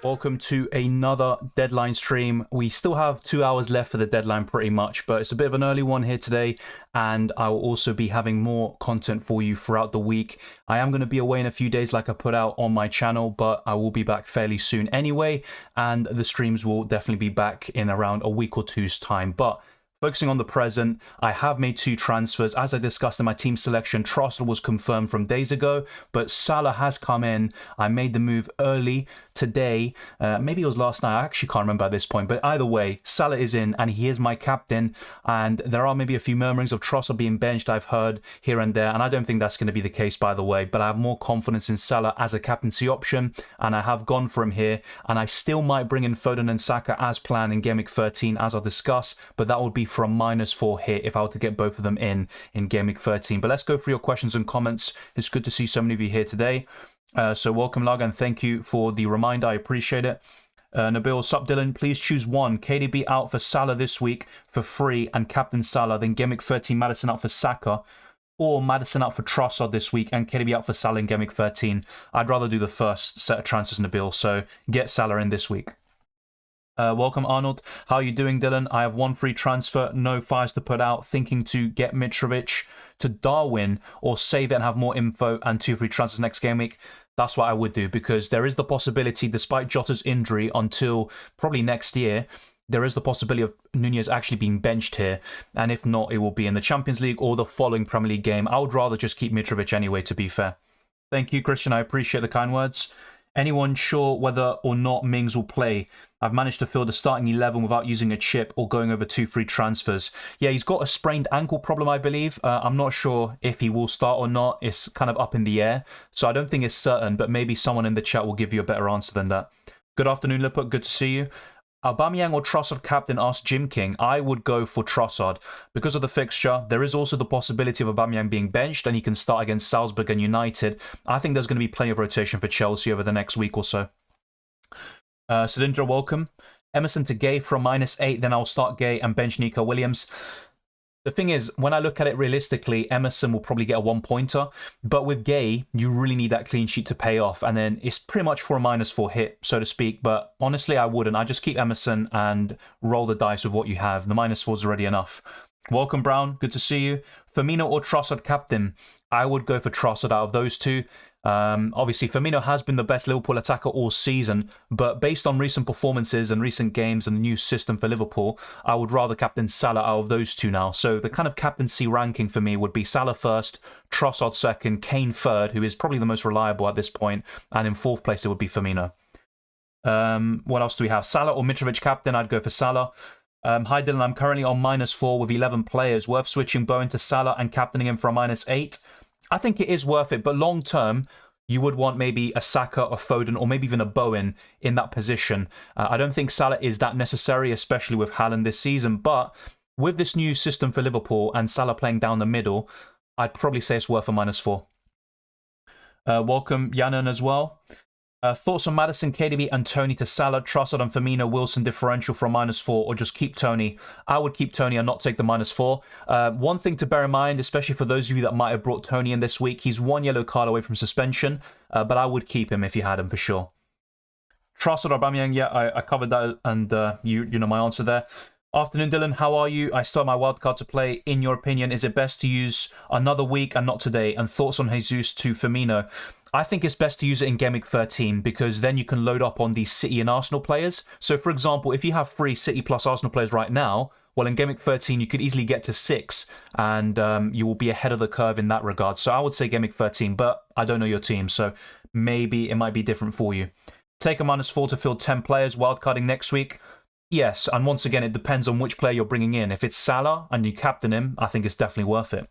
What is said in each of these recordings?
Welcome to another deadline stream. We still have 2 hours left for the deadline pretty much, but it's a bit of an early one here today, and I will also be having more content for you throughout the week. I am going to be away in a few days like I put out on my channel, but I will be back fairly soon anyway, and the streams will definitely be back in around a week or two's time. But focusing on the present, I have made 2 transfers. As I discussed in my team selection, Trossard was confirmed from days ago, but Salah has come in. I made the move early today. Maybe it was last night. I actually can't remember at this point. But either way, Salah is in and he is my captain. And there are maybe a few murmurings of Trossard being benched I've heard here and there. And I don't think that's going to be the case, by the way. But I have more confidence in Salah as a captaincy option. And I have gone for him here. And I still might bring in Foden and Saka as planned in Game Week 13, as I'll discuss. But that would be for a -4 hit if I were to get both of them in Game Week 13. But let's go through your questions and comments. It's good to see so many of you here today. So welcome, Lag, and thank you for the reminder. I appreciate it. Nabil, sup Dylan, please choose one. KDB out for Salah this week for free and captain Salah. Then Game Week 13, Maddison out for Saka. Or Maddison out for Trossard this week and KDB out for Salah in Game Week 13. I'd rather do the first set of transfers, Nabil. So get Salah in this week. Welcome, Arnold. How are you doing, Dylan? I have 1 free transfer, no fires to put out. Thinking to get Mitrovic to Darwin or save it and have more info and 2 free transfers next game week. That's what I would do, because there is the possibility, despite Jota's injury until probably next year, there is the possibility of Nunez actually being benched here. And if not, it will be in the Champions League or the following Premier League game. I would rather just keep Mitrovic anyway, to be fair. Thank you, Christian. I appreciate the kind words. Anyone sure whether or not Mings will play? I've managed to fill the starting 11 without using a chip or going over 2 free transfers. Yeah, he's got a sprained ankle problem, I believe. I'm not sure if he will start or not. It's kind of up in the air. So I don't think it's certain, but maybe someone in the chat will give you a better answer than that. Good afternoon, Liput. Good to see you. Aubameyang or Trossard captain, asked Jim King. I would go for Trossard. Because of the fixture, there is also the possibility of Aubameyang being benched and he can start against Salzburg and United. I think there's going to be plenty of rotation for Chelsea over the next week or so. Sudindra, welcome. Emerson to Gay for a -8, then I'll start Gay and bench Nico Williams. The thing is, when I look at it realistically, Emerson will probably get a 1-pointer. But with Gay, you really need that clean sheet to pay off. And then it's pretty much for a -4 hit, so to speak. But honestly, I wouldn't. I just keep Emerson and roll the dice with what you have. The -4 is already enough. Welcome, Brown. Good to see you. Firmino or Trossard captain? I would go for Trossard out of those two. Obviously, Firmino has been the best Liverpool attacker all season, but based on recent performances and recent games and the new system for Liverpool, I would rather captain Salah out of those two now. So the kind of captaincy ranking for me would be Salah first, Trossard second, Kane third, who is probably the most reliable at this point, and in 4th place it would be Firmino. What else do we have? Salah or Mitrovic captain? I'd go for Salah. Hi Dylan, I'm currently on -4 with 11 players. Worth switching Bowen to Salah and captaining him for a -8? I think it is worth it, but long term, you would want maybe a Saka, a Foden, or maybe even a Bowen in that position. I don't think Salah is that necessary, especially with Haaland this season, but with this new system for Liverpool and Salah playing down the middle, I'd probably say it's worth a -4. Welcome, Yanan, as well. Thoughts on Maddison, KDB, and Tony to Salah, Trossard, and Firmino, Wilson differential for a -4, or just keep Tony? I would keep Tony and not take the -4. One thing to bear in mind, especially for those of you that might have brought Tony in this week, he's 1 yellow card away from suspension, but I would keep him if you had him for sure. Trossard or Aubameyang, yeah, I covered that, and you know my answer there. Afternoon, Dylan. How are you? I still have my wildcard to play. In your opinion, is it best to use another week and not today? And thoughts on Jesus to Firmino? I think it's best to use it in Game Week 13 because then you can load up on these City and Arsenal players. So, for example, if you have 3 City plus Arsenal players right now, well, in Game Week 13, you could easily get to 6 and you will be ahead of the curve in that regard. So I would say Game Week 13, but I don't know your team, so maybe it might be different for you. Take a -4 to fill 10 players, wildcarding next week. Yes, and once again, it depends on which player you're bringing in. If it's Salah and you captain him, I think it's definitely worth it.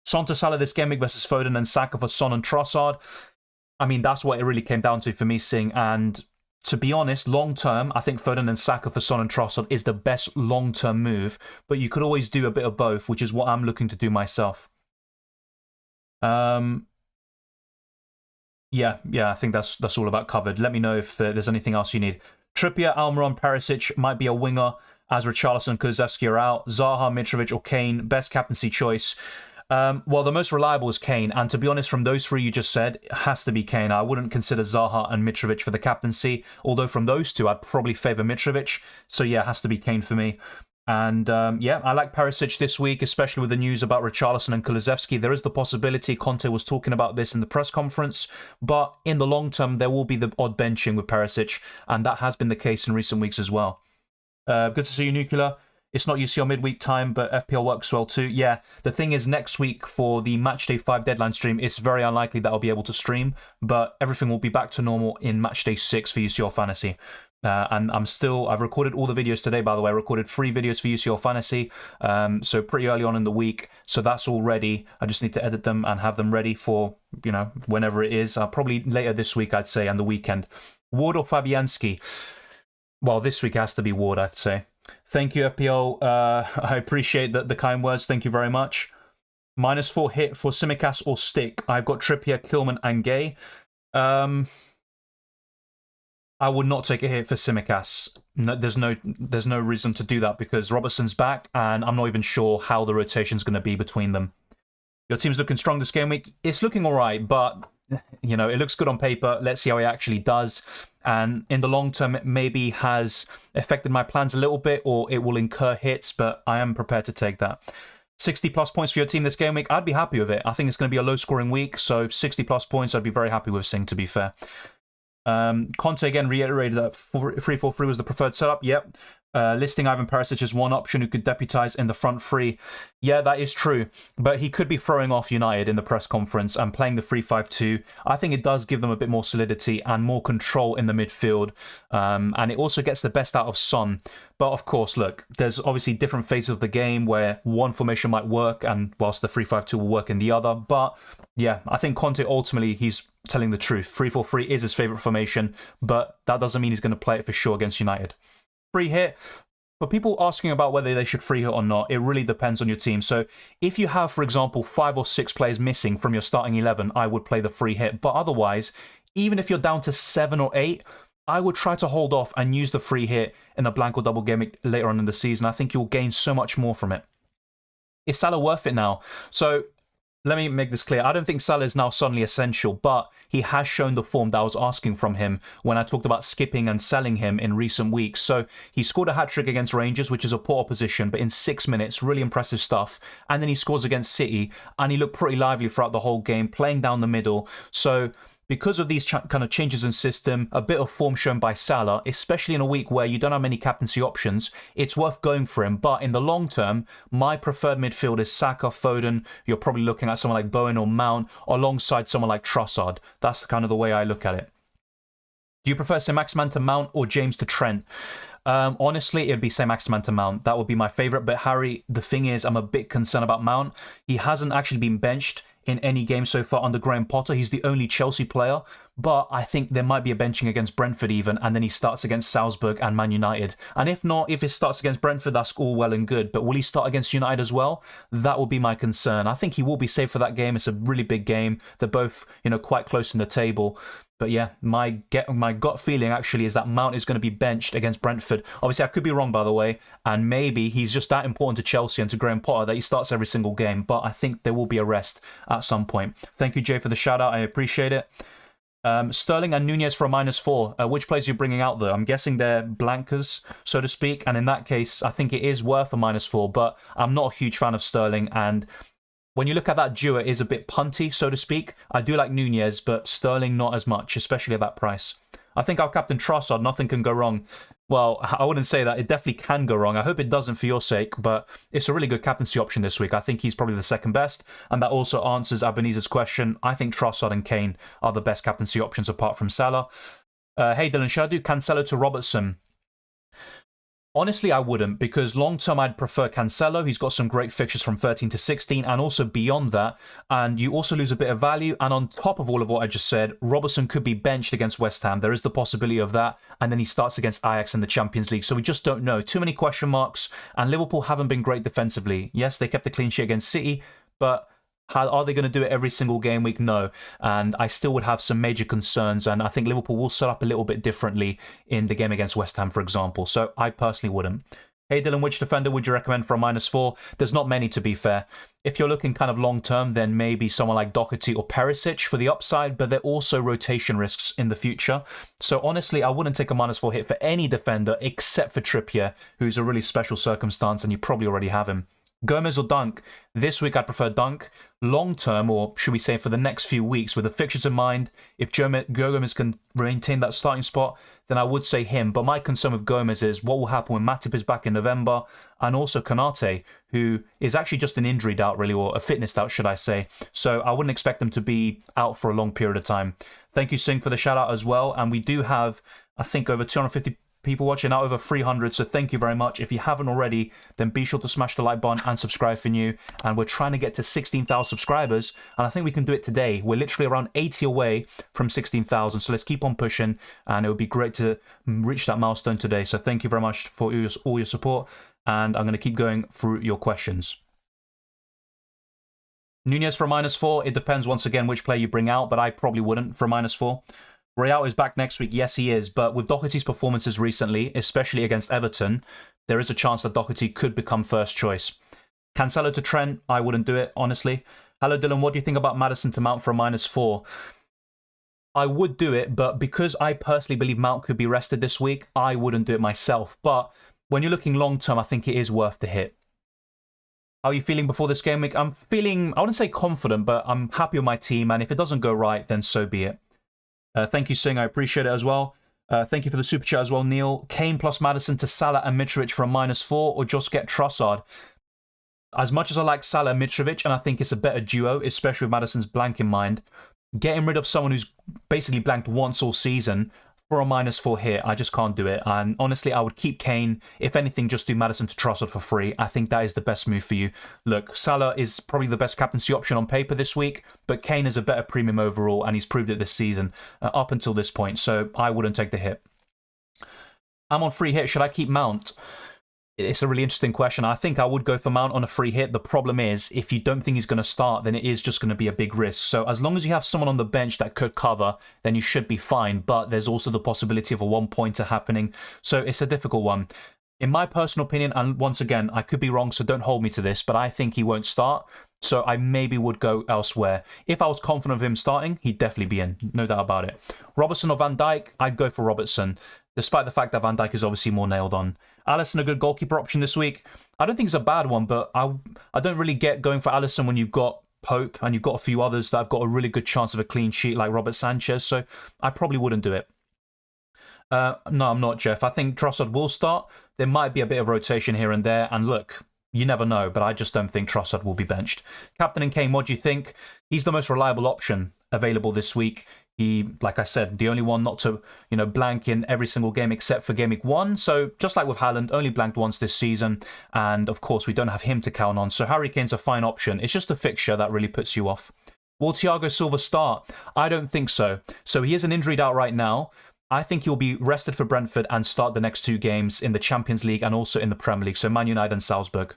Son to Salah this game week versus Foden and Saka for Son and Trossard. I mean, that's what it really came down to for me, Singh. And to be honest, long-term, I think Foden and Saka for Son and Trossard is the best long-term move. But you could always do a bit of both, which is what I'm looking to do myself. Yeah, I think that's all about covered. Let me know if there's anything else you need. Trippier, Almiron, Perisic might be a winger as Richarlison, Kulusevski are out. Zaha, Mitrovic, or Kane, best captaincy choice. Well, the most reliable is Kane, and to be honest, from those three you just said, it has to be Kane. I wouldn't consider Zaha and Mitrovic for the captaincy, although from those two, I'd probably favour Mitrovic. So yeah, it has to be Kane for me. And yeah, I like Perisic this week, especially with the news about Richarlison and Kulusevski. There is the possibility, Conte was talking about this in the press conference, but in the long term, there will be the odd benching with Perisic, and that has been the case in recent weeks as well. Good to see you, Nuclear. It's not UCL midweek time, but FPL works well too. Yeah, the thing is, next week for the Matchday 5 deadline stream, it's very unlikely that I'll be able to stream, but everything will be back to normal in Matchday 6 for UCL Fantasy. And I've recorded all the videos today, by the way. I recorded 3 videos for UCL Fantasy, so pretty early on in the week. So that's all ready. I just need to edit them and have them ready for, whenever it is. Probably later this week, I'd say, and the weekend. Ward or Fabianski? Well, this week has to be Ward, I'd say. Thank you, FPL. I appreciate the kind words. Thank you very much. -4 hit for Tsimikas or Stick. I've got Trippier, Kilman, and Gay. I would not take a hit for Tsimikas. No, there's no reason to do that because Robertson's back, and I'm not even sure how the rotation's going to be between them. Your team's looking strong this game week. It's looking all right, but it looks good on paper. Let's see how he actually does. And in the long term, it maybe has affected my plans a little bit, or it will incur hits, but I am prepared to take that. 60 plus points for your team this game week. I'd be happy with it. I think it's going to be a low scoring week, so 60 plus points I'd be very happy with seeing, to be fair. Conte again reiterated that 3-4-3 was the preferred setup. Yep. Listing Ivan Perisic as one option who could deputise in the front three. Yeah, that is true. But he could be throwing off United in the press conference and playing the 3-5-2. I think it does give them a bit more solidity and more control in the midfield. And it also gets the best out of Son. But of course, look, there's obviously different phases of the game where one formation might work and whilst the 3-5-2 will work in the other. But yeah, I think Conte ultimately, he's telling the truth. 3-4-3 is his favourite formation, but that doesn't mean he's going to play it for sure against United. Free hit. For people asking about whether they should free hit or not, it really depends on your team. So if you have, for example, 5 or 6 players missing from your starting 11, I would play the free hit. But otherwise, even if you're down to 7 or 8, I would try to hold off and use the free hit in a blank or double game later on in the season. I think you'll gain so much more from it. Is Salah worth it now? So let me make this clear. I don't think Salah is now suddenly essential, but he has shown the form that I was asking from him when I talked about skipping and selling him in recent weeks. So he scored a hat-trick against Rangers, which is a poor opposition, but in 6 minutes, really impressive stuff. And then he scores against City, and he looked pretty lively throughout the whole game, playing down the middle. So because of these kind of changes in system, a bit of form shown by Salah, especially in a week where you don't have many captaincy options, it's worth going for him. But in the long term, my preferred midfield is Saka, Foden. You're probably looking at someone like Bowen or Mount alongside someone like Trossard. That's kind of the way I look at it. Do you prefer Saint-Maximin to Mount or James to Trent? Honestly, it would be Saint-Maximin to Mount. That would be my favourite. But Harry, the thing is, I'm a bit concerned about Mount. He hasn't actually been benched in any game so far under Graham Potter. He's the only Chelsea player, but I think there might be a benching against Brentford even, and then he starts against Salzburg and Man United. And if not, if he starts against Brentford, that's all well and good, but will he start against United as well? That will be my concern. I think he will be safe for that game. It's a really big game. They're both, quite close in the table. But yeah, my gut feeling actually is that Mount is going to be benched against Brentford. Obviously, I could be wrong, by the way, and maybe he's just that important to Chelsea and to Graham Potter that he starts every single game. But I think there will be a rest at some point. Thank you, Jay, for the shout-out. I appreciate it. Sterling and Nunez for a -4. Which players are you bringing out, though? I'm guessing they're blankers, so to speak. And in that case, I think it is worth a -4. But I'm not a huge fan of Sterling, and when you look at that duo, it is a bit punty, so to speak. I do like Nunez, but Sterling not as much, especially at that price. I think our captain Trossard, nothing can go wrong. Well, I wouldn't say that. It definitely can go wrong. I hope it doesn't for your sake, but it's a really good captaincy option this week. I think he's probably the second best, and that also answers Ebenezer's question. I think Trossard and Kane are the best captaincy options apart from Salah. Hey Dylan, should I do Cancelo to Robertson? Honestly, I wouldn't, because long-term I'd prefer Cancelo. He's got some great fixtures from 13 to 16 and also beyond that. And you also lose a bit of value. And on top of all of what I just said, Robertson could be benched against West Ham. There is the possibility of that. And then he starts against Ajax in the Champions League. So we just don't know. Too many question marks. And Liverpool haven't been great defensively. Yes, they kept a clean sheet against City, but How are they going to do it every single game week? No. And I still would have some major concerns. And I think Liverpool will set up a little bit differently in the game against West Ham, for example. So I personally wouldn't. Hey Dylan, which defender would you recommend for a -4? There's not many, to be fair. If you're looking kind of long term, then maybe someone like Doherty or Perisic for the upside, but they're also rotation risks in the future. So honestly, I wouldn't take a -4 hit for any defender except for Trippier, who's a really special circumstance, and you probably already have him. Gomez or Dunk? This week I'd prefer Dunk. Long term, or should we say for the next few weeks, with the fixtures in mind, if Gomez can maintain that starting spot, then I would say him. But my concern with Gomez is what will happen when Matip is back in November, and also Konate, who is actually just an injury doubt, really, or a fitness doubt, should I say. So I wouldn't expect them to be out for a long period of time. Thank you, Singh, for the shout out as well. And we do have, I think, over 250 people watching, now over 300, so thank you very much. If you haven't already, then be sure to smash the like button and subscribe for new. And we're trying to get to 16,000 subscribers, and I think we can do it today. We're literally around 80 away from 16,000, so let's keep on pushing, and it would be great to reach that milestone today. So thank you very much for all your support, and I'm going to keep going through your questions. Nunez for a -4, it depends once again which player you bring out, but I probably wouldn't for a -4. Real is back next week. Yes, he is. But with Doherty's performances recently, especially against Everton, there is a chance that Doherty could become first choice. Cancelo to Trent, I wouldn't do it, honestly. Hello, Dylan. What do you think about Maddison to Mount for a -4? I would do it, but because I personally believe Mount could be rested this week, I wouldn't do it myself. But when you're looking long term, I think it is worth the hit. How are you feeling before this game week? I'm feeling, I wouldn't say confident, but I'm happy with my team. And if it doesn't go right, then so be it. Thank you, Singh. I appreciate it as well. Thank you for the super chat as well, Neil. Kane plus Maddison to Salah and Mitrovic for a -4, or just get Trossard? As much as I like Salah and Mitrovic, and I think it's a better duo, especially with Maddison's blank in mind, getting rid of someone who's basically blanked once all season for a -4 hit, I just can't do it. And honestly, I would keep Kane. If anything, just do Maddison to Trossard for free. I think that is the best move for you. Look, Salah is probably the best captaincy option on paper this week, but Kane is a better premium overall, and he's proved it this season up until this point, so I wouldn't take the hit. I'm on free hit. Should I keep Mount? It's a really interesting question. I think I would go for Mount on a free hit. The problem is, if you don't think he's going to start, then it is just going to be a big risk. So as long as you have someone on the bench that could cover, then you should be fine. But there's also the possibility of a one-pointer happening. So it's a difficult one. In my personal opinion, and once again, I could be wrong, so don't hold me to this, but I think he won't start. So I maybe would go elsewhere. If I was confident of him starting, he'd definitely be in. No doubt about it. Robertson or Van Dijk? I'd go for Robertson, despite the fact that Van Dijk is obviously more nailed on. Alisson, a good goalkeeper option this week? I don't think it's a bad one, but I don't really get going for Alisson when you've got Pope and you've got a few others that have got a really good chance of a clean sheet, like Robert Sanchez, so I probably wouldn't do it. No, I'm not, Jeff. I think Trossard will start. There might be a bit of rotation here and there, and look, you never know, but I just don't think Trossard will be benched. Captain and Kane, what do you think? He's the most reliable option available this week. He, like I said, the only one not to, blank in every single game except for game week 1. So just like with Haaland, only blanked once this season. And of course, we don't have him to count on. So Harry Kane's a fine option. It's just a fixture that really puts you off. Will Thiago Silva start? I don't think so. So he is an injured out right now. I think he'll be rested for Brentford and start the next 2 games in the Champions League and also in the Premier League. So Man United and Salzburg.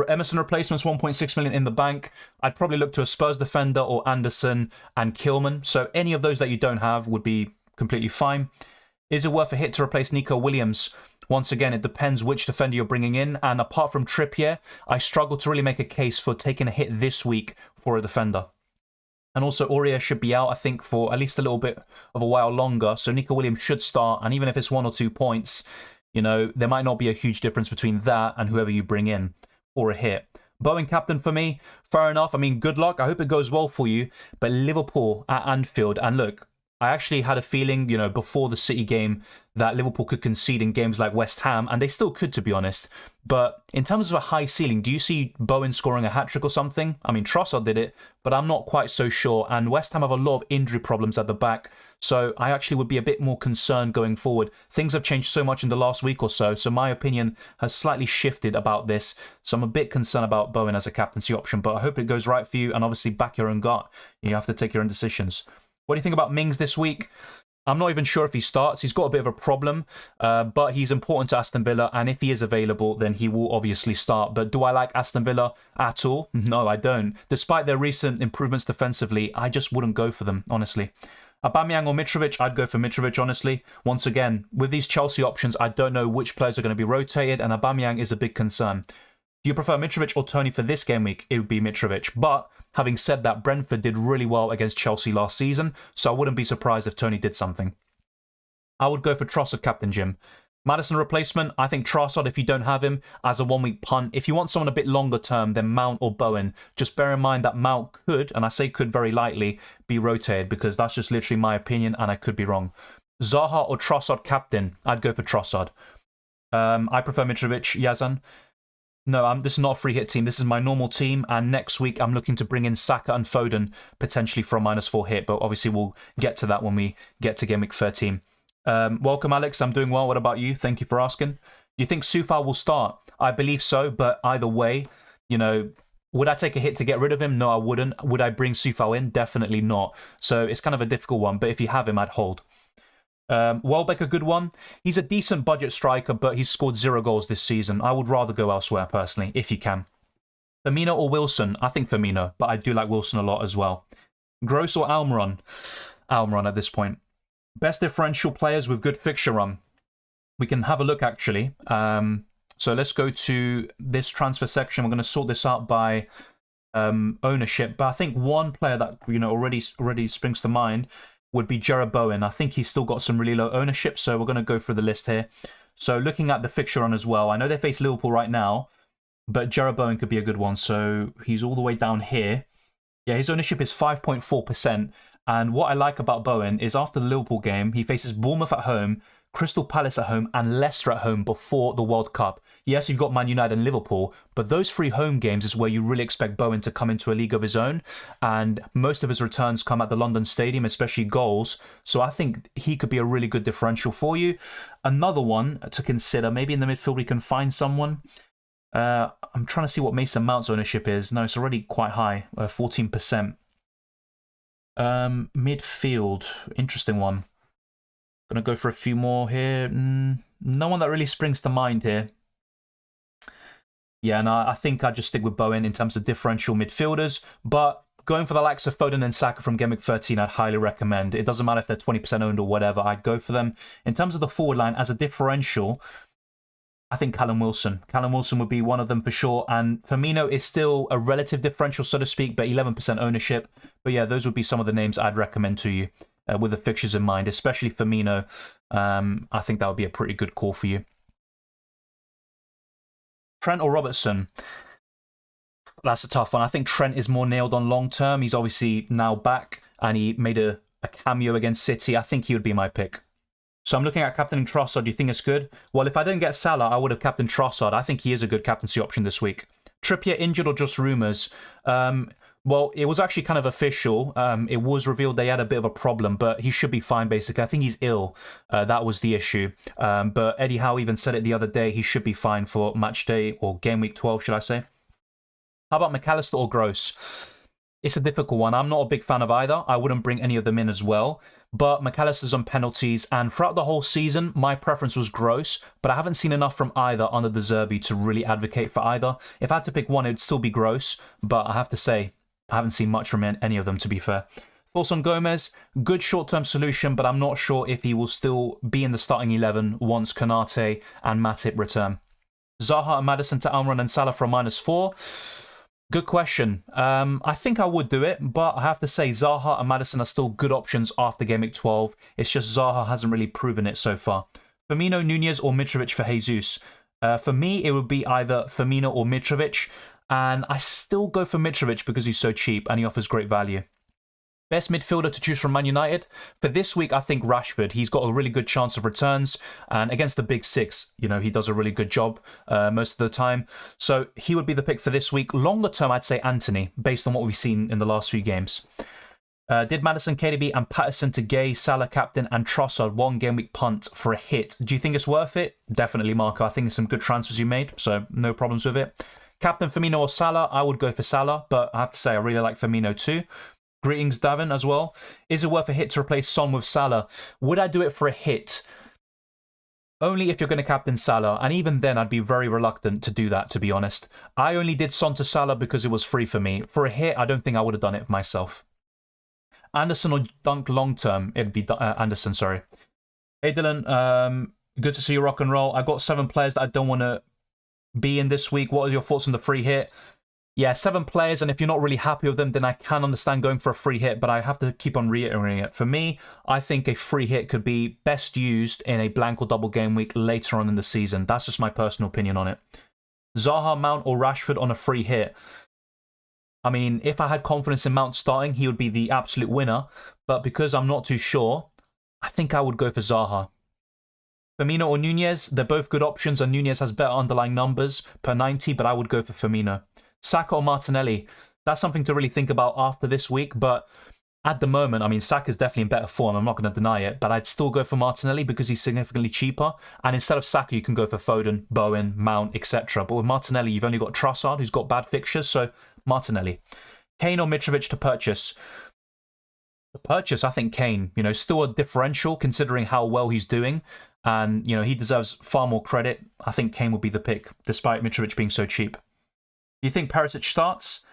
Emerson replacements, 1.6 million in the bank. I'd probably look to a Spurs defender or Anderson and Kilman. So any of those that you don't have would be completely fine. Is it worth a hit to replace Nico Williams? Once again, it depends which defender you're bringing in. And apart from Trippier, I struggle to really make a case for taking a hit this week for a defender. And also, Aurier should be out, I think, for at least a little bit of a while longer. So Nico Williams should start. And even if it's 1 or 2 points, there might not be a huge difference between that and whoever you bring in. Or a hit. Bowen captain for me, fair enough. I mean, good luck. I hope it goes well for you. But Liverpool at Anfield, and look, I actually had a feeling, before the City game that Liverpool could concede in games like West Ham, and they still could, to be honest. But in terms of a high ceiling, do you see Bowen scoring a hat-trick or something? I mean, Trossard did it, but I'm not quite so sure. And West Ham have a lot of injury problems at the back, so I actually would be a bit more concerned going forward. Things have changed so much in the last week or so my opinion has slightly shifted about this. So I'm a bit concerned about Bowen as a captaincy option, but I hope it goes right for you, and obviously back your own gut. You have to take your own decisions. What do you think about Mings this week? I'm not even sure if he starts. He's got a bit of a problem, but he's important to Aston Villa, and if he is available, then he will obviously start. But do I like Aston Villa at all? No, I don't. Despite their recent improvements defensively, I just wouldn't go for them, honestly. Aubameyang or Mitrovic, I'd go for Mitrovic, honestly. Once again, with these Chelsea options, I don't know which players are going to be rotated, and Aubameyang is a big concern. Do you prefer Mitrovic or Toney for this game week? It would be Mitrovic. But having said that, Brentford did really well against Chelsea last season, so I wouldn't be surprised if Toney did something. I would go for Trossard, Captain Jim. Maddison replacement, I think Trossard, if you don't have him, as a one-week punt. If you want someone a bit longer term than Mount or Bowen, just bear in mind that Mount could, and I say could very lightly, be rotated, because that's just literally my opinion, and I could be wrong. Zaha or Trossard captain, I'd go for Trossard. I prefer Mitrovic, Yazan. No, this is not a free hit team. This is my normal team, and next week I'm looking to bring in Saka and Foden, potentially for a -4 hit, but obviously we'll get to that when we get to Game Week 13. Welcome, Alex. I'm doing well. What about you? Thank you for asking. Do you think Soufal will start? I believe so, but either way, you know, would I take a hit to get rid of him? No, I wouldn't. Would I bring Soufal in? Definitely not. So it's kind of a difficult one, but if you have him, I'd hold. Welbeck, a good one. He's a decent budget striker, but he's scored 0 goals this season. I would rather go elsewhere, personally, if you can. Firmino or Wilson? I think Firmino, but I do like Wilson a lot as well. Gross or Almiron? Almiron at this point. Best differential players with good fixture run. We can have a look, actually. So let's go to this transfer section. We're going to sort this out by ownership. But I think one player that already springs to mind would be Jarrod Bowen. I think he's still got some really low ownership, so we're going to go through the list here. So looking at the fixture run as well, I know they face Liverpool right now, but Jarrod Bowen could be a good one. So he's all the way down here. Yeah, his ownership is 5.4%. And what I like about Bowen is after the Liverpool game, he faces Bournemouth at home, Crystal Palace at home, and Leicester at home before the World Cup. Yes, you've got Man United and Liverpool, but those 3 home games is where you really expect Bowen to come into a league of his own. And most of his returns come at the London Stadium, especially goals. So I think he could be a really good differential for you. Another one to consider, maybe in the midfield we can find someone. I'm trying to see what Mason Mount's ownership is. No, it's already quite high, 14%. Midfield, interesting one. Gonna go for a few more here. No one that really springs to mind here. Yeah, no, I think I'd just stick with Bowen in terms of differential midfielders, but going for the likes of Foden and Saka from Game Week 13, I'd highly recommend. It doesn't matter if they're 20% owned or whatever, I'd go for them. In terms of the forward line, as a differential, I think Callum Wilson. Callum Wilson would be one of them for sure. And Firmino is still a relative differential, so to speak, but 11% ownership. But yeah, those would be some of the names I'd recommend to you with the fixtures in mind, especially Firmino. I think that would be a pretty good call for you. Trent or Robertson? That's a tough one. I think Trent is more nailed on long term. He's obviously now back and he made a cameo against City. I think he would be my pick. So I'm looking at captaining Trossard. Do you think it's good? Well, if I didn't get Salah, I would have captained Trossard. I think he is a good captaincy option this week. Trippier injured or just rumours? Well, it was actually kind of official. It was revealed they had a bit of a problem, but he should be fine, basically. I think he's ill. That was the issue. But Eddie Howe even said it the other day. He should be fine for match day or game week 12, should I say. How about McAllister or Gross? It's a difficult one. I'm not a big fan of either. I wouldn't bring any of them in as well. But McAllister's on penalties, and throughout the whole season, my preference was Gross, but I haven't seen enough from either under the Zerbi to really advocate for either. If I had to pick one, it would still be Gross, but I have to say, I haven't seen much from any of them, to be fair. Thoughts on Gomez? Good short-term solution, but I'm not sure if he will still be in the starting 11 once Konate and Matip return. Zaha and Maddison to Almiron and Salah for a -4. Good question. I think I would do it, but I have to say Zaha and Maddison are still good options after Game Week 12. It's just Zaha hasn't really proven it so far. Firmino, Nunez or Mitrovic for Jesus? For me, it would be either Firmino or Mitrovic, and I still go for Mitrovic because he's so cheap and he offers great value. Best midfielder to choose from Man United? For this week, I think Rashford. He's got a really good chance of returns. And against the Big Six, he does a really good job most of the time. So he would be the pick for this week. Longer term, I'd say Anthony, based on what we've seen in the last few games. Did Maddison, KDB and Patterson to Gay, Salah captain and Trossard 1 game week punt for a hit? Do you think it's worth it? Definitely, Marco. I think there's some good transfers you made, so no problems with it. Captain Firmino or Salah? I would go for Salah, but I have to say I really like Firmino too. Greetings, Davin, as well. Is it worth a hit to replace Son with Salah? Would I do it for a hit? Only if you're going to captain Salah, and even then I'd be very reluctant to do that, to be honest. I only did Son to Salah because it was free for me. For a hit, I don't think I would have done it myself. Anderson or Dunk long term? It'd be Anderson, sorry. Hey Dylan, good to see you rock and roll. I've got 7 players that I don't want to be in this week. What are your thoughts on the free hit? Yeah, 7 players, and if you're not really happy with them, then I can understand going for a free hit, but I have to keep on reiterating it. For me, I think a free hit could be best used in a blank or double game week later on in the season. That's just my personal opinion on it. Zaha, Mount, or Rashford on a free hit. I mean, if I had confidence in Mount starting, he would be the absolute winner, but because I'm not too sure, I think I would go for Zaha. Firmino or Nunez, they're both good options, and Nunez has better underlying numbers per 90, but I would go for Firmino. Saka or Martinelli, that's something to really think about after this week, but at the moment, I mean, Saka's definitely in better form, I'm not going to deny it, but I'd still go for Martinelli because he's significantly cheaper, and instead of Saka, you can go for Foden, Bowen, Mount, etc. But with Martinelli, you've only got Trossard, who's got bad fixtures, so Martinelli. Kane or Mitrovic to purchase? To purchase, I think Kane, you know, still a differential considering how well he's doing, and, you know, he deserves far more credit. I think Kane will be the pick, despite Mitrovic being so cheap. Do you think Perisic starts?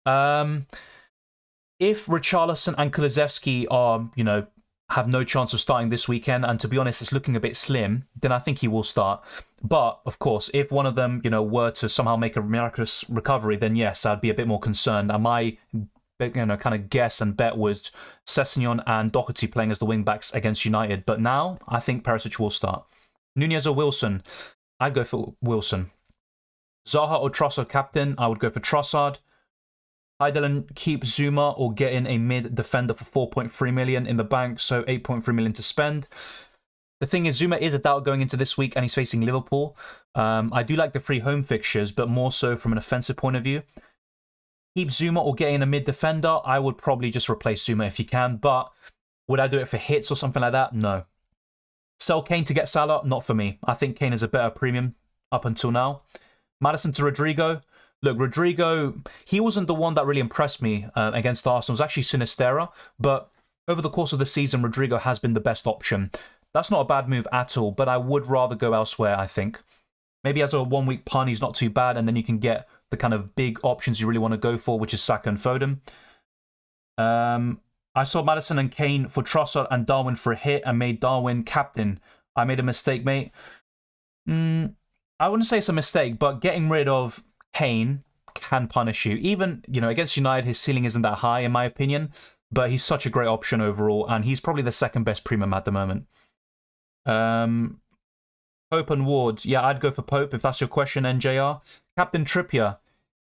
If Richarlison and Kulusevski are, you know, have no chance of starting this weekend, and to be honest, it's looking a bit slim, then I think he will start. But, of course, if one of them, you know, were to somehow make a miraculous recovery, then yes, I'd be a bit more concerned. And my, you know, kind of guess and bet was Sessegnon and Doherty playing as the wing-backs against United. But now, I think Perisic will start. Nunez or Wilson? I'd go for Wilson. Zaha or Trossard captain? I would go for Trossard. Hi Dylan, keep Zuma or get in a mid defender for 4.3 million in the bank, so 8.3 million to spend. The thing is, Zuma is a doubt going into this week, and he's facing Liverpool. I do like the free home fixtures, but more so from an offensive point of view. Keep Zuma or get in a mid defender? I would probably just replace Zuma if you can, but would I do it for hits or something like that? No. Sell Kane to get Salah? Not for me. I think Kane is a better premium up until now. Maddison to Rodrigo. Look, Rodrigo, he wasn't the one that really impressed me against Arsenal. It was actually Sinistera, but over the course of the season, Rodrigo has been the best option. That's not a bad move at all, but I would rather go elsewhere, I think. Maybe as a one-week pun, he's not too bad, and then you can get the kind of big options you really want to go for, which is Saka and Foden. I saw Maddison and Kane for Trossard and Darwin for a hit and made Darwin captain. I made a mistake, mate. I wouldn't say it's a mistake, but getting rid of Kane can punish you. Even, you know, against United, his ceiling isn't that high, in my opinion, but he's such a great option overall, and he's probably the second best premium at the moment. Pope and Ward. Yeah, I'd go for Pope if that's your question, NJR. Captain Trippier.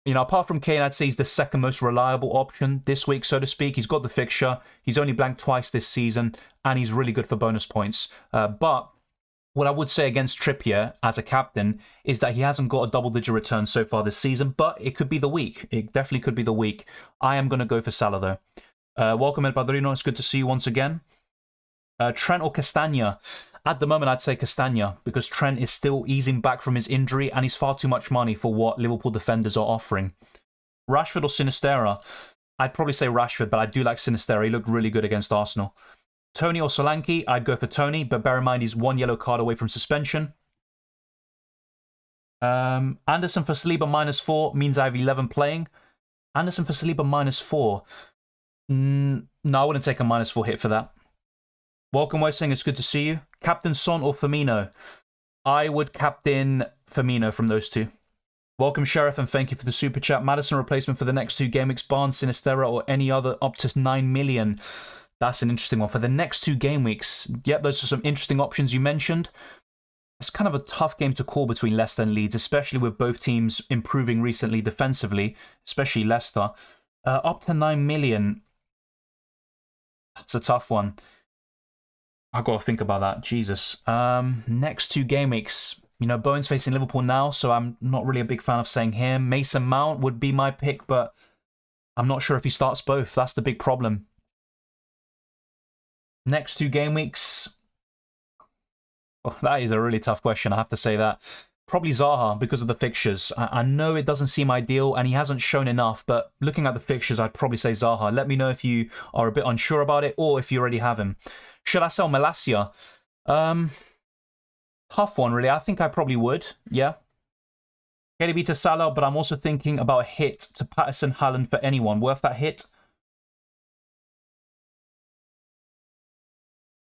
You know, apart from Kane, I'd say he's the second most reliable option this week, so to speak. He's got the fixture. He's only blanked twice this season, and he's really good for bonus points. But what I would say against Trippier as a captain is that he hasn't got a double-digit return so far this season, but it could be the week. It definitely could be the week. I am going to go for Salah, though. Welcome, El Padrino. It's good to see you once again. Trent or Castagna? At the moment, I'd say Castagna, because Trent is still easing back from his injury, and he's far too much money for what Liverpool defenders are offering. Rashford or Sinistera? I'd probably say Rashford, but I do like Sinistera. He looked really good against Arsenal. Tony or Solanke? I'd go for Tony, but bear in mind he's one yellow card away from suspension. Anderson for Saliba -4 means I have 11 playing. Anderson for Saliba -4. No, I wouldn't take a -4 hit for that. Welcome, Westing. It's good to see you. Captain Son or Firmino? I would captain Firmino from those two. Welcome, Sheriff, and thank you for the super chat. Maddison replacement for the next 2 game weeks, Barnes, Sinistera, or any other up to 9 million. That's an interesting one. For the next 2 game weeks, yep, those are some interesting options you mentioned. It's kind of a tough game to call between Leicester and Leeds, especially with both teams improving recently defensively, especially Leicester. Up to 9 million. That's a tough one. I've got to think about that. Jesus. Next 2 game weeks. You know, Bowen's facing Liverpool now, so I'm not really a big fan of saying him. Mason Mount would be my pick, but I'm not sure if he starts both. That's the big problem. Next 2 game weeks. Oh, that is a really tough question, I have to say that. Probably Zaha because of the fixtures. I know it doesn't seem ideal and he hasn't shown enough, but looking at the fixtures, I'd probably say Zaha. Let me know if you are a bit unsure about it or if you already have him. Should I sell Malacia? Tough one, really. I think I probably would, yeah. KDB to Salah, but I'm also thinking about a hit to Patterson, Haaland for anyone. Worth that hit?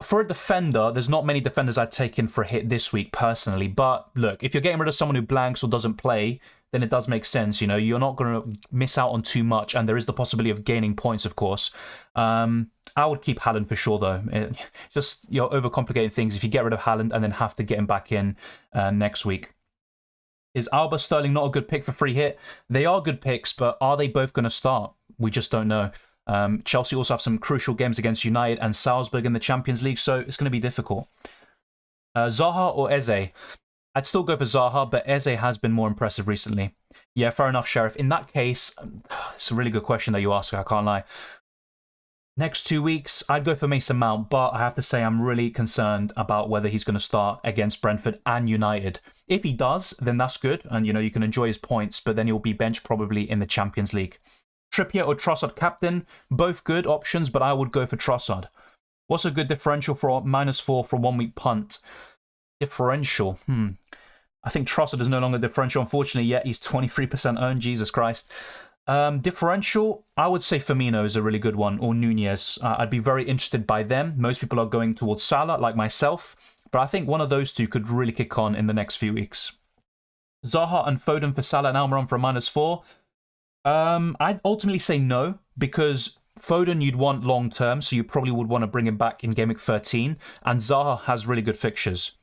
For a defender, there's not many defenders I'd take in for a hit this week, personally. But look, if you're getting rid of someone who blanks or doesn't play, then it does make sense. You know, you're not going to miss out on too much, and there is the possibility of gaining points, of course. I would keep Haaland for sure, though. Just, you're overcomplicating things if you get rid of Haaland and then have to get him back in next week. Is Alba Sterling not a good pick for free hit? They are good picks, but are they both going to start? We just don't know. Chelsea also have some crucial games against United and Salzburg in the Champions League, so it's going to be difficult. Zaha or Eze? I'd still go for Zaha, but Eze has been more impressive recently. Yeah, fair enough, Sheriff. In that case, it's a really good question that you ask, I can't lie. Next 2 weeks, I'd go for Mason Mount, but I have to say I'm really concerned about whether he's going to start against Brentford and United. If he does, then that's good, and you know you can enjoy his points, but then he'll be benched probably in the Champions League. Trippier or Trossard captain, both good options, but I would go for Trossard. What's a good differential for -4 for a 1 week punt? Differential, I think Trossard is no longer differential, unfortunately, yet he's 23% owned, Jesus Christ. Differential, I would say Firmino is a really good one, or Nunez. I'd be very interested by them. Most people are going towards Salah, like myself, but I think one of those two could really kick on in the next few weeks. Zaha and Foden for Salah and Almiron for a -4. I'd ultimately say no, because Foden you'd want long term, so you probably would want to bring him back in Game Week 13, and Zaha has really good fixtures.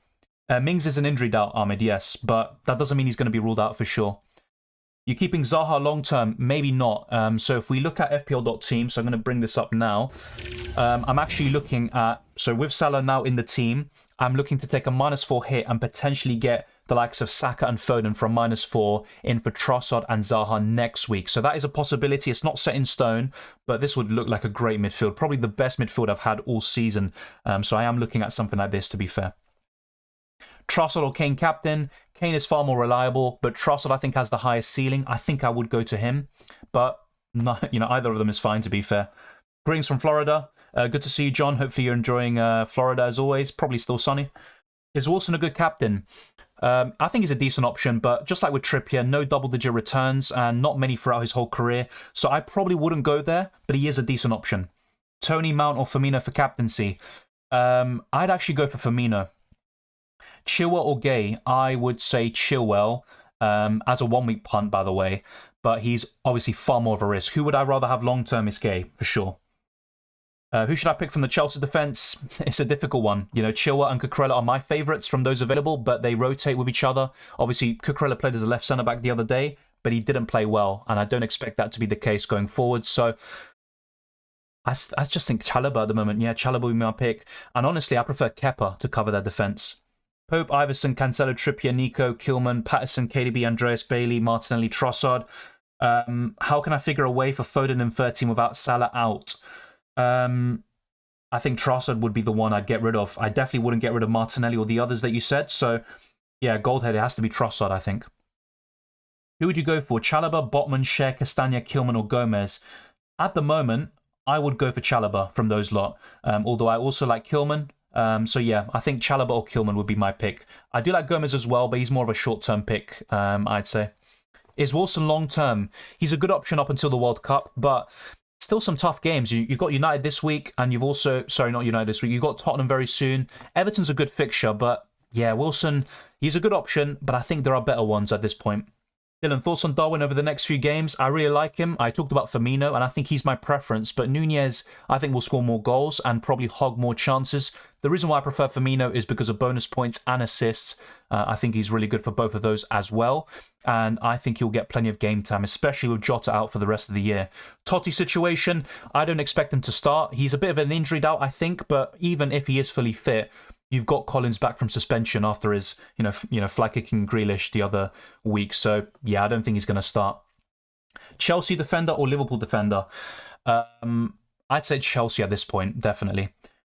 Mings is an injury doubt, Ahmed, yes, but that doesn't mean he's going to be ruled out for sure. You're keeping Zaha long term? Maybe not. So if we look at FPL.team, so I'm going to bring this up now. I'm actually looking at, so with Salah now in the team, I'm looking to take a -4 hit and potentially get the likes of Saka and Foden for a -4 in for Trossard and Zaha next week. So that is a possibility. It's not set in stone, but this would look like a great midfield. Probably the best midfield I've had all season. So I am looking at something like this, to be fair. Trossard or Kane captain? Kane is far more reliable, but Trossard I think has the highest ceiling. I think I would go to him, but no, you know, either of them is fine, to be fair. Greetings from Florida. Good to see you, John. Hopefully you're enjoying Florida as always. Probably still sunny. Is Wilson a good captain? I think he's a decent option, but just like with Trippier, no double-digit returns and not many throughout his whole career, so I probably wouldn't go there, but he is a decent option. Tony, Mount or Firmino for captaincy? I'd actually go for Firmino. Chilwell or Gay? I would say Chilwell, as a 1 week punt, by the way, but he's obviously far more of a risk. Who would I rather have long-term is Gay, for sure. Who should I pick from the Chelsea defence? It's a difficult one. You know, Chilwell and Cucurella are my favourites from those available, but they rotate with each other. Obviously, Cucurella played as a left centre-back the other day, but he didn't play well, and I don't expect that to be the case going forward. So I just think Chalobah at the moment. Yeah, Chalobah would be my pick. And honestly, I prefer Kepa to cover their defence. Pope, Iverson, Cancelo, Trippier, Nico, Kilman, Patterson, KDB, Andreas Bailey, Martinelli, Trossard. How can I figure a way for Foden in 13 without Salah out? I think Trossard would be the one I'd get rid of. I definitely wouldn't get rid of Martinelli or the others that you said. So, yeah, Goldhead, it has to be Trossard, I think. Who would you go for? Chalobah, Botman, Cher, Castagna, Kilman or Gomez? At the moment, I would go for Chalobah from those lot. Although I also like Kilman. So yeah, I think Chalobah or Kilman would be my pick. I do like Gomez as well, but he's more of a short-term pick, I'd say. Is Wilson long-term? He's a good option up until the World Cup, but still some tough games. You've got United this week, and you've also... Sorry, not United this week. You've got Tottenham very soon. Everton's a good fixture, but yeah, Wilson, he's a good option, but I think there are better ones at this point. Dylan, thoughts on Darwin over the next few games? I really like him. I talked about Firmino, and I think he's my preference. But Nunez, I think, will score more goals and probably hog more chances. The reason why I prefer Firmino is because of bonus points and assists. I think he's really good for both of those as well. And I think he'll get plenty of game time, especially with Jota out for the rest of the year. Totti situation, I don't expect him to start. He's a bit of an injury doubt, I think. But even if he is fully fit, you've got Collins back from suspension after his, fly kicking Grealish the other week. So, yeah, I don't think he's going to start. Chelsea defender or Liverpool defender? I'd say Chelsea at this point, definitely.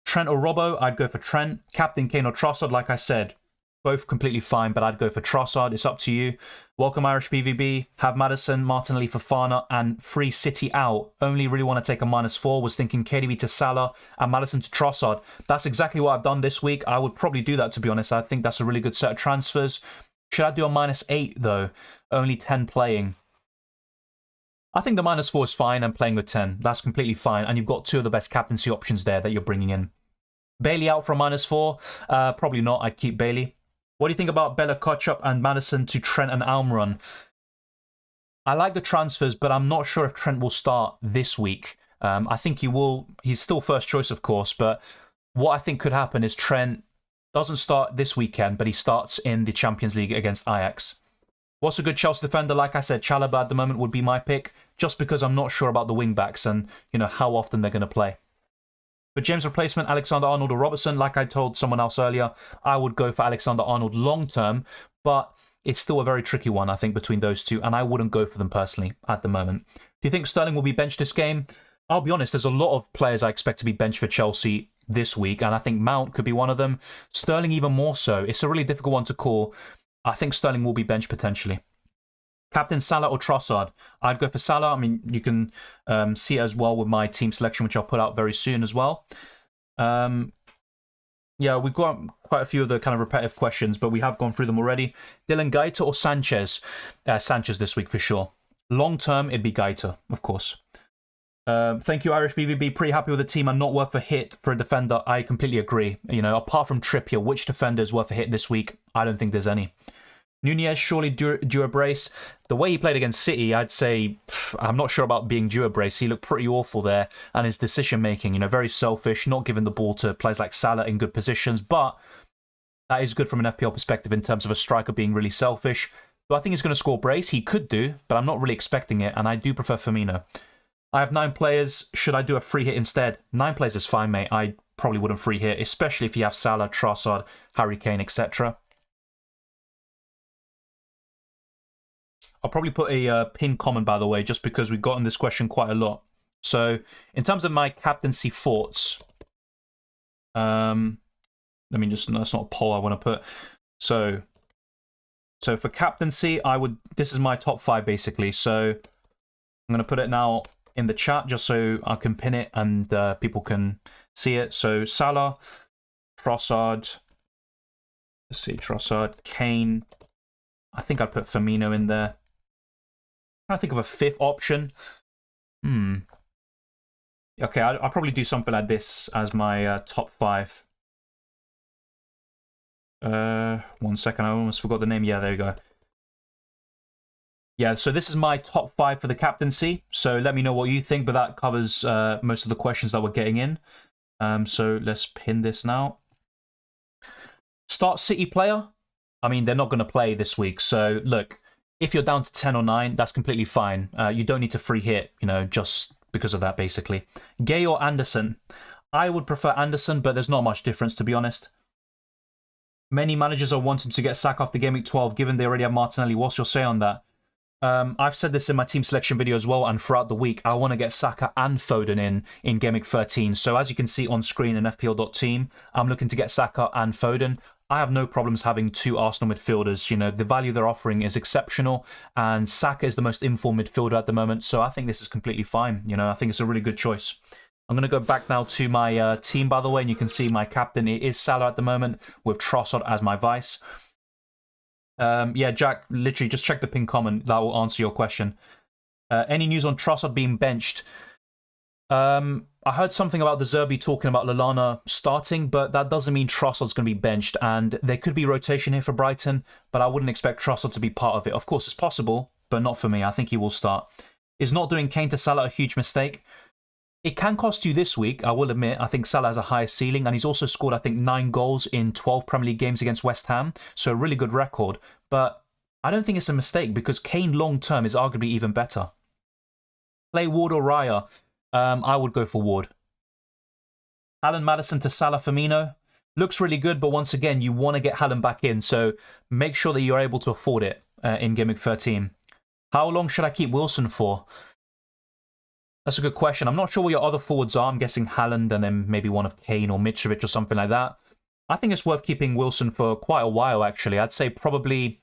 Trent or Robbo? I'd go for Trent. Captain Kane or Trossard? Like I said, Both completely fine, but I'd go for Trossard. It's up to you. Welcome, Irish BVB. Have Maddison, Martinelli, Fofana, and free City out. Only really want to take a -4. Was thinking KDB to Salah and Maddison to Trossard. That's exactly what I've done this week. I would probably do that, to be honest. I think that's a really good set of transfers. Should I do a -8, though? Only 10 playing. I think the -4 is fine and playing with 10. That's completely fine. And you've got two of the best captaincy options there that you're bringing in. Bailey out for a -4? Probably not. I'd keep Bailey. What do you think about Bella Kotchup and Maddison to Trent and Almiron? I like the transfers, but I'm not sure if Trent will start this week. I think he will. He's still first choice, of course, but what I think could happen is Trent doesn't start this weekend, but he starts in the Champions League against Ajax. What's a good Chelsea defender? Like I said, Chalobah at the moment would be my pick, just because I'm not sure about the wing-backs and, you know, how often they're going to play. For James' replacement, Alexander-Arnold or Robertson, like I told someone else earlier, I would go for Alexander-Arnold long-term, but it's still a very tricky one, I think, between those two, and I wouldn't go for them personally at the moment. Do you think Sterling will be benched this game? I'll be honest, there's a lot of players I expect to be benched for Chelsea this week, and I think Mount could be one of them. Sterling even more so. It's a really difficult one to call. I think Sterling will be benched potentially. Captain Salah or Trossard? I'd go for Salah. I mean, you can see it as well with my team selection, which I'll put out very soon as well. Yeah, we've got quite a few of the kind of repetitive questions, but we have gone through them already. Dylan Gaeta or Sanchez? Sanchez this week for sure. Long term, it'd be Gaeta, of course. Thank you, Irish BVB. Pretty happy with the team and not worth a hit for a defender. I completely agree. You know, apart from Trippier, which defender is worth a hit this week? I don't think there's any. Nunez, surely due a brace. The way he played against City, I'd say, I'm not sure about being due a brace. He looked pretty awful there. And his decision-making, you know, very selfish, not giving the ball to players like Salah in good positions. But that is good from an FPL perspective in terms of a striker being really selfish. Do I think he's going to score brace? He could do, but I'm not really expecting it. And I do prefer Firmino. I have 9 players. Should I do a free hit instead? 9 players is fine, mate. I probably wouldn't free hit, especially if you have Salah, Trossard, Harry Kane, etc. I'll probably put a pinned comment, by the way, just because we've gotten this question quite a lot. So, in terms of my captaincy thoughts, let me just, no, that's not a poll I want to put. So for captaincy, this is my top 5 basically. So, I'm going to put it now in the chat just so I can pin it and people can see it. So, Salah, Trossard, let's see, Trossard, Kane. I think I'd put Firmino in there. I'm trying to think of a 5th option. Okay, I'll probably do something like this as my top 5. 1 second, I almost forgot the name. Yeah, there you go. Yeah, so this is my top 5 for the captaincy. So let me know what you think, but that covers most of the questions that we're getting in. So let's pin this now. Start City player. I mean, they're not going to play this week. So look, if you're down to 10 or 9, that's completely fine. You don't need to free hit, you know, just because of that, basically. Gay or Anderson? I would prefer Anderson, but there's not much difference, to be honest. Many managers are wanting to get Saka after Game Week 12, given they already have Martinelli. What's your say on that? I've said this in my team selection video as well, and throughout the week, I want to get Saka and Foden in Game Week 13. So as you can see on screen in FPL.team, I'm looking to get Saka and Foden. I have no problems having 2 Arsenal midfielders. You know, the value they're offering is exceptional, and Saka is the most informed midfielder at the moment, so I think this is completely fine. You know, I think it's a really good choice. I'm going to go back now to my team, by the way, and you can see my captain is Salah at the moment, with Trossard as my vice. Yeah, Jack, literally just check the pin comment. That will answer your question. Any news on Trossard being benched? I heard something about the Zerbi talking about Lallana starting, but that doesn't mean Trossard's going to be benched, and there could be rotation here for Brighton, but I wouldn't expect Trossard to be part of it. Of course, it's possible, but not for me. I think he will start. Is not doing Kane to Salah a huge mistake? It can cost you this week, I will admit. I think Salah has a higher ceiling, and he's also scored, I think, 9 goals in 12 Premier League games against West Ham, so a really good record. But I don't think it's a mistake, because Kane long-term is arguably even better. Play Ward or Raya? I would go for Ward. Alan Maddison to Salah Firmino. Looks really good, but once again, you want to get Haaland back in, so make sure that you're able to afford it in Game Week 13. How long should I keep Wilson for? That's a good question. I'm not sure what your other forwards are. I'm guessing Haaland and then maybe one of Kane or Mitrovic or something like that. I think it's worth keeping Wilson for quite a while, actually. I'd say probably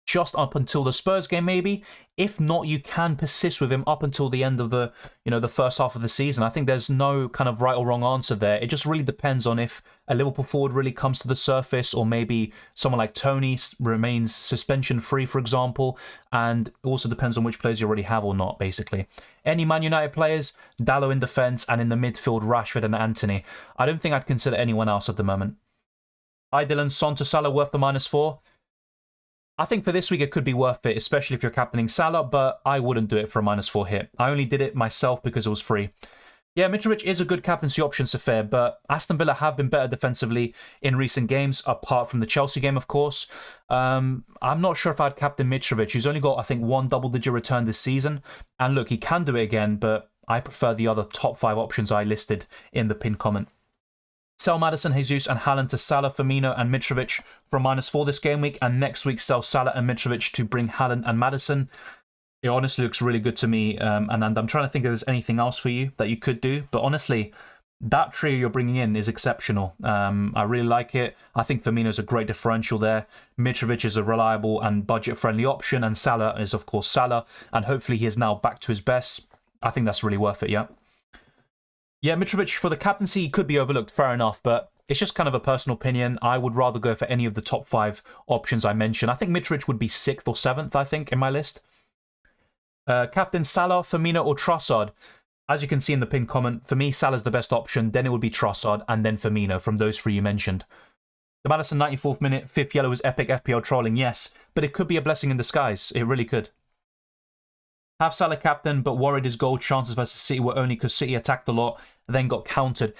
just up until the Spurs game, maybe. If not, you can persist with him up until the end of the, the first half of the season. I think there's no kind of right or wrong answer there. It just really depends on if a Liverpool forward really comes to the surface, or maybe someone like Tony remains suspension free, for example. And it also depends on which players you already have or not, basically. Any Man United players, Dalot in defence, and in the midfield, Rashford and Antony. I don't think I'd consider anyone else at the moment. Hi Dylan, Son to Salah worth the -4. I think for this week it could be worth it, especially if you're captaining Salah, but I wouldn't do it for a -4 hit. I only did it myself because it was free. Yeah, Mitrovic is a good captaincy option, Safir, but Aston Villa have been better defensively in recent games, apart from the Chelsea game, of course. I'm not sure if I'd captain Mitrovic. He's only got, I think, 1 double-digit return this season. And look, he can do it again, but I prefer the other top 5 options I listed in the pinned comment. Sell Maddison, Jesus and Haaland to Salah, Firmino and Mitrovic for a -4 this game week, and next week sell Salah and Mitrovic to bring Haaland and Maddison. It honestly looks really good to me, and I'm trying to think if there's anything else for you that you could do, but honestly, that trio you're bringing in is exceptional. I really like it. I think Firmino's a great differential there. Mitrovic is a reliable and budget-friendly option, and Salah is, of course, Salah, and hopefully he is now back to his best. I think that's really worth it, yeah. Yeah, Mitrovic for the captaincy could be overlooked, fair enough, but it's just kind of a personal opinion. I would rather go for any of the top 5 options I mentioned. I think Mitrovic would be 6th or 7th, I think, in my list. Captain Salah, Firmino or Trossard. As you can see in the pinned comment, for me, Salah's the best option, then it would be Trossard, and then Firmino from those 3 you mentioned. The Maddison 94th minute, 5th yellow was epic FPL trolling, yes, but it could be a blessing in disguise. It really could. Have Salah captain, but worried his goal chances versus City were only because City attacked a lot, then got countered.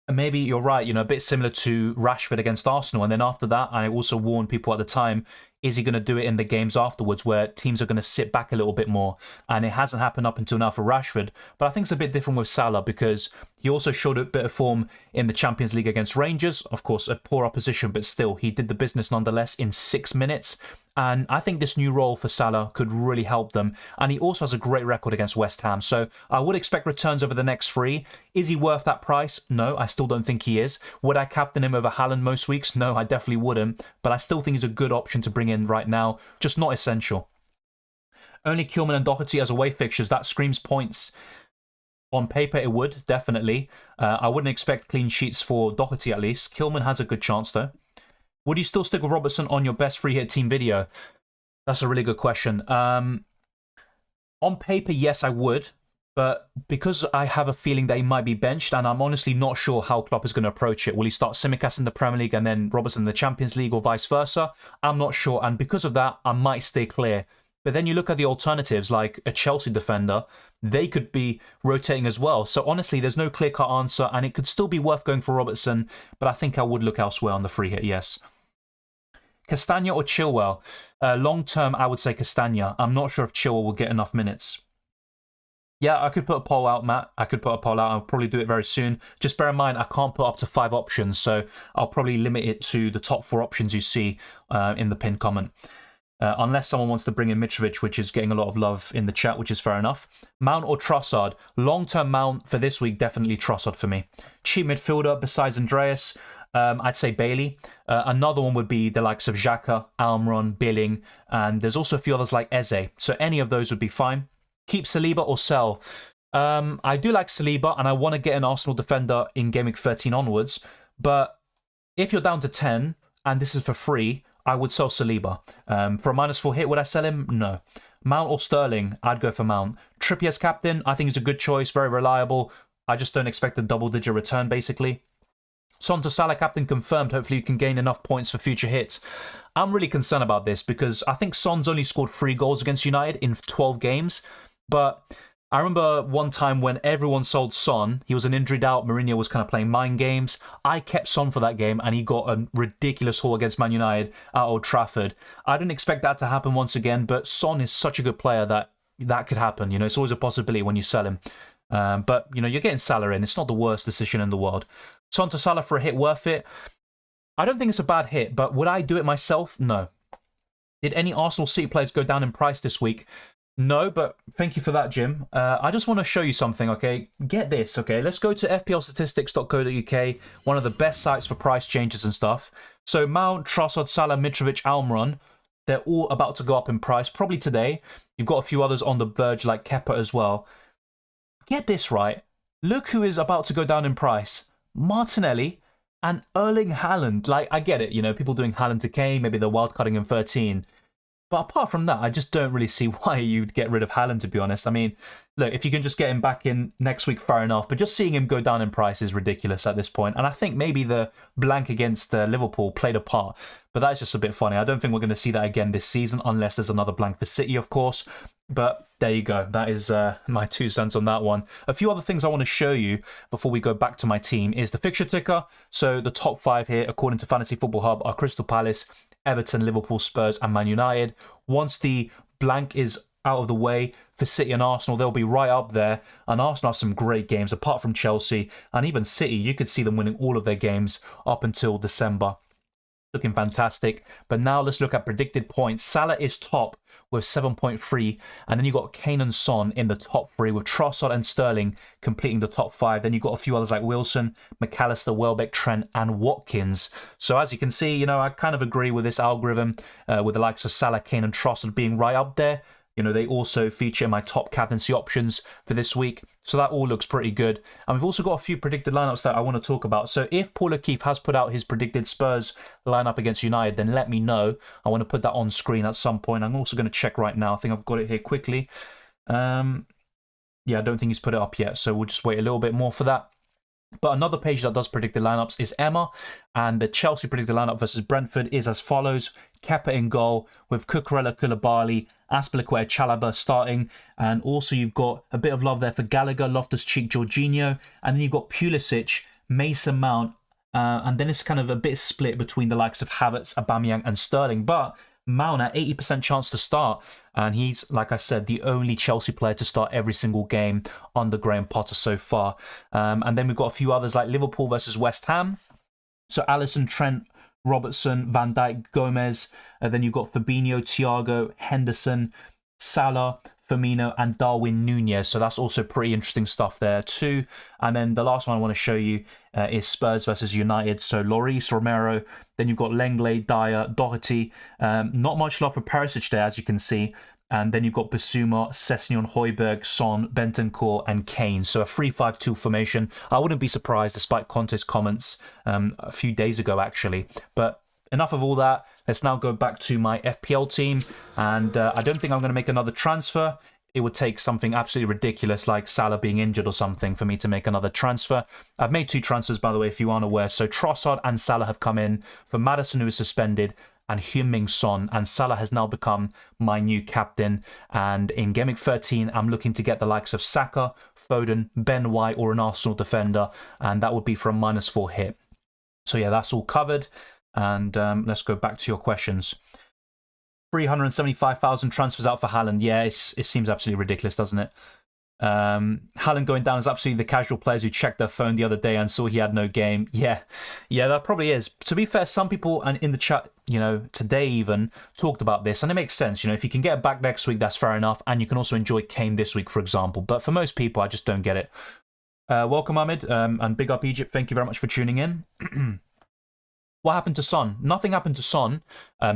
And maybe you're right, a bit similar to Rashford against Arsenal. And then after that, I also warned people at the time, is he going to do it in the games afterwards where teams are going to sit back a little bit more? And it hasn't happened up until now for Rashford. But I think it's a bit different with Salah because he also showed a bit of form in the Champions League against Rangers. Of course, a poor opposition, but still, he did the business nonetheless in 6 minutes. And I think this new role for Salah could really help them. And he also has a great record against West Ham. So I would expect returns over the next 3. Is he worth that price? No, I still don't think he is. Would I captain him over Haaland most weeks? No, I definitely wouldn't. But I still think he's a good option to bring in right now. Just not essential. Only Kilman and Doherty as away fixtures. That screams points. On paper, it would, definitely. I wouldn't expect clean sheets for Doherty at least. Kilman has a good chance, though. Would you still stick with Robertson on your best free hit team video? That's a really good question. On paper, yes, I would. But because I have a feeling that he might be benched, and I'm honestly not sure how Klopp is going to approach it. Will he start Tsimikas in the Premier League and then Robertson in the Champions League or vice versa? I'm not sure. And because of that, I might stay clear. But then you look at the alternatives, like a Chelsea defender, they could be rotating as well. So honestly, there's no clear-cut answer, and it could still be worth going for Robertson, but I think I would look elsewhere on the free hit, yes. Castagna or Chilwell? Long-term, I would say Castagna. I'm not sure if Chilwell will get enough minutes. Yeah, I could put a poll out, Matt. I could put a poll out. I'll probably do it very soon. Just bear in mind, I can't put up to 5 options, so I'll probably limit it to the top 4 options you see in the pinned comment. Unless someone wants to bring in Mitrovic, which is getting a lot of love in the chat, which is fair enough. Mount or Trossard? Long-term Mount for this week, definitely Trossard for me. Cheap midfielder besides Andreas, I'd say Bailey. Another one would be the likes of Xhaka, Almiron, Billing, and there's also a few others like Eze. So any of those would be fine. Keep Saliba or sell? I do like Saliba, and I want to get an Arsenal defender in Game Week 13 onwards, but if you're down to 10, and this is for free, I would sell Saliba. For a -4 hit, would I sell him? No. Mount or Sterling? I'd go for Mount. Trippier's captain, I think he's a good choice, very reliable. I just don't expect a double-digit return, basically. Son to Salah captain confirmed. Hopefully you can gain enough points for future hits. I'm really concerned about this because I think Son's only scored 3 goals against United in 12 games. But I remember one time when everyone sold Son, he was an injured out, Mourinho was kind of playing mind games. I kept Son for that game and he got a ridiculous haul against Man United at Old Trafford. I didn't expect that to happen once again, but Son is such a good player that could happen. It's always a possibility when you sell him. But, you're getting Salah in. It's not the worst decision in the world. Son to Salah for a hit, worth it? I don't think it's a bad hit, but would I do it myself? No. Did any Arsenal City players go down in price this week? No, but thank you for that, Jim. I just want to show you something, okay? Get this, okay? Let's go to fplstatistics.co.uk, one of the best sites for price changes and stuff. So Mount, Trossard, Salah, Mitrovic, Almiron, they're all about to go up in price, probably today. You've got a few others on the verge, like Kepa as well. Get this right. Look who is about to go down in price. Martinelli and Erling Haaland. Like, I get it, you know, people doing Haaland to Kane, maybe they're wildcarding in 13. But apart from that, I just don't really see why you'd get rid of Haaland, to be honest. I mean, look, if you can just get him back in next week, fair enough. But just seeing him go down in price is ridiculous at this point. And I think maybe the blank against Liverpool played a part. But that's just a bit funny. I don't think we're going to see that again this season, unless there's another blank for City, of course. But there you go. That is my 2 cents on that one. A few other things I want to show you before we go back to my team is the fixture ticker. So the top 5 here, according to Fantasy Football Hub, are Crystal Palace, Everton, Liverpool, Spurs and Man United. Once the blank is out of the way for City and Arsenal, they'll be right up there. And Arsenal have some great games, apart from Chelsea. And even City, you could see them winning all of their games up until December. Looking fantastic. But now let's look at predicted points. Salah is top with 7.3. And then you've got Kane and Son in the top 3, with Trossard and Sterling completing the top 5. Then you've got a few others like Wilson, McAllister, Welbeck, Trent and Watkins. So as you can see, you know, I kind of agree with this algorithm, with the likes of Salah, Kane and Trossard being right up there. You know, they also feature in my top captaincy options for this week. So that all looks pretty good. And we've also got a few predicted lineups that I want to talk about. So if Paul O'Keefe has put out his predicted Spurs lineup against United, then let me know. I want to put that on screen at some point. I'm also going to check right now. I think I've got it here quickly. Yeah, I don't think he's put it up yet. So we'll just wait a little bit more for that. But another page that does predicted lineups is Emma, and the Chelsea predicted lineup versus Brentford is as follows: Kepa in goal, with Cucurella, Koulibaly, Azpilicueta, Chalobah starting, and also you've got a bit of love there for Gallagher, Loftus-Cheek, Jorginho, and then you've got Pulisic, Mason Mount, and then it's kind of a bit split between the likes of Havertz, Aubameyang and Sterling. But Mount at 80% chance to start, and he's, like I said, the only Chelsea player to start every single game under Graham Potter so far. And then we've got a few others like Liverpool versus West Ham. So Alisson, Trent, Robertson, Van Dijk, Gomez. Then you've got Fabinho, Thiago, Henderson, Salah, Firmino and Darwin Nunez. So that's also pretty interesting stuff there too. And then the last one I want to show you is Spurs versus United. So Lloris, Romero, then you've got Lenglet, Dyer, Doherty. Not much love for Perisic there, as you can see. And then you've got Bissouma, Sessegnon, Højbjerg, Son, Bentancur and Kane. So a 3-5-2 formation. I wouldn't be surprised, despite Conte's comments a few days ago actually. But enough of all that. Let's now go back to my FPL team. And I don't think I'm going to make another transfer. It would take something absolutely ridiculous like Salah being injured or something for me to make another transfer. I've made 2 transfers, by the way, if you aren't aware. So Trossard and Salah have come in for Maddison, who is suspended, and Heung-min Son. And Salah has now become my new captain. And in Game Week 13, I'm looking to get the likes of Saka, Foden, Ben White, or an Arsenal defender. And that would be for a -4 hit. So yeah, that's all covered. And let's go back to your questions. 375,000 transfers out for Haaland. Yeah, it seems absolutely ridiculous, doesn't it? Haaland going down is absolutely the casual players who checked their phone the other day and saw he had no game. Yeah, that probably is. To be fair, some people and in the chat, you know, today even talked about this, and it makes sense. You know, if you can get it back next week, that's fair enough, and you can also enjoy Kane this week, for example. But for most people, I just don't get it. Welcome, Ahmed, and big up Egypt. Thank you very much for tuning in. What happened to Son? Nothing happened to Son.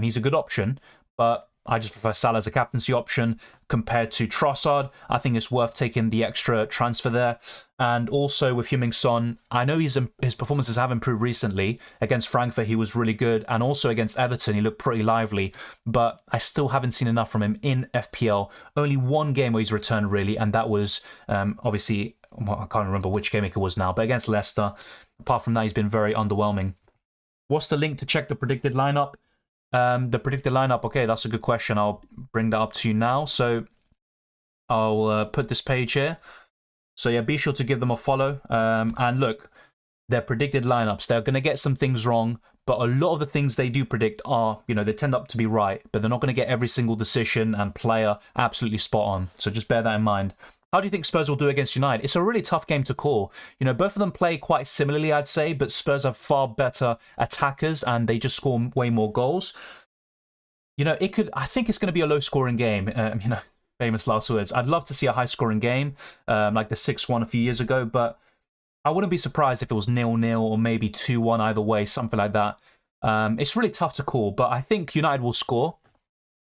He's a good option, but I just prefer Salah as a captaincy option compared to Trossard. I think it's worth taking the extra transfer there. And also with Heung-min Son, I know his performances have improved recently. Against Frankfurt, he was really good. And also against Everton, he looked pretty lively. But I still haven't seen enough from him in FPL. Only one game where he's returned, really. And that was, obviously, well, I can't remember which game it was now, but against Leicester. Apart from that, he's been very underwhelming. What's the link to check the predicted lineup? The predicted lineup, okay, that's a good question. I'll bring that up to you now. So I'll put this page here. So yeah, be sure to give them a follow. And look, their predicted lineups, they're going to get some things wrong, but a lot of the things they do predict are, you know, they tend up to be right, but they're not going to get every single decision and player absolutely spot on. So just bear that in mind. How do you think Spurs will do against United? It's a really tough game to call. You know, both of them play quite similarly, I'd say, but Spurs have far better attackers and they just score way more goals. You know, I think it's going to be a low-scoring game. You know, famous last words. I'd love to see a high-scoring game, like the 6-1 a few years ago, but I wouldn't be surprised if it was 0-0 or maybe 2-1 either way, something like that. It's really tough to call, but I think United will score.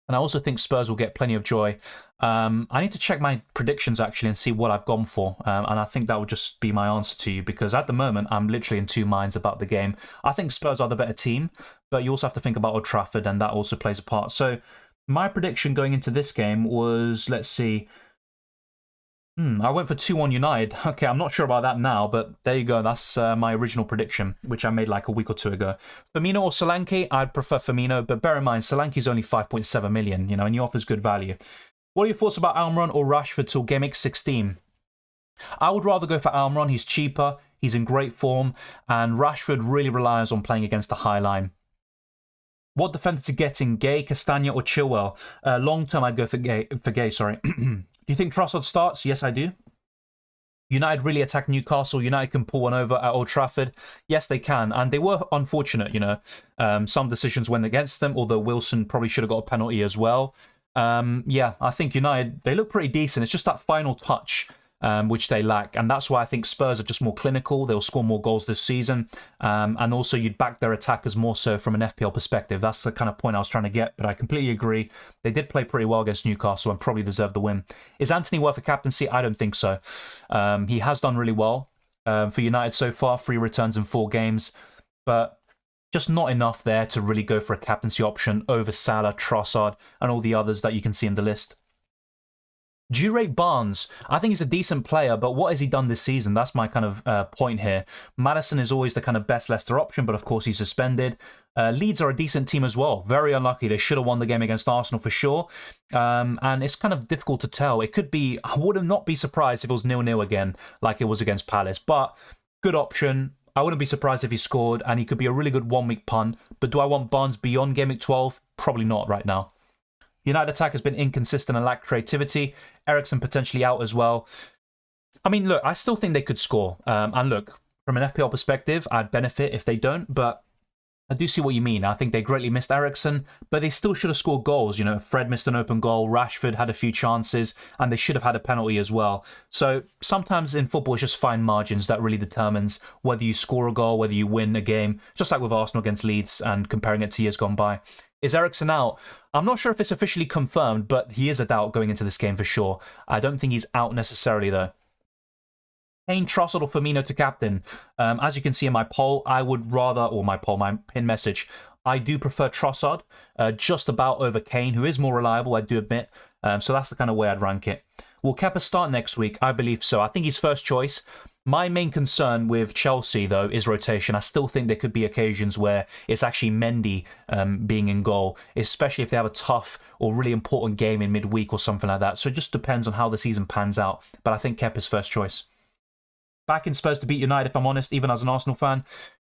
And I also think Spurs will get plenty of joy. I need to check my predictions, actually, and see what I've gone for. And I think that would just be my answer to you, because at the moment, I'm literally in two minds about the game. I think Spurs are the better team, but you also have to think about Old Trafford, and that also plays a part. So my prediction going into this game was, let's see, I went for 2-1 United. Okay, I'm not sure about that now, but there you go. That's my original prediction, which I made like a week or two ago. Firmino or Solanke? I'd prefer Firmino, but bear in mind, Solanke's only 5.7 million, you know, and he offers good value. What are your thoughts about Almiron or Rashford till Game Week 16? I would rather go for Almiron. He's cheaper, he's in great form, and Rashford really relies on playing against the high line. What defender to get in, Gay, Castagna, or Chilwell? Long term, I'd go for Gay, sorry. Do you think Trossard starts? Yes, I do. United really attack Newcastle. United can pull one over at Old Trafford. Yes, they can. And they were unfortunate, you know. Some decisions went against them, although Wilson probably should have got a penalty as well. Yeah, I think United, they look pretty decent. It's just that final touch which they lack. And that's why I think Spurs are just more clinical. They'll score more goals this season. And also you'd back their attackers more so from an FPL perspective. That's the kind of point I was trying to get. But I completely agree. They did play pretty well against Newcastle and probably deserved the win. Is Anthony worth a captaincy? I don't think so. He has done really well for United so far. 3 returns in 4 games. But just not enough there to really go for a captaincy option over Salah, Trossard, and all the others that you can see in the list. Do you rate Barnes? I think he's a decent player, but what has he done this season? That's my kind of point here. Maddison is always the kind of best Leicester option, but of course he's suspended. Leeds are a decent team as well. Very unlucky. They should have won the game against Arsenal for sure. And it's kind of difficult to tell. It could be, I would not be surprised if it was 0-0 again, like it was against Palace. But good option. I wouldn't be surprised if he scored, and he could be a really good one-week punt. But do I want Barnes beyond Game Week 12? Probably not right now. United attack has been inconsistent and lacked creativity. Eriksen potentially out as well. I mean, look, I still think they could score. And look, from an FPL perspective, I'd benefit if they don't, but I do see what you mean. I think they greatly missed Eriksen, but they still should have scored goals. You know, Fred missed an open goal, Rashford had a few chances, and they should have had a penalty as well. So sometimes in football, it's just fine margins that really determines whether you score a goal, whether you win a game, just like with Arsenal against Leeds and comparing it to years gone by. Is Eriksen out? I'm not sure if it's officially confirmed, but he is a doubt going into this game for sure. I don't think he's out necessarily, though. Kane, Trossard, or Firmino to captain. As you can see in my poll, I would rather, or my pin message, I do prefer Trossard, just about over Kane, who is more reliable, I do admit. So that's the kind of way I'd rank it. Will Kepa start next week? I believe so. I think he's first choice. My main concern with Chelsea, though, is rotation. I still think there could be occasions where it's actually Mendy being in goal, especially if they have a tough or really important game in midweek or something like that. So it just depends on how the season pans out. But I think Kepa's first choice. Back in Spurs to beat United, if I'm honest, even as an Arsenal fan.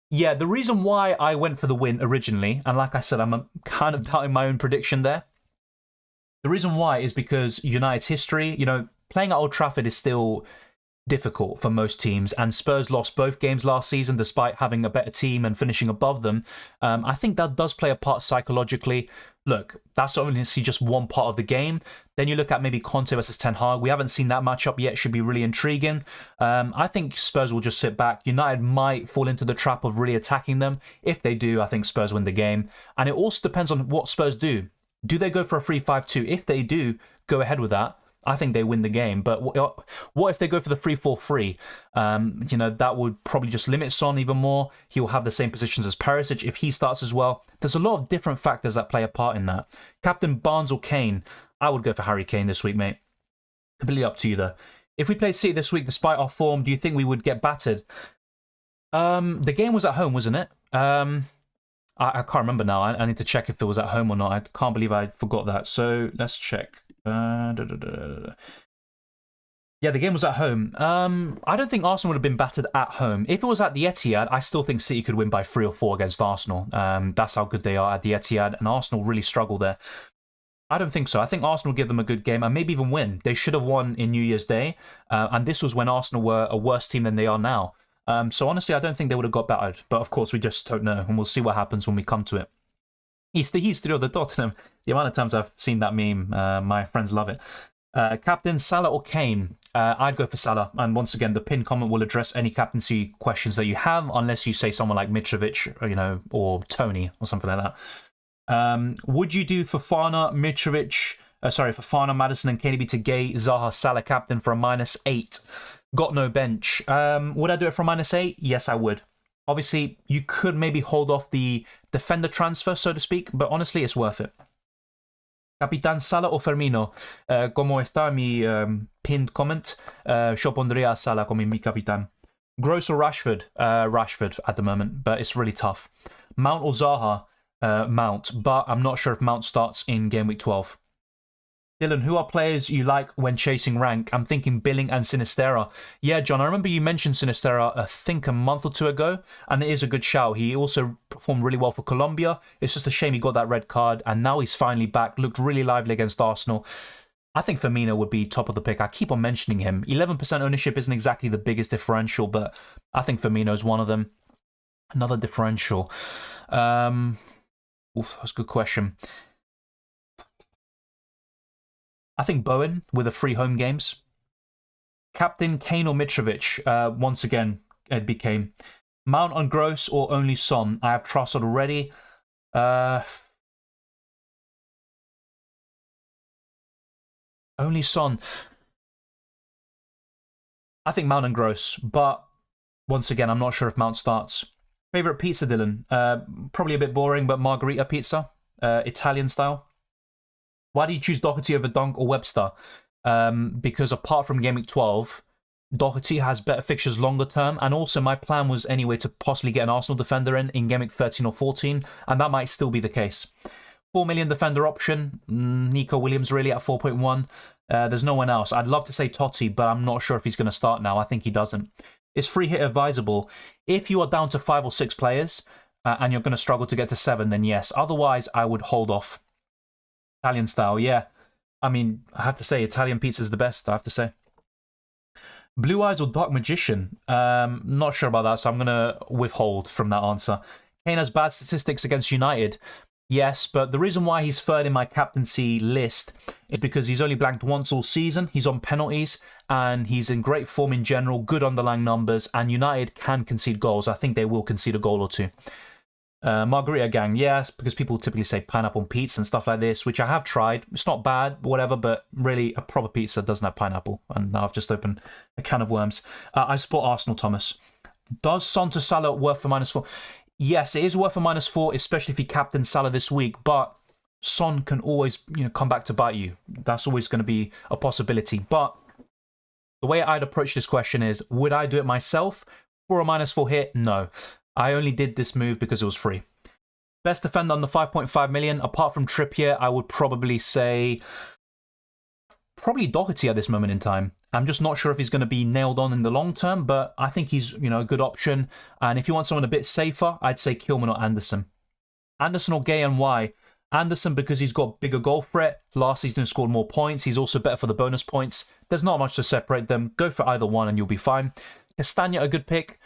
Yeah, the reason why I went for the win originally, and like I said, I'm kind of doubting my own prediction there. The reason why is because United's history, you know, playing at Old Trafford is still difficult for most teams, and Spurs lost both games last season despite having a better team and finishing above them. I think that does play a part psychologically. Look, that's obviously just one part of the game. Then you look at maybe Conte versus Ten Hag. We haven't seen that matchup yet. Should be really intriguing. I think Spurs will just sit back. United might fall into the trap of really attacking them. If they do, I think Spurs win the game. And it also depends on what Spurs do. Do they go for a 3-5-2? If they do, go ahead with that. I think they win the game. But what if they go for the 3-4-3? You know, that would probably just limit Son even more. He'll have the same positions as Perisic if he starts as well. There's a lot of different factors that play a part in that. Captain Barnes or Kane? I would go for Harry Kane this week, mate. Completely up to you, though. If we played City this week, despite our form, do you think we would get battered? The game was at home, wasn't it? I can't remember now. I need to check if it was at home or not. I can't believe I forgot that. So let's check. Yeah, the game was at home. I don't think Arsenal would have been battered at home. If it was at the Etihad, I still think City could win by 3 or 4 against Arsenal. That's how good they are at the Etihad, and Arsenal really struggle there. I don't think so. I think Arsenal give them a good game and maybe even win. They should have won in New Year's Day, and this was when Arsenal were a worse team than they are now. So honestly, I don't think they would have got battered. But of course, we just don't know, and we'll see what happens when we come to it. He's the history of the Tottenham. The amount of times I've seen that meme, my friends love it. Captain, Salah or Kane? I'd go for Salah. And once again, the pinned comment will address any captaincy questions that you have, unless you say someone like Mitrovic, or Tony or something like that. Would you do Fofana, Fofana, Maddison, and KDB to Gay, Zaha, Salah captain for a -8? Got no bench. Would I do it for a -8? Yes, I would. Obviously, you could maybe hold off the defender transfer, so to speak, but honestly, it's worth it. Capitán Salah o Firmino. Como está mi pinned comment? Yo pondría a Salah como mi capitán. Gross or Rashford? Rashford at the moment, but it's really tough. Mount or Zaha? Mount, but I'm not sure if Mount starts in Game Week 12. Dylan, who are players you like when chasing rank? I'm thinking Billing and Sinistera. Yeah, John, I remember you mentioned Sinistera, I think a month or two ago, and it is a good shout. He also performed really well for Colombia. It's just a shame he got that red card, and now he's finally back. Looked really lively against Arsenal. I think Firmino would be top of the pick. I keep on mentioning him. 11% ownership isn't exactly the biggest differential, but I think Firmino is one of them. Another differential. That's a good question. I think Bowen with the 3 home games. Captain, Kane or Mitrovic? Once again, it'd be Kane. Mount on Gross or only Son? I have Trossard already. Only Son. I think Mount and Gross, but once again, I'm not sure if Mount starts. Favorite pizza, Dylan? Probably a bit boring, but margarita pizza, Italian style. Why do you choose Doherty over Dunk or Webster? Because apart from Game Week 12, Doherty has better fixtures longer term, and also my plan was anyway to possibly get an Arsenal defender in Game Week 13 or 14, and that might still be the case. 4 million defender option, Nico Williams really at 4.1. There's no one else. I'd love to say Totti, but I'm not sure if he's going to start now. I think he doesn't. Is free hit advisable? If you are down to 5 or 6 players and you're going to struggle to get to 7, then yes. Otherwise, I would hold off. Italian style, yeah. I mean, I have to say, Italian pizza is the best, I have to say. Blue Eyes or Dark Magician? Not sure about that, so I'm going to withhold from that answer. Kane has bad statistics against United. Yes, but the reason why he's third in my captaincy list is because he's only blanked once all season. He's on penalties, and he's in great form in general, good underlying numbers, and United can concede goals. I think they will concede a goal or two. Margarita gang, yes, because people typically say pineapple on pizza and stuff like this, which I have tried. It's not bad, whatever, but really a proper pizza doesn't have pineapple. And now I've just opened a can of worms. I support Arsenal, Thomas. Does Son to Salah worth for -4? Yes, it is worth a -4, especially if you captain Salah this week, but Son can always come back to bite you. That's always going to be a possibility. But the way I'd approach this question is, would I do it myself for a -4 hit? No. I only did this move because it was free. Best defender on the 5.5 million, apart from Trippier, I would probably say Doherty at this moment in time. I'm just not sure if he's going to be nailed on in the long term, but I think he's a good option. And if you want someone a bit safer, I'd say Kilman or Anderson. Anderson or Gay, and why? Anderson because he's got bigger goal threat. Last season he scored more points. He's also better for the bonus points. There's not much to separate them. Go for either one and you'll be fine. Castagna, a good pick.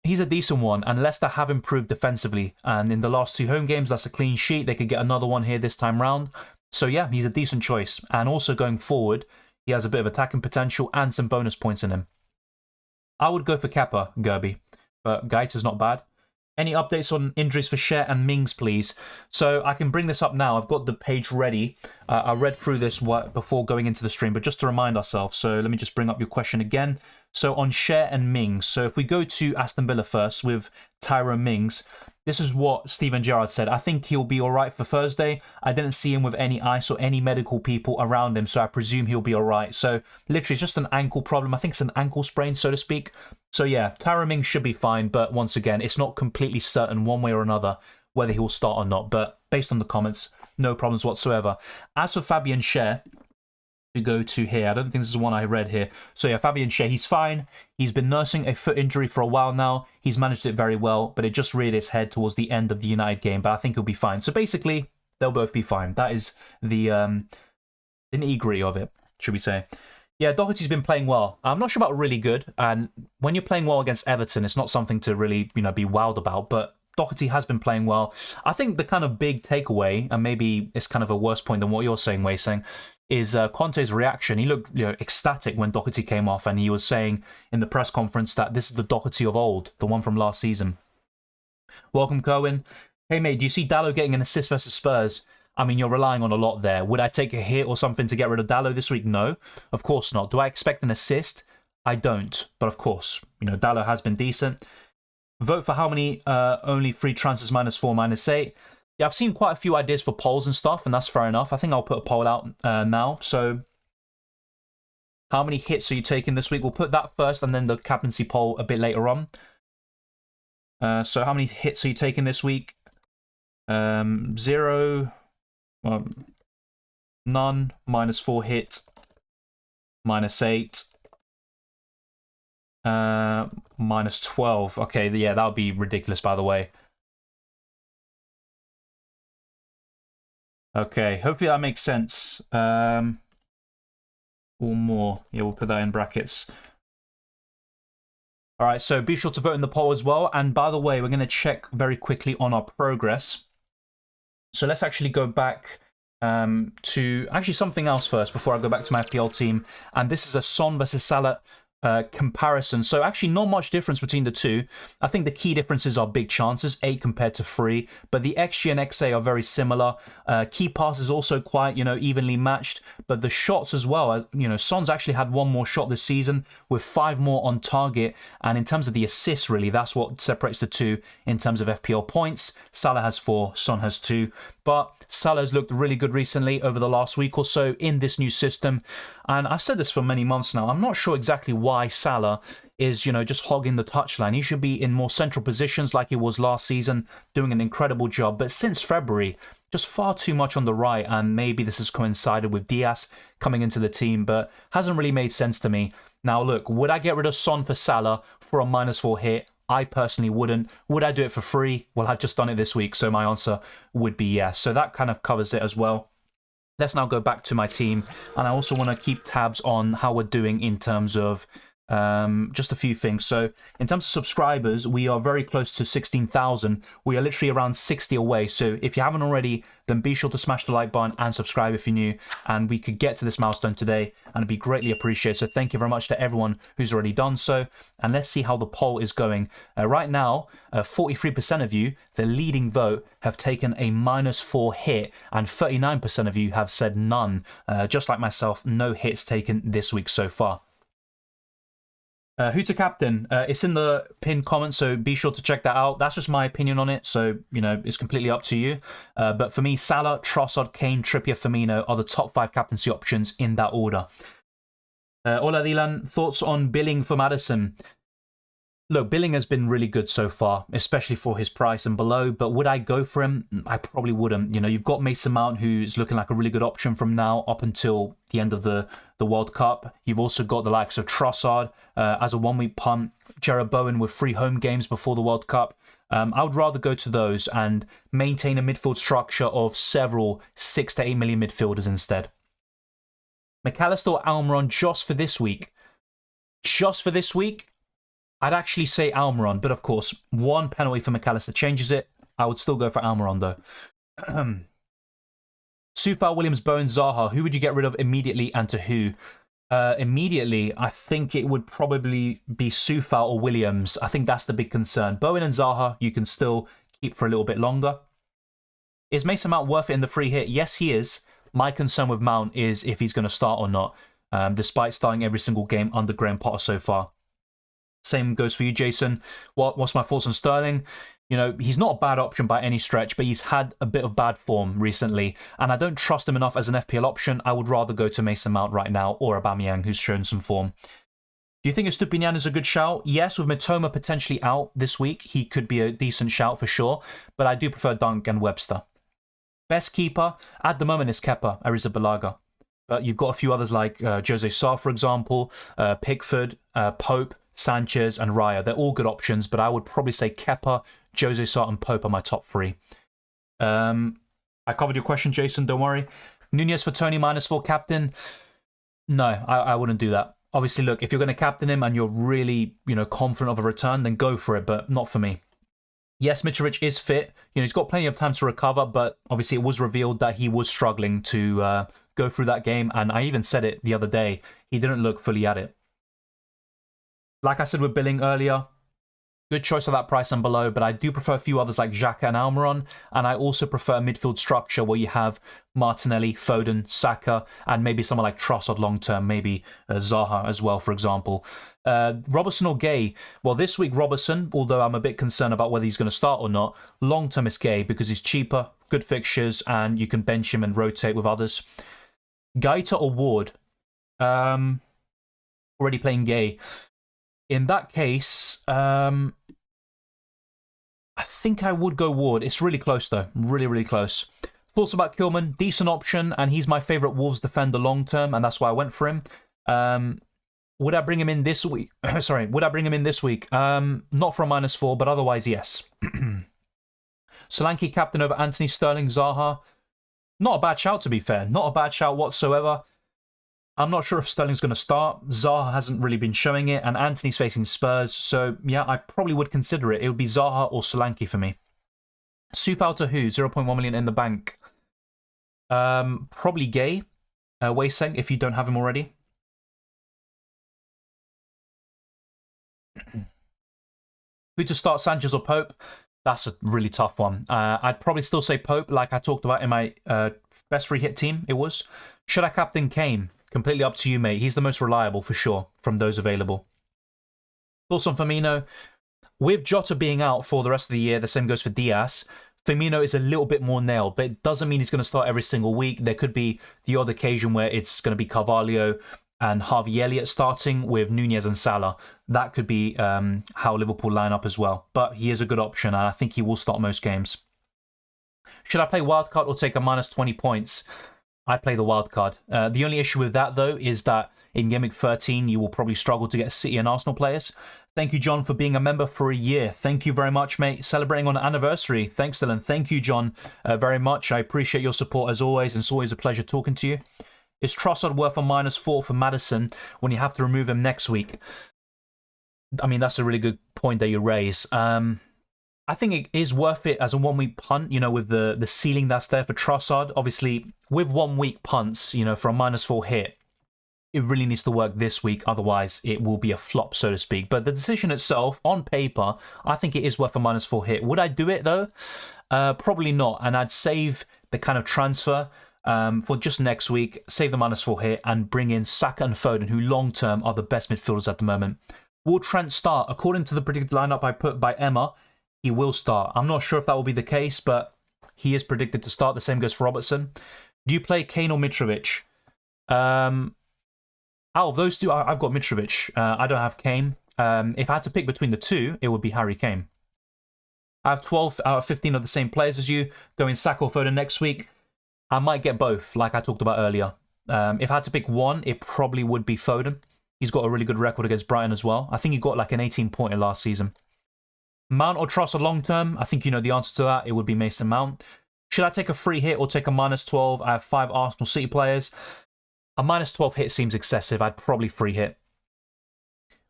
He's a decent one, and Leicester have improved defensively. And in the last 2 home games, that's a clean sheet. They could get another one here this time round. So yeah, he's a decent choice. And also going forward, he has a bit of attacking potential and some bonus points in him. I would go for Kepa, Gerby, but Gaeta's not bad. Any updates on injuries for Cher and Mings, please? So I can bring this up now. I've got the page ready. I read through this before going into the stream, but just to remind ourselves. So let me just bring up your question again. So on Cher and Mings. So if we go to Aston Villa first with Tyrone Mings, this is what Steven Gerrard said. I think he'll be all right for Thursday. I didn't see him with any ice or any medical people around him, so I presume he'll be all right. So literally it's just an ankle problem. I think it's an ankle sprain, so to speak. So yeah, Tyrone Mings should be fine, but once again, it's not completely certain one way or another whether he'll start or not. But based on the comments, no problems whatsoever. As for Fabian Cher, we go to here. I don't think this is one I read here. So yeah, Fabian Cher, he's fine. He's been nursing a foot injury for a while now. He's managed it very well, but it just reared its head towards the end of the United game. But I think he'll be fine. So basically, they'll both be fine. That is the nitty-gritty of it, should we say. Yeah, Doherty's been playing well. I'm not sure about really good. And when you're playing well against Everton, it's not something to really, be wowed about. But Doherty has been playing well. I think the kind of big takeaway, and maybe it's kind of a worse point than what you're saying, Wei, saying, is Conte's reaction. He looked ecstatic when Doherty came off, and he was saying in the press conference that this is the Doherty of old, the one from last season. Welcome, Kerwin. Hey, mate, do you see Dalot getting an assist versus Spurs? I mean, you're relying on a lot there. Would I take a hit or something to get rid of Dalot this week? No, of course not. Do I expect an assist? I don't. But of course, Dalot has been decent. Vote for how many only free transfers -4, -8. Yeah, I've seen quite a few ideas for polls and stuff, and that's fair enough. I think I'll put a poll out now. So how many hits are you taking this week? We'll put that first and then the captaincy poll a bit later on. So how many hits are you taking this week? 0, none, -4 hit, -8, -12. Okay, yeah, that would be ridiculous, by the way. Okay, hopefully that makes sense. Or more. Yeah, we'll put that in brackets. All right, so be sure to vote in the poll as well. And by the way, we're going to check very quickly on our progress. So let's actually go back to actually something else first before I go back to my FPL team. And this is a Son versus Salah comparison. So actually not much difference between the two. I think the key differences are big chances, 8 compared to 3, but the XG and XA are very similar. Key passes also quite, evenly matched, but the shots as well, Son's actually had 1 more shot this season with 5 more on target, and in terms of the assists, really, that's what separates the two in terms of FPL points. Salah has 4, Son has 2, but Salah's looked really good recently over the last week or so in this new system, and I've said this for many months now. I'm not sure exactly why Salah is, just hogging the touchline. He should be in more central positions like he was last season, doing an incredible job. But since February, just far too much on the right, and maybe this has coincided with Diaz coming into the team, but hasn't really made sense to me. Now, look, would I get rid of Son for Salah for a -4 hit? I personally wouldn't. Would I do it for free? Well, I've just done it this week, so my answer would be yes. So that kind of covers it as well. Let's now go back to my team, and I also want to keep tabs on how we're doing in terms of just a few things. So in terms of subscribers, we are very close to 16,000. We are literally around 60 away. So if you haven't already, then be sure to smash the like button and subscribe if you're new. And we could get to this milestone today, and it'd be greatly appreciated. So thank you very much to everyone who's already done so. And let's see how the poll is going. Right now, 43% of you, the leading vote, have taken a -4 hit, and 39% of you have said none. Just like myself, no hits taken this week so far. Who to captain? It's in the pinned comment, so be sure to check that out. That's just my opinion on it, so, it's completely up to you. But for me, Salah, Trossard, Kane, Trippier, Firmino are the top 5 captaincy options in that order. Ola Dilan, thoughts on Billing for Maddison? Look, Billing has been really good so far, especially for his price and below, but would I go for him? I probably wouldn't. You've got Mason Mount, who's looking like a really good option from now up until the end of the World Cup. You've also got the likes of Trossard as a 1-week punt, Jarrod Bowen with 3 home games before the World Cup. I would rather go to those and maintain a midfield structure of several 6 to 8 million midfielders instead. McAllister or Almiron just for this week? Just for this week? I'd actually say Almiron, but of course, 1 penalty for McAllister changes it. I would still go for Almiron, though. Soufal, Williams, Bowen, Zaha. Who would you get rid of immediately, and to who? Immediately, I think it would probably be Soufal or Williams. I think that's the big concern. Bowen and Zaha, you can still keep for a little bit longer. Is Mason Mount worth it in the free hit? Yes, he is. My concern with Mount is if he's going to start or not, despite starting every single game under Graham Potter so far. Same goes for you, Jason. What's my thoughts on Sterling? He's not a bad option by any stretch, but he's had a bit of bad form recently, and I don't trust him enough as an FPL option. I would rather go to Mason Mount right now, or Aubameyang, who's shown some form. Do you think Estupiñán is a good shout? Yes, with Mitoma potentially out this week, he could be a decent shout for sure, but I do prefer Dunk and Webster. Best keeper at the moment is Kepa Arrizabalaga. But you've got a few others like Jose Sarr, for example, Pickford, Pope, Sanchez and Raya. They're all good options, but I would probably say Kepa, Jose Sarr and Pope are my top 3. I covered your question, Jason, don't worry. Nunez for Tony -4 captain? No, I wouldn't do that. Obviously, look, if you're going to captain him and you're really, confident of a return, then go for it, but not for me. Yes, Mitrovic is fit. He's got plenty of time to recover, but obviously it was revealed that he was struggling to go through that game, and I even said it the other day, he didn't look fully at it. Like I said with Billing earlier, good choice of that price and below, but I do prefer a few others like Xhaka and Almiron, and I also prefer midfield structure where you have Martinelli, Foden, Saka, and maybe someone like Trossard long-term, maybe Zaha as well, for example. Robertson or Gay? Well, this week Robertson, although I'm a bit concerned about whether he's going to start or not. Long-term is Gay because he's cheaper, good fixtures, and you can bench him and rotate with others. Gaeta or Ward? Already playing Gay. In that case, I think I would go Ward. It's really close, though. Really, really close. Thoughts about Kilman? Decent option, and he's my favourite Wolves defender long-term, and that's why I went for him. Would I bring him in this week? Sorry, would I bring him in this week? Not for a -4, but otherwise, yes. Solanke captain over Anthony, Sterling, Zaha. Not a bad shout, to be fair. Not a bad shout whatsoever. I'm not sure if Sterling's going to start. Zaha hasn't really been showing it, and Anthony's facing Spurs. So, yeah, I probably would consider it. It would be Zaha or Solanke for me. Sufal to who? 0.1 million in the bank. Probably Gay. Wayseng, if you don't have him already. Who to start, Sanchez or Pope? That's a really tough one. I'd probably still say Pope, like I talked about in my best free hit team, it was. Should I captain Kane? Completely up to you, mate. He's the most reliable, for sure, from those available. Thoughts on Firmino? With Jota being out for the rest of the year, the same goes for Diaz. Firmino is a little bit more nailed, but it doesn't mean he's going to start every single week. There could be the odd occasion where it's going to be Carvalho and Harvey Elliott starting with Nunez and Salah. That could be how Liverpool line up as well. But he is a good option, and I think he will start most games. Should I play Wildcard or take a -20 points? I play the Wildcard. The only issue with that, though, is that in Game Week 13, you will probably struggle to get City and Arsenal players. Thank you, John, for being a member for a year. Thank you very much, mate. Celebrating on an anniversary. Thanks, Dylan. Thank you, John, very much. I appreciate your support as always, and it's always a pleasure talking to you. Is Trossard worth a -4 for Maddison when you have to remove him next week? I mean, that's a really good point that you raise. I think it is worth it as a 1 week punt, you know, with the ceiling that's there for Trossard. Obviously, with 1 week punts, you know, for a -4 hit, it really needs to work this week. Otherwise, it will be a flop, so to speak. But the decision itself, on paper, I think it is worth a -4 hit. Would I do it, though? Probably not. And I'd save the kind of transfer for just next week, save the -4 hit, and bring in Saka and Foden, who long-term are the best midfielders at the moment. Will Trent start? According to the predicted lineup I put by Emma, he will start. I'm not sure if that will be the case, but he is predicted to start. The same goes for Robertson. Do you play Kane or Mitrovic? Out of those two, I've got Mitrovic. I don't have Kane. If I had to pick between the two, it would be Harry Kane. I have 12 out of 15 of the same players as you. Going Saka or Foden next week. I might get both, like I talked about earlier. If I had to pick one, it probably would be Foden. He's got a really good record against Brighton as well. I think he got like an 18-pointer last season. Mount or Trossard long term? I think you know the answer to that. It would be Mason Mount. Should I take a free hit or take a -12? I have 5 Arsenal City players. A -12 hit seems excessive. I'd probably free hit.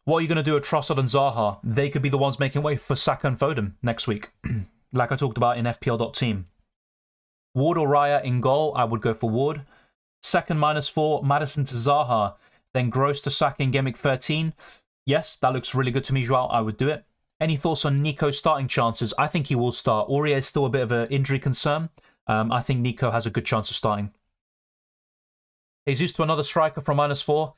What are you going to do with Trossard and Zaha? They could be the ones making way for Saka and Foden next week, like I talked about in FPL.team. Ward or Raya in goal? I would go for Ward. Second -4, Maddison to Zaha. Then Gross to Saka in Game Week 13. Yes, that looks really good to me, Joao. I would do it. Any thoughts on Nico's starting chances? I think he will start. Aurier is still a bit of an injury concern. I think Nico has a good chance of starting. Jesus to another striker from -4.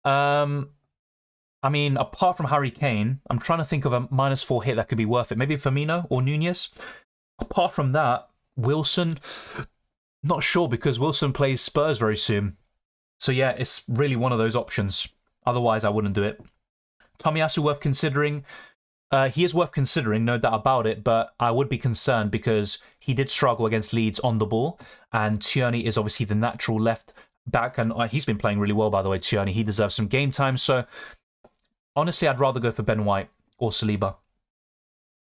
I mean, apart from Harry Kane, I'm trying to think of a -4 hit that could be worth it. Maybe Firmino or Nunez. Apart from that, Wilson, not sure because Wilson plays Spurs very soon. So yeah, it's really one of those options. Otherwise, I wouldn't do it. Tomiyasu worth considering. He is worth considering, no doubt about it, but I would be concerned because he did struggle against Leeds on the ball, and Tierney is obviously the natural left back, and he's been playing really well, by the way, Tierney. He deserves some game time, so honestly, I'd rather go for Ben White or Saliba.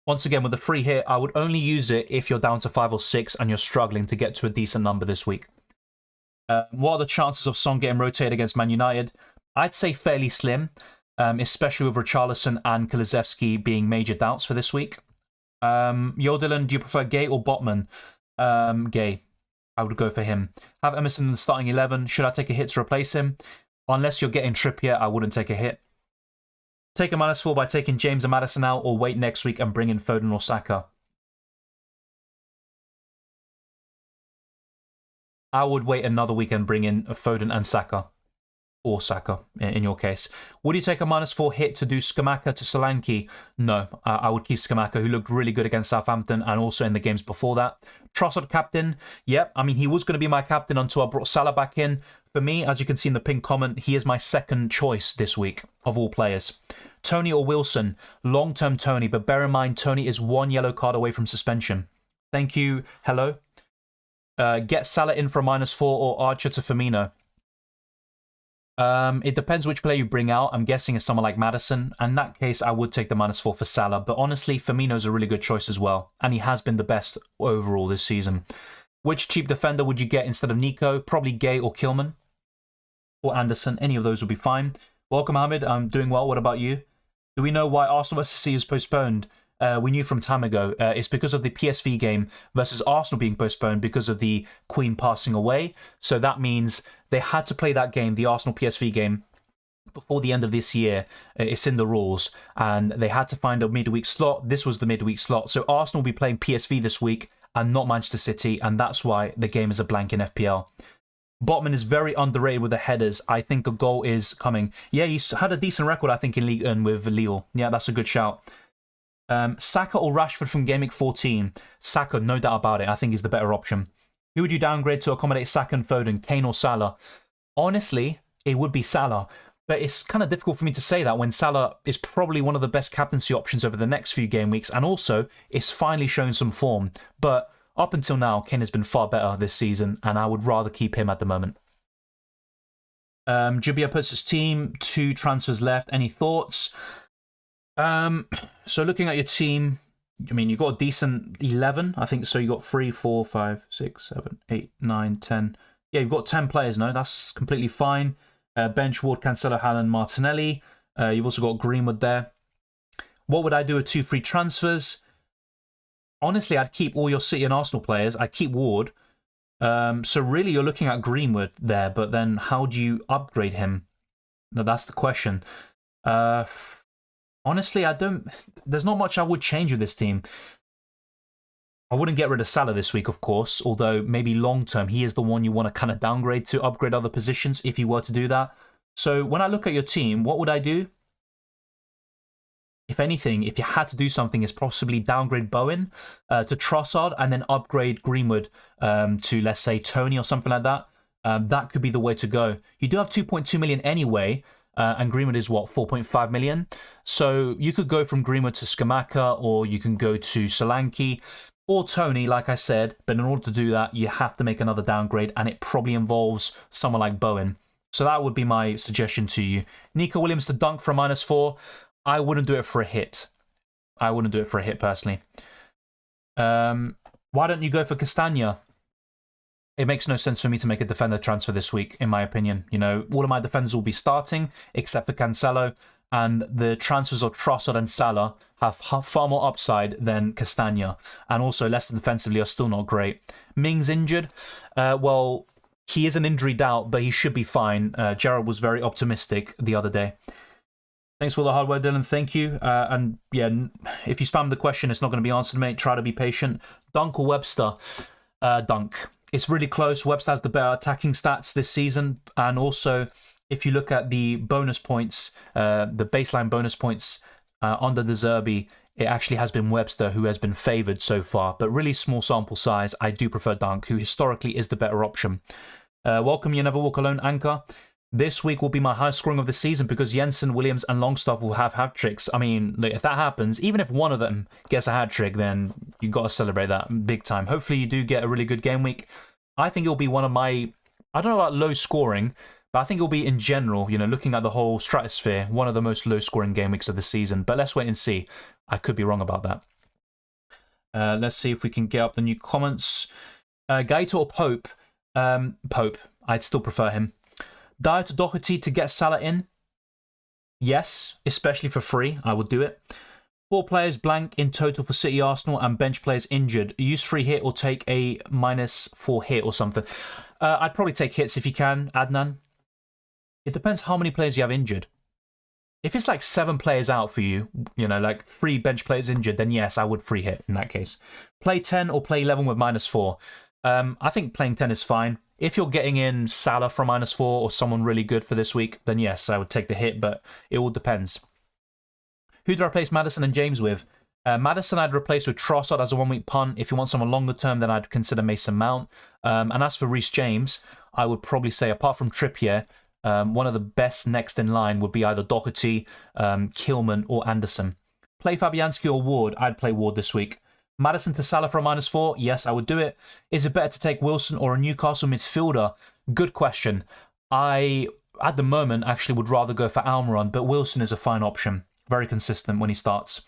Once again, with the free hit, I would only use it if you're down to 5 or 6 and you're struggling to get to a decent number this week. What are the chances of Son getting rotated against Man United? I'd say fairly slim. Especially with Richarlison and Kulusevski being major doubts for this week. Yo, Dylan, do you prefer Gay or Botman? Gay. I would go for him. Have Emerson in the starting 11. Should I take a hit to replace him? Unless you're getting Trippier, I wouldn't take a hit. Take a -4 by taking James and Maddison out, or wait next week and bring in Foden or Saka. I would wait another week and bring in Foden and Saka. Or Saka, in your case. Would you take a -4 hit to do Scamacca to Solanke? No, I would keep Scamacca, who looked really good against Southampton and also in the games before that. Trossard captain, yep, I mean, he was going to be my captain until I brought Salah back in. For me, as you can see in the pinned comment, he is my second choice this week of all players. Tony or Wilson? Long-term Tony, but bear in mind, Tony is 1 yellow card away from suspension. Thank you, hello. Get Salah in for a -4 or Archer to Firmino. It depends which player you bring out. I'm guessing it's someone like Maddison. In that case, I would take the -4 for Salah. But honestly, Firmino's a really good choice as well. And he has been the best overall this season. Which cheap defender would you get instead of Nico? Probably Gay or Kilman. Or Anderson. Any of those would be fine. Welcome, Hamid. I'm doing well. What about you? Do we know why Arsenal vs. City is postponed? We knew from time ago. It's because of the PSV game versus Arsenal being postponed because of the Queen passing away. So that means they had to play that game, the Arsenal PSV game, before the end of this year. It's in the rules. And they had to find a midweek slot. This was the midweek slot. So Arsenal will be playing PSV this week and not Manchester City. And that's why the game is a blank in FPL. Botman is very underrated with the headers. I think a goal is coming. Yeah, he's had a decent record, I think, in Ligue 1 with Lille. Yeah, that's a good shout. Saka or Rashford from Game Week 14? Saka, no doubt about it. I think he's the better option. Who would you downgrade to accommodate Saka and Foden, Kane or Salah? Honestly, it would be Salah. But it's kind of difficult for me to say that when Salah is probably one of the best captaincy options over the next few game weeks and also is finally showing some form. But up until now, Kane has been far better this season and I would rather keep him at the moment. Jubia puts his team, 2 transfers left. Any thoughts? So looking at your team, I mean, you've got a decent 11, I think. So you got 3, 4, 5, 6, 7, 8, 9, 10. Yeah, you've got 10 players now. That's completely fine. Bench, Ward, Cancelo, Haaland, Martinelli. You've also got Greenwood there. What would I do with 2 free transfers? Honestly, I'd keep all your City and Arsenal players. I'd keep Ward. So really, you're looking at Greenwood there. But then how do you upgrade him? No, that's the question. Honestly, there's not much I would change with this team. I wouldn't get rid of Salah this week, of course, although maybe long-term, he is the one you want to kind of downgrade to upgrade other positions if you were to do that. So when I look at your team, what would I do? If anything, if you had to do something, is possibly downgrade Bowen to Trossard and then upgrade Greenwood to, let's say, Tony or something like that. That could be the way to go. You do have 2.2 million anyway, and Greenwood is, what, 4.5 million? So you could go from Greenwood to Scamacca, or you can go to Solanke, or Tony, like I said. But in order to do that, you have to make another downgrade, and it probably involves someone like Bowen. So that would be my suggestion to you. Nico Williams to dunk for a -4. I wouldn't do it for a hit. I wouldn't do it for a hit, personally. Why don't you go for Castagna? It makes no sense for me to make a defender transfer this week, in my opinion. You know, all of my defenders will be starting, except for Cancelo, and the transfers of Trossard and Salah have far more upside than Castagna, and also Leicester defensively are still not great. Ming's injured. Well, he is an injury doubt, but he should be fine. Gerald was very optimistic the other day. Thanks for the hard work, Dylan. Thank you. And yeah, if you spam the question, it's not going to be answered, mate. Try to be patient. Dunk or Webster? Dunk. It's really close. Webster has the better attacking stats this season. And also, if you look at the bonus points, the baseline bonus points under the Zerbi, it actually has been Webster who has been favoured so far. But really small sample size. I do prefer Dunk, who historically is the better option. Welcome, You Never Walk Alone, Anchor. This week will be my highest scoring of the season because Jensen, Williams and Longstaff will have hat-tricks. I mean, look, if that happens, even if one of them gets a hat-trick, then you've got to celebrate that big time. Hopefully you do get a really good game week. I think it'll be one of my, I don't know about low scoring, but I think it'll be in general, you know, looking at the whole stratosphere, one of the most low scoring game weeks of the season. But let's wait and see. I could be wrong about that. Let's see if we can get up the new comments. Gaeta or Pope? Pope. I'd still prefer him. Dyer to Doherty to get Salah in? Yes, especially for free. I would do it. 4 players blank in total for City Arsenal and bench players injured. Use free hit or take a -4 hit or something. I'd probably take hits if you can, Adnan. It depends how many players you have injured. If it's like 7 players out for you, you know, like 3 bench players injured, then yes, I would free hit in that case. Play 10 or play 11 with -4. I think playing 10 is fine. If you're getting in Salah for -4 or someone really good for this week, then yes, I would take the hit, but it all depends. Who do I replace Maddison and James with? Maddison I'd replace with Trossard as a 1-week punt. If you want someone longer term, then I'd consider Mason Mount. And as for Reece James, I would probably say, apart from Trippier, one of the best next in line would be either Doherty, Kilman, or Anderson. Play Fabianski or Ward? I'd play Ward this week. Maddison to Salah for a -4? Yes, I would do it. Is it better to take Wilson or a Newcastle midfielder? Good question. I, at the moment, actually would rather go for Almiron, but Wilson is a fine option. Very consistent when he starts.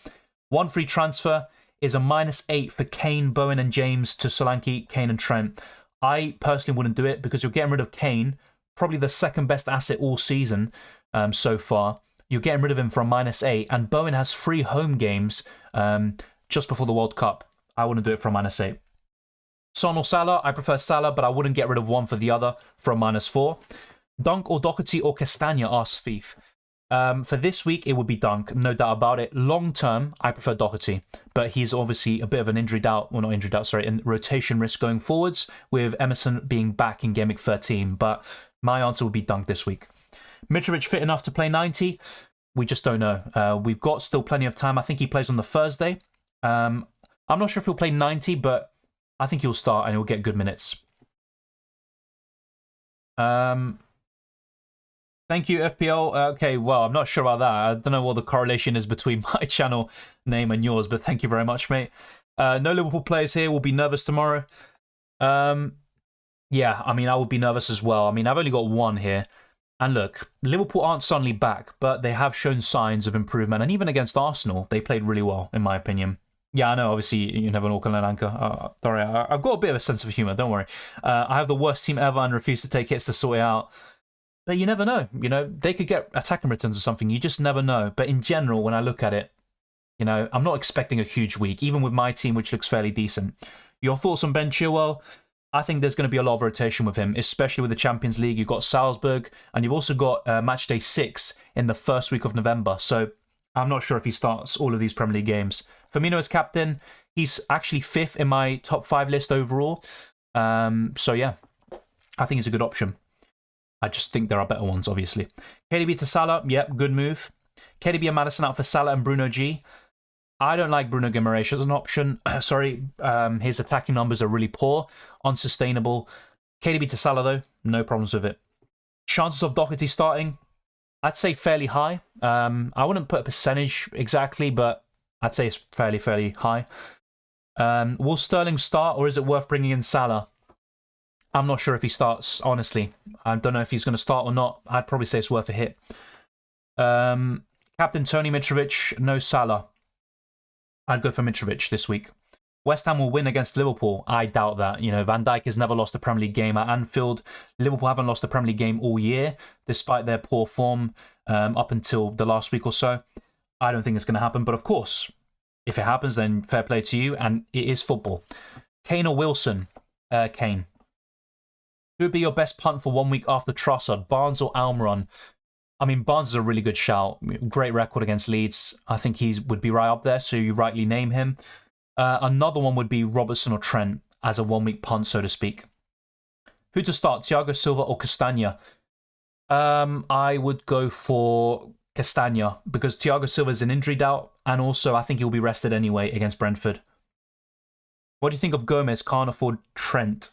One free transfer is a -8 for Kane, Bowen, and James to Solanke, Kane, and Trent. I personally wouldn't do it because you're getting rid of Kane, probably the second best asset all season so far. You're getting rid of him for a -8, and Bowen has 3 home games just before the World Cup. I wouldn't do it for a -8. Son or Salah? I prefer Salah, but I wouldn't get rid of one for the other for a -4. Dunk or Doherty or Castagna, asks Thief. For this week, it would be Dunk, no doubt about it. Long term, I prefer Doherty, but he's obviously a bit of an injury doubt, well, not injury doubt, sorry, and rotation risk going forwards, with Emerson being back in Game Week 13. But my answer would be Dunk this week. Mitrovic fit enough to play 90? We just don't know. We've got still plenty of time. I think he plays on the Thursday. I'm not sure if he'll play 90, but I think he'll start and he'll get good minutes. Thank you, FPL. Okay, well, I'm not sure about that. I don't know what the correlation is between my channel name and yours, but thank you very much, mate. No Liverpool players here. Will be nervous tomorrow. Yeah, I mean, I would be nervous as well. I mean, I've only got one here. And look, Liverpool aren't suddenly back, but they have shown signs of improvement. And even against Arsenal, they played really well, in my opinion. Yeah, I know, obviously, you never know, Anchor. Sorry, I've got a bit of a sense of humour, don't worry. I have the worst team ever and refuse to take hits to sort it out. But you never know, you know, they could get attacking returns or something. You just never know. But in general, when I look at it, you know, I'm not expecting a huge week, even with my team, which looks fairly decent. Your thoughts on Ben Chilwell? I think there's going to be a lot of rotation with him, especially with the Champions League. You've got Salzburg, and you've also got match day 6 in the first week of November. So I'm not sure if he starts all of these Premier League games. Firmino as captain, he's actually 5th in my top 5 list overall. So yeah, I think he's a good option. I just think there are better ones, obviously. KDB to Salah, yep, good move. KDB and Maddison out for Salah and Bruno G. I don't like Bruno Guimaraes as an option. Sorry, his attacking numbers are really poor, unsustainable. KDB to Salah, though, no problems with it. Chances of Doherty starting, I'd say fairly high. I wouldn't put a percentage exactly, but I'd say it's fairly high. Will Sterling start, or is it worth bringing in Salah? I'm not sure if he starts, honestly. I don't know if he's going to start or not. I'd probably say it's worth a hit. Captain Tony Mitrovic, no Salah. I'd go for Mitrovic this week. West Ham will win against Liverpool. I doubt that. You know, Van Dijk has never lost a Premier League game at Anfield. Liverpool haven't lost a Premier League game all year, despite their poor form up until the last week or so. I don't think it's going to happen. But of course, if it happens, then fair play to you. And it is football. Kane or Wilson? Kane. Who would be your best punt for 1 week after Trossard? Barnes or Almiron? I mean, Barnes is a really good shout. Great record against Leeds. I think he would be right up there, so you rightly name him. Another one would be Robertson or Trent as a 1 week punt, so to speak. Who to start, Thiago Silva or Castagna? I would go for Castagna because Thiago Silva is an injury doubt, and also I think he'll be rested anyway against Brentford. What do you think of Gomez? Can't afford Trent.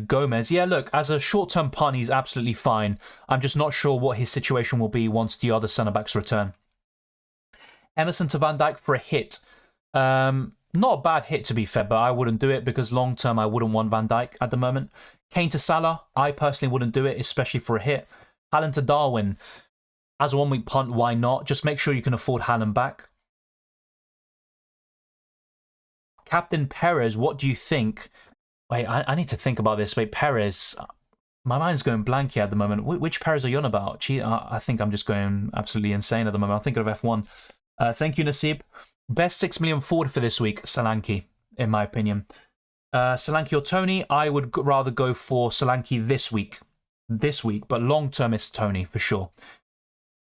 Gomez, yeah, look, as a short-term punt, he's absolutely fine. I'm just not sure what his situation will be once the other centre-backs return. Emerson to Van Dijk for a hit. Not a bad hit, to be fair, but I wouldn't do it because long-term I wouldn't want Van Dijk at the moment. Kane to Salah, I personally wouldn't do it, especially for a hit. Haaland to Darwin. As a 1 week punt, why not? Just make sure you can afford Haaland back. Captain Perez, what do you think? Wait, I need to think about this. Wait, Perez. My mind's going blank here at the moment. Which Perez are you on about? Gee, I think I'm just going absolutely insane at the moment. I'm thinking of F1. Thank you, Nasib. Best 6 million forward for this week, Solanke, in my opinion. Solanke or Tony, I would rather go for Solanke this week. But long term it's Tony for sure.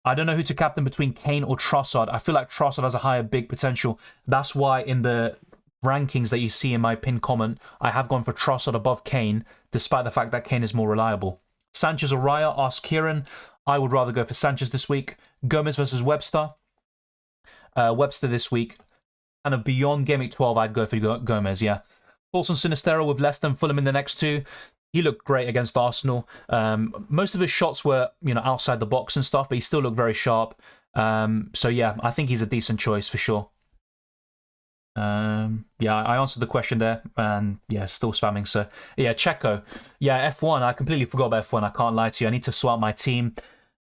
I don't know who to captain between Kane or Trossard. I feel like Trossard has a higher big potential. That's why in the rankings that you see in my pinned comment, I have gone for Trossard above Kane, despite the fact that Kane is more reliable. Sanchez or Raya, ask Kieran. I would rather go for Sanchez this week. Gomez versus Webster. Webster this week. And of beyond Game Week 12, I'd go for Gomez, yeah. Thoughts on Sinistero with Leicester and Fulham in the next two? He looked great against Arsenal. Most of his shots were, outside the box and stuff, but he still looked very sharp. So yeah, I think he's a decent choice for sure. Yeah, I answered the question there, and yeah, still spamming. So yeah, Checo. Yeah, F1. I completely forgot about F1. I can't lie to you. I need to sort out my team.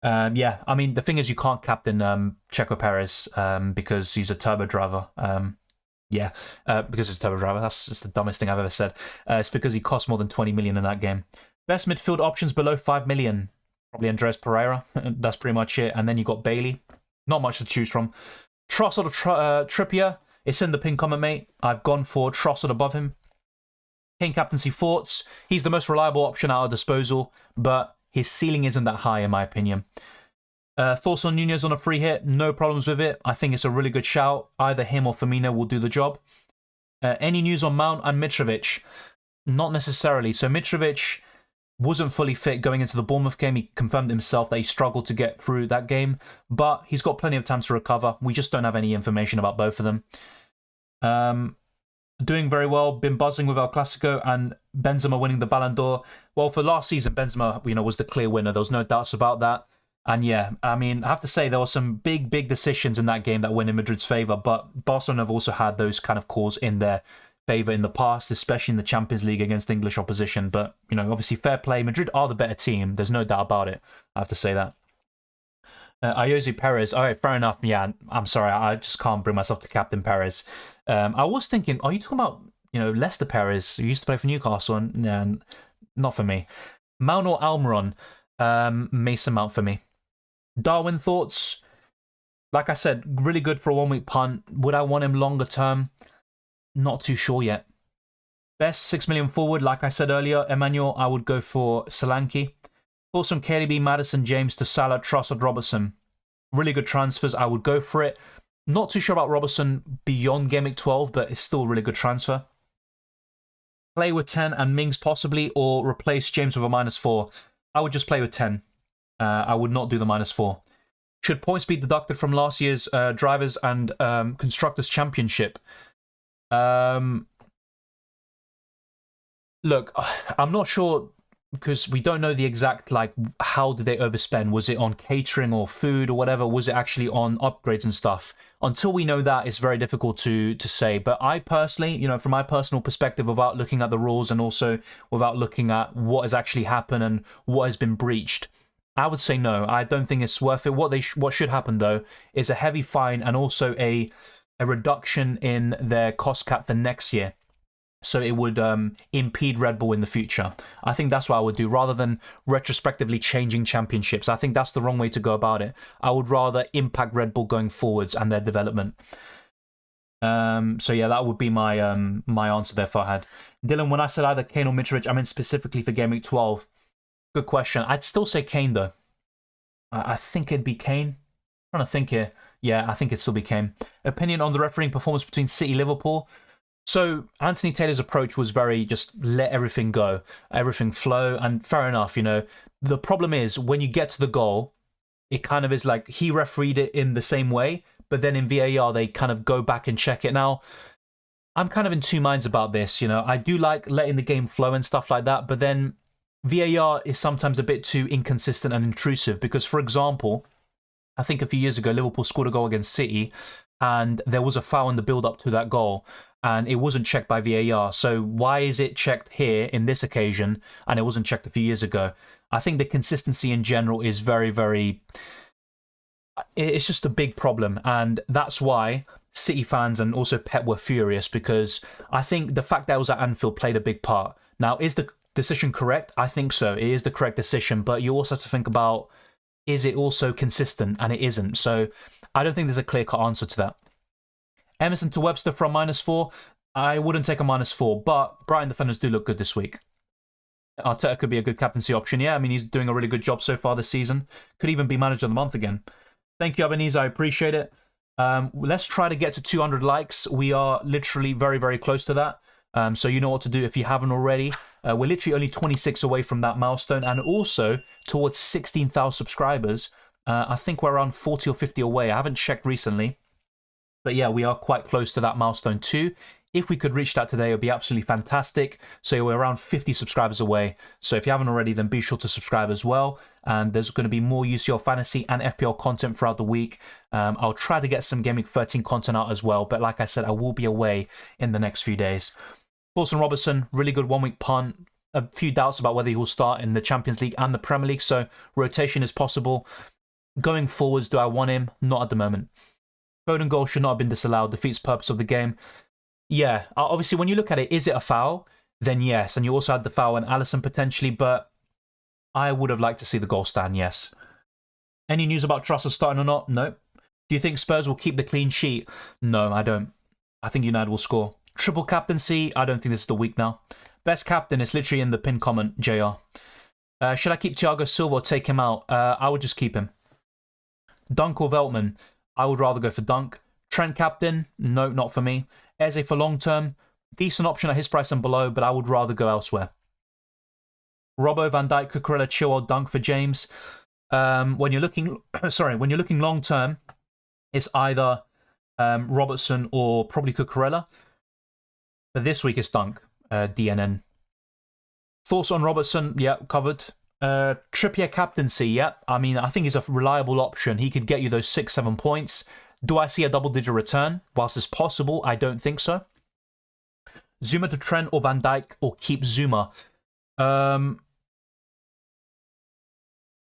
Yeah, I mean, the thing is, you can't captain Checo Perez because he's a turbo driver. Yeah, because it's a turbo driver. That's just the dumbest thing I've ever said. It's because he cost more than 20 million in that game. Best midfield options below 5 million. Probably Andres Pereira. That's pretty much it. And then you got Bailey. Not much to choose from. Trossard or Trippier. It's in the pin comment, mate. I've gone for Trossard above him. Kane captaincy thoughts. He's the most reliable option at our disposal, but his ceiling isn't that high in my opinion. Thoughts on Nunez on a free hit? No problems with it. I think it's a really good shout. Either him or Firmino will do the job. Any news on Mount and Mitrovic? Not necessarily. So Mitrovic wasn't fully fit going into the Bournemouth game. He confirmed himself that he struggled to get through that game, but he's got plenty of time to recover. We just don't have any information about both of them. Doing very well. Been buzzing with El Clasico and Benzema winning the Ballon d'Or. Well, for last season, Benzema, was the clear winner. There was no doubts about that. And yeah, I mean, I have to say there were some big decisions in that game that went in Madrid's favour, but Barcelona have also had those kind of calls in their favour in the past, especially in the Champions League against English opposition. But, obviously fair play. Madrid are the better team. There's no doubt about it. I have to say that. Ayoze Perez. All right, fair enough. Yeah, I'm sorry. I just can't bring myself to captain Perez. I was thinking, are you talking about, Leicester Perez, who used to play for Newcastle? And not for me. Mount or Almiron? Mason Mount for me. Darwin thoughts? Like I said, really good for a 1 week punt. Would I want him longer term? Not too sure yet. Best 6 million forward, like I said earlier, Emmanuel, I would go for Solanke. Thoughts on KDB, Maddison, James to Salah, Trossard, Robertson. Really good transfers. I would go for it. Not too sure about Robertson beyond Game Week 12, but it's still a really good transfer. Play with 10 and Mings possibly, or replace James with a -4. I would just play with 10. I would not do the -4. Should points be deducted from last year's Drivers and Constructors Championship? Look, I'm not sure because we don't know the exact, how did they overspend? Was it on catering or food or whatever? Was it actually on upgrades and stuff? Until we know that, it's very difficult to say. But I personally, from my personal perspective, without looking at the rules and also without looking at what has actually happened and what has been breached, I would say no. I don't think it's worth it. What should happen, though, is a heavy fine and also a reduction in their cost cap for next year. So it would impede Red Bull in the future. I think that's what I would do, rather than retrospectively changing championships. I think that's the wrong way to go about it. I would rather impact Red Bull going forwards and their development. So yeah, that would be my my answer there, Farhad. Dylan, when I said either Kane or Mitrovic, I meant specifically for Game Week 12. Good question. I'd still say Kane, though. I think it'd be Kane. I'm trying to think here. Yeah, I think it'd still be Kane. Opinion on the refereeing performance between City and Liverpool? So Anthony Taylor's approach was very just let everything go, everything flow, and fair enough, The problem is when you get to the goal, it kind of is like he refereed it in the same way, but then in VAR they kind of go back and check it. Now, I'm kind of in two minds about this, I do like letting the game flow and stuff like that, but then VAR is sometimes a bit too inconsistent and intrusive because, for example, I think a few years ago, Liverpool scored a goal against City and there was a foul in the build-up to that goal and it wasn't checked by VAR. So why is it checked here in this occasion and it wasn't checked a few years ago? I think the consistency in general is very, very... It's just a big problem, and that's why City fans and also Pep were furious, because I think the fact that it was at Anfield played a big part. Now, is the decision correct? I think so. It is the correct decision, but you also have to think about, is it also consistent? And it isn't. So I don't think there's a clear-cut answer to that. Emerson to Webster for a -4. I wouldn't take a -4, but Brighton defenders do look good this week. Arteta could be a good captaincy option. Yeah, I mean, he's doing a really good job so far this season. Could even be manager of the month again. Thank you, Ebenezer. I appreciate it. Let's try to get to 200 likes. We are literally very, very close to that. So you know what to do if you haven't already. We're literally only 26 away from that milestone, and also towards 16,000 subscribers. I think we're around 40 or 50 away. I haven't checked recently. But yeah, we are quite close to that milestone too. If we could reach that today, it would be absolutely fantastic. So we're around 50 subscribers away. So if you haven't already, then be sure to subscribe as well. And there's going to be more UCL Fantasy and FPL content throughout the week. I'll try to get some Game Week 13 content out as well. But like I said, I will be away in the next few days. Paulson Robertson, really good one-week punt. A few doubts about whether he will start in the Champions League and the Premier League. So rotation is possible. Going forwards, do I want him? Not at the moment. Foden goal should not have been disallowed. Defeats purpose of the game. Yeah, obviously, when you look at it, is it a foul? Then yes. And you also had the foul on Alisson potentially, but I would have liked to see the goal stand, yes. Any news about Trossard starting or not? No. Do you think Spurs will keep the clean sheet? No, I don't. I think United will score. Triple captaincy? I don't think this is the week now. Best captain is literally in the pinned comment, JR. Should I keep Thiago Silva or take him out? I would just keep him. Dunk or Veltman? I would rather go for Dunk. Trent captain? No, not for me. Eze for long term, decent option at his price and below, but I would rather go elsewhere. Robbo, Van Dijk, Cucurella, Chilwell, Dunk for James. When you're looking, when you're looking long term, it's either Robertson or probably Cucurella. But this week it's Dunk, DNN. Thoughts on Robertson? Yeah, covered. Trippier captaincy? Yeah, I mean, I think he's a reliable option. He could get you those 6-7 points. Do I see a double-digit return? Whilst it's possible, I don't think so. Zuma to Trent or Van Dijk, or keep Zuma? I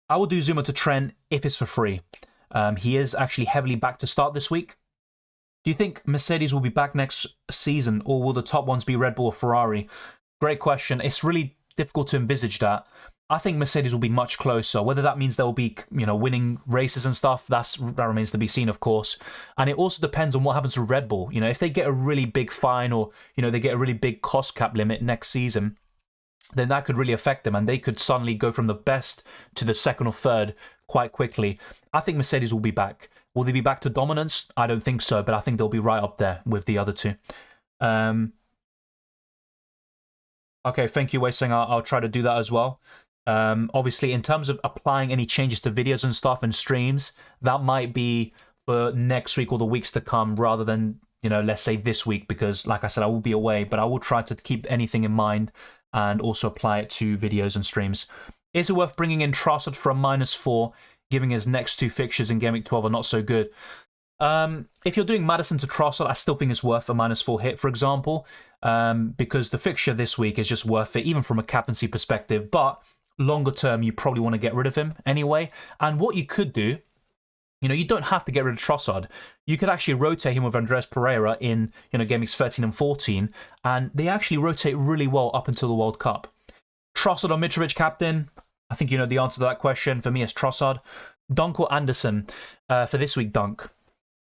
will do Zuma to Trent if it's for free. He is actually heavily back to start this week. Do you think Mercedes will be back next season, or will the top ones be Red Bull or Ferrari? Great question. It's really difficult to envisage that. I think Mercedes will be much closer. Whether that means they'll be, winning races and stuff, that remains to be seen, of course. And it also depends on what happens to Red Bull. If they get a really big fine or, they get a really big cost cap limit next season, then that could really affect them and they could suddenly go from the best to the second or third quite quickly. I think Mercedes will be back. Will they be back to dominance? I don't think so, but I think they'll be right up there with the other two. Okay, thank you, Wei Sing. I'll try to do that as well. Obviously, in terms of applying any changes to videos and stuff and streams, that might be for next week or the weeks to come rather than, let's say this week, because like I said, I will be away, but I will try to keep anything in mind and also apply it to videos and streams. Is it worth bringing in Trossard for a -4, giving his next two fixtures in Game Week 12 are not so good? If you're doing Maddison to Trossard, I still think it's worth a -4 hit, for example, because the fixture this week is just worth it, even from a captaincy perspective, but longer term, you probably want to get rid of him anyway. And what you could do, you don't have to get rid of Trossard. You could actually rotate him with Andreas Pereira in, Game Weeks 13 and 14, and they actually rotate really well up until the World Cup. Trossard or Mitrovic captain? I think you know the answer to that question. For me, it's Trossard. Dunk or Anderson? For this week, Dunk.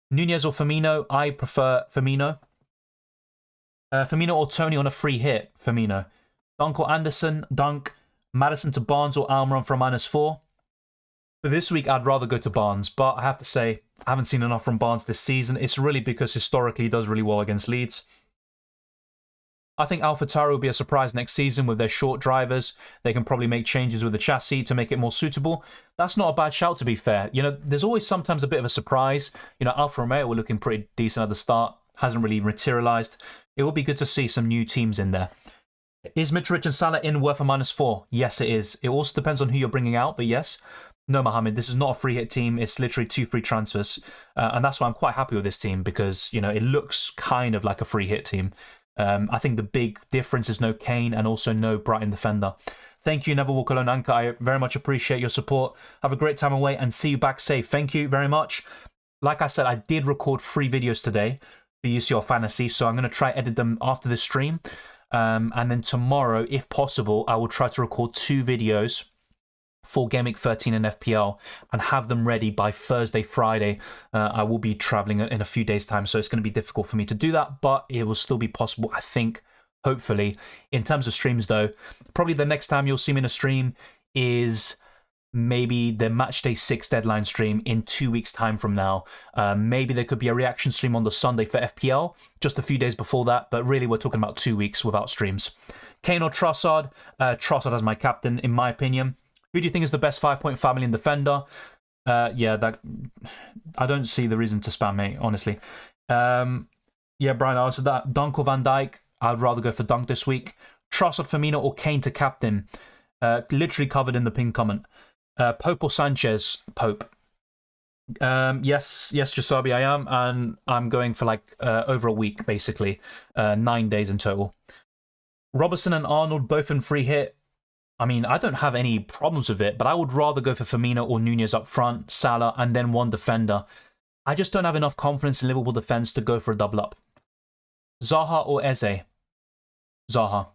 Nunez or Firmino? I prefer Firmino. Firmino or Tony on a free hit? Firmino. Dunk or Anderson? Dunk. Maddison to Barnes or Almiron for a -4? For this week, I'd rather go to Barnes, but I have to say, I haven't seen enough from Barnes this season. It's really because historically he does really well against Leeds. I think AlphaTauri will be a surprise next season with their short drivers. They can probably make changes with the chassis to make it more suitable. That's not a bad shout, to be fair. There's always sometimes a bit of a surprise. Alfa Romeo were looking pretty decent at the start. Hasn't really materialised. It will be good to see some new teams in there. Is Mitrovic and Salah in worth a -4? Yes, it is. It also depends on who you're bringing out, but yes. No, Mohammed, this is not a free hit team. It's literally 2 free transfers. And that's why I'm quite happy with this team because, it looks kind of like a free hit team. I think the big difference is no Kane and also no Brighton defender. Thank you, Never Walk Alone Anchor. I very much appreciate your support. Have a great time away and see you back safe. Thank you very much. Like I said, I did record 3 videos today for UCL Fantasy, so I'm going to try edit them after the stream. And then tomorrow, if possible, I will try to record 2 videos for Game Week 13 in FPL and have them ready by Thursday, Friday. I will be traveling in a few days' time, so it's going to be difficult for me to do that, but it will still be possible, I think, hopefully. In terms of streams, though, probably the next time you'll see me in a stream is maybe the Matchday 6 deadline stream in 2 weeks' time from now. Maybe there could be a reaction stream on the Sunday for FPL, just a few days before that, but really we're talking about 2 weeks without streams. Kane or Trossard? Trossard as my captain, in my opinion. Who do you think is the best 5.5 million defender? That I don't see the reason to spam, mate, honestly. Yeah, Brian, I answered that. Dunk or Van Dijk? I'd rather go for Dunk this week. Trossard, Firmino, or Kane to captain? Literally covered in the pin comment. Pope or Sanchez? Pope. Yes, Jasabi, I am, and I'm going for like over a week, basically. 9 days in total. Robertson and Arnold both in free hit. I mean, I don't have any problems with it, but I would rather go for Firmino or Nunez up front, Salah, and then one defender. I just don't have enough confidence in Liverpool defence to go for a double up. Zaha or Eze? Zaha.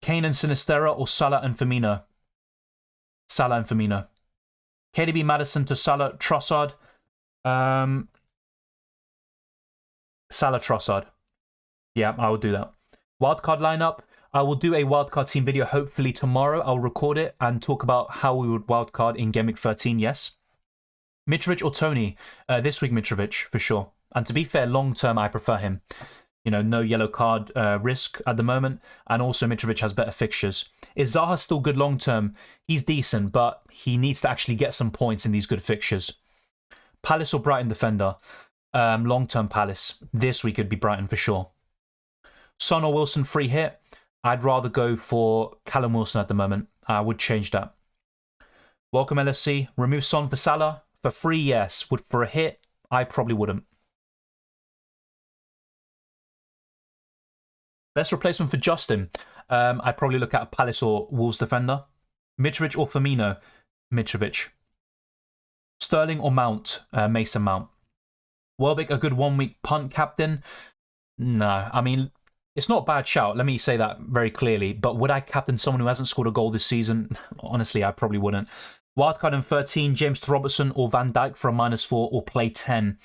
Kane and Sinistera or Salah and Firmino? Salah and Firmino. KDB, Maddison to Salah, Trossard. Salah, Trossard. Yeah, I will do that. Wildcard lineup. I will do a wildcard team video hopefully tomorrow. I'll record it and talk about how we would wildcard in Game Week 13, yes. Mitrovic or Tony? This week, Mitrovic, for sure. And to be fair, long term, I prefer him. You know, no yellow card risk at the moment. And also, Mitrovic has better fixtures. Is Zaha still good long term? He's decent, but he needs to actually get some points in these good fixtures. Palace or Brighton defender? Long term Palace. This week, it'd be Brighton for sure. Son or Wilson free hit? I'd rather go for Callum Wilson at the moment. I would change that. Welcome, LFC. Remove Son for Salah. For free, yes. For a hit, I probably wouldn't. Best replacement for Justin? I'd probably look at a Palace or Wolves defender. Mitrovic or Firmino? Mitrovic. Sterling or Mount? Mason Mount. Welbeck, a good 1 week punt captain? No, I mean, it's not a bad shout, let me say that very clearly, but would I captain someone who hasn't scored a goal this season? Honestly, I probably wouldn't. Wildcard in 13, James to Robertson or Van Dijk for a -4 or play 10.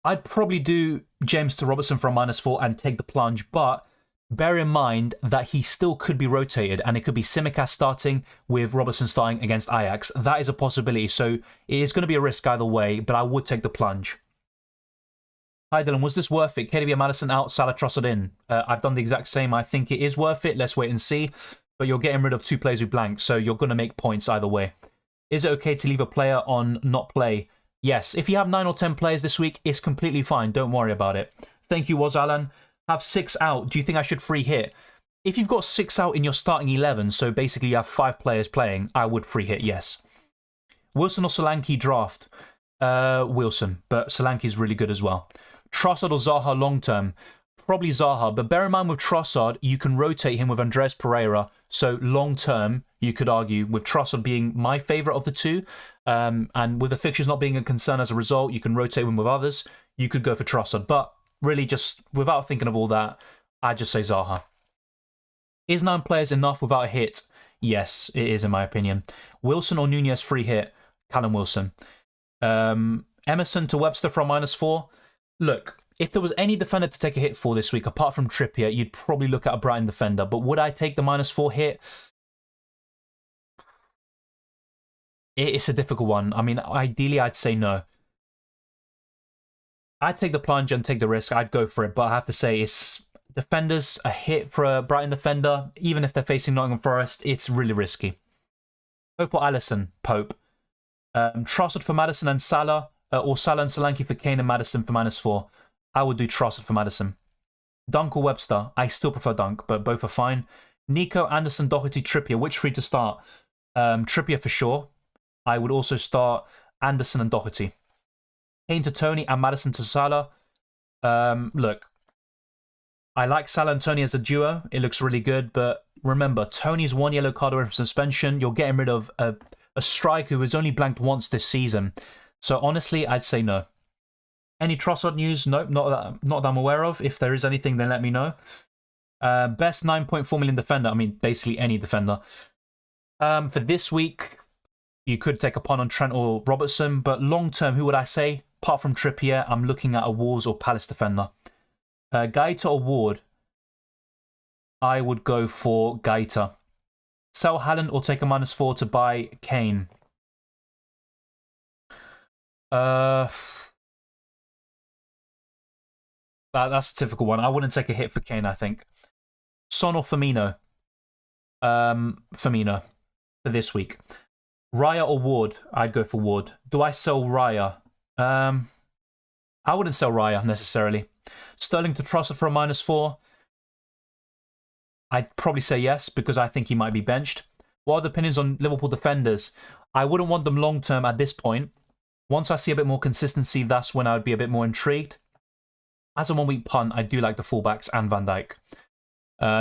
I'd probably do James to Robertson for a -4 and take the plunge, but bear in mind that he still could be rotated and it could be Tsimikas starting with Robertson starting against Ajax. That is a possibility, so it is going to be a risk either way, but I would take the plunge. Hi Dylan, was this worth it? KDB and Maddison out, Salah Trossard in. I've done the exact same. I think it is worth it. Let's wait and see. But you're getting rid of 2 players with blank, so you're going to make points either way. Is it okay to leave a player on not play? Yes. If you have 9 or 10 players this week, it's completely fine. Don't worry about it. Thank you, Wazalan. Have 6 out. Do you think I should free hit? If you've got 6 out in your starting 11, so basically you have 5 players playing, I would free hit, yes. Wilson or Solanke draft? Wilson, but Solanke's really good as well. Trossard or Zaha long term? Probably Zaha, but bear in mind with Trossard, you can rotate him with Andres Pereira. So long term, you could argue with Trossard being my favourite of the two, and with the fixtures not being a concern as a result, you can rotate him with others. You could go for Trossard, but really just without thinking of all that, I'd just say Zaha. Is 9 players enough without a hit? Yes, it is in my opinion. Wilson or Nunez free hit? Callum Wilson. Emerson to Webster for a -4. Look, if there was any defender to take a hit for this week, apart from Trippier, you'd probably look at a Brighton defender. But would I take the -4 hit? It's a difficult one. I mean, ideally, I'd say no. I'd take the plunge and take the risk. I'd go for it. But I have to say, it's defenders, a hit for a Brighton defender, even if they're facing Nottingham Forest, it's really risky. Pope or Alisson? Pope. Trossard for Maddison and Salah. Or Salah and Solanke for Kane and Maddison for -4. I would do Trossard for Maddison. Dunk or Webster? I still prefer Dunk, but both are fine. Nico, Anderson, Doherty, Trippier. Which 3 to start? Trippier for sure. I would also start Anderson and Doherty. Kane to Tony and Maddison to Salah. Look, I like Salah and Tony as a duo. It looks really good, but remember, Tony's 1 yellow card away from suspension. You're getting rid of a striker who has only blanked once this season. So honestly, I'd say no. Any Trossard news? Nope, not that I'm aware of. If there is anything, then let me know. Best 9.4 million defender. I mean, basically any defender. For this week, you could take a punt on Trent or Robertson, but long term, who would I say? Apart from Trippier, I'm looking at a Wolves or Palace defender. Gaeta or Ward? I would go for Gaeta. Sell Haaland or take a -4 to buy Kane? That's a difficult one. I wouldn't take a hit for Kane, I think. Son or Firmino? Firmino for this week. Raya or Ward? I'd go for Ward. Do I sell Raya? I wouldn't sell Raya necessarily. Sterling to Trossard for a -4? I'd probably say yes, because I think he might be benched. What are the opinions on Liverpool defenders? I wouldn't want them long term at this point. Once I see a bit more consistency, that's when I would be a bit more intrigued. As a 1 week punt, I do like the fullbacks and Van Dijk.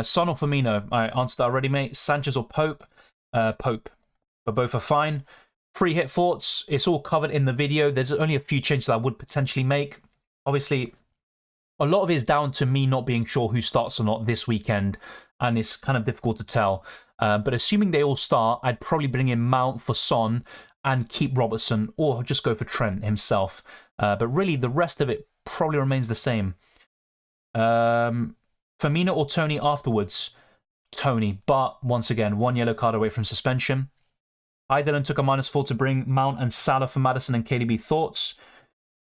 Son or Firmino? I answered that already, mate. Sanchez or Pope? Pope. But both are fine. Free hit thoughts. It's all covered in the video. There's only a few changes that I would potentially make. Obviously, a lot of it is down to me not being sure who starts or not this weekend. And it's kind of difficult to tell. But assuming they all start, I'd probably bring in Mount for Son and keep Robertson, or just go for Trent himself. But really, the rest of it probably remains the same. Firmino or Tony afterwards? Tony, but once again, 1 yellow card away from suspension. Dylan took a -4 to bring Mount and Salah for Maddison and KDB. Thoughts?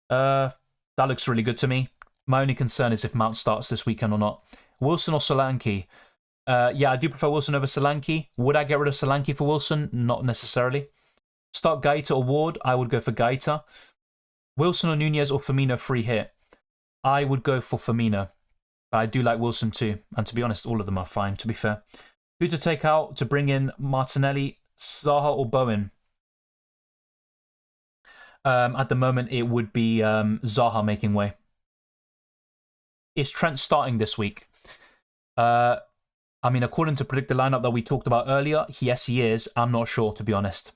That looks really good to me. My only concern is if Mount starts this weekend or not. Wilson or Solanke? Yeah, I do prefer Wilson over Solanke. Would I get rid of Solanke for Wilson? Not necessarily. Start Gaeta or Ward? I would go for Gaeta. Wilson or Nunez or Firmino free hit? I would go for Firmino. But I do like Wilson too. And to be honest, all of them are fine, to be fair. Who to take out to bring in Martinelli, Zaha or Bowen? At the moment, it would be Zaha making way. Is Trent starting this week? I mean, according to predict the lineup that we talked about earlier, yes, he is. I'm not sure, to be honest.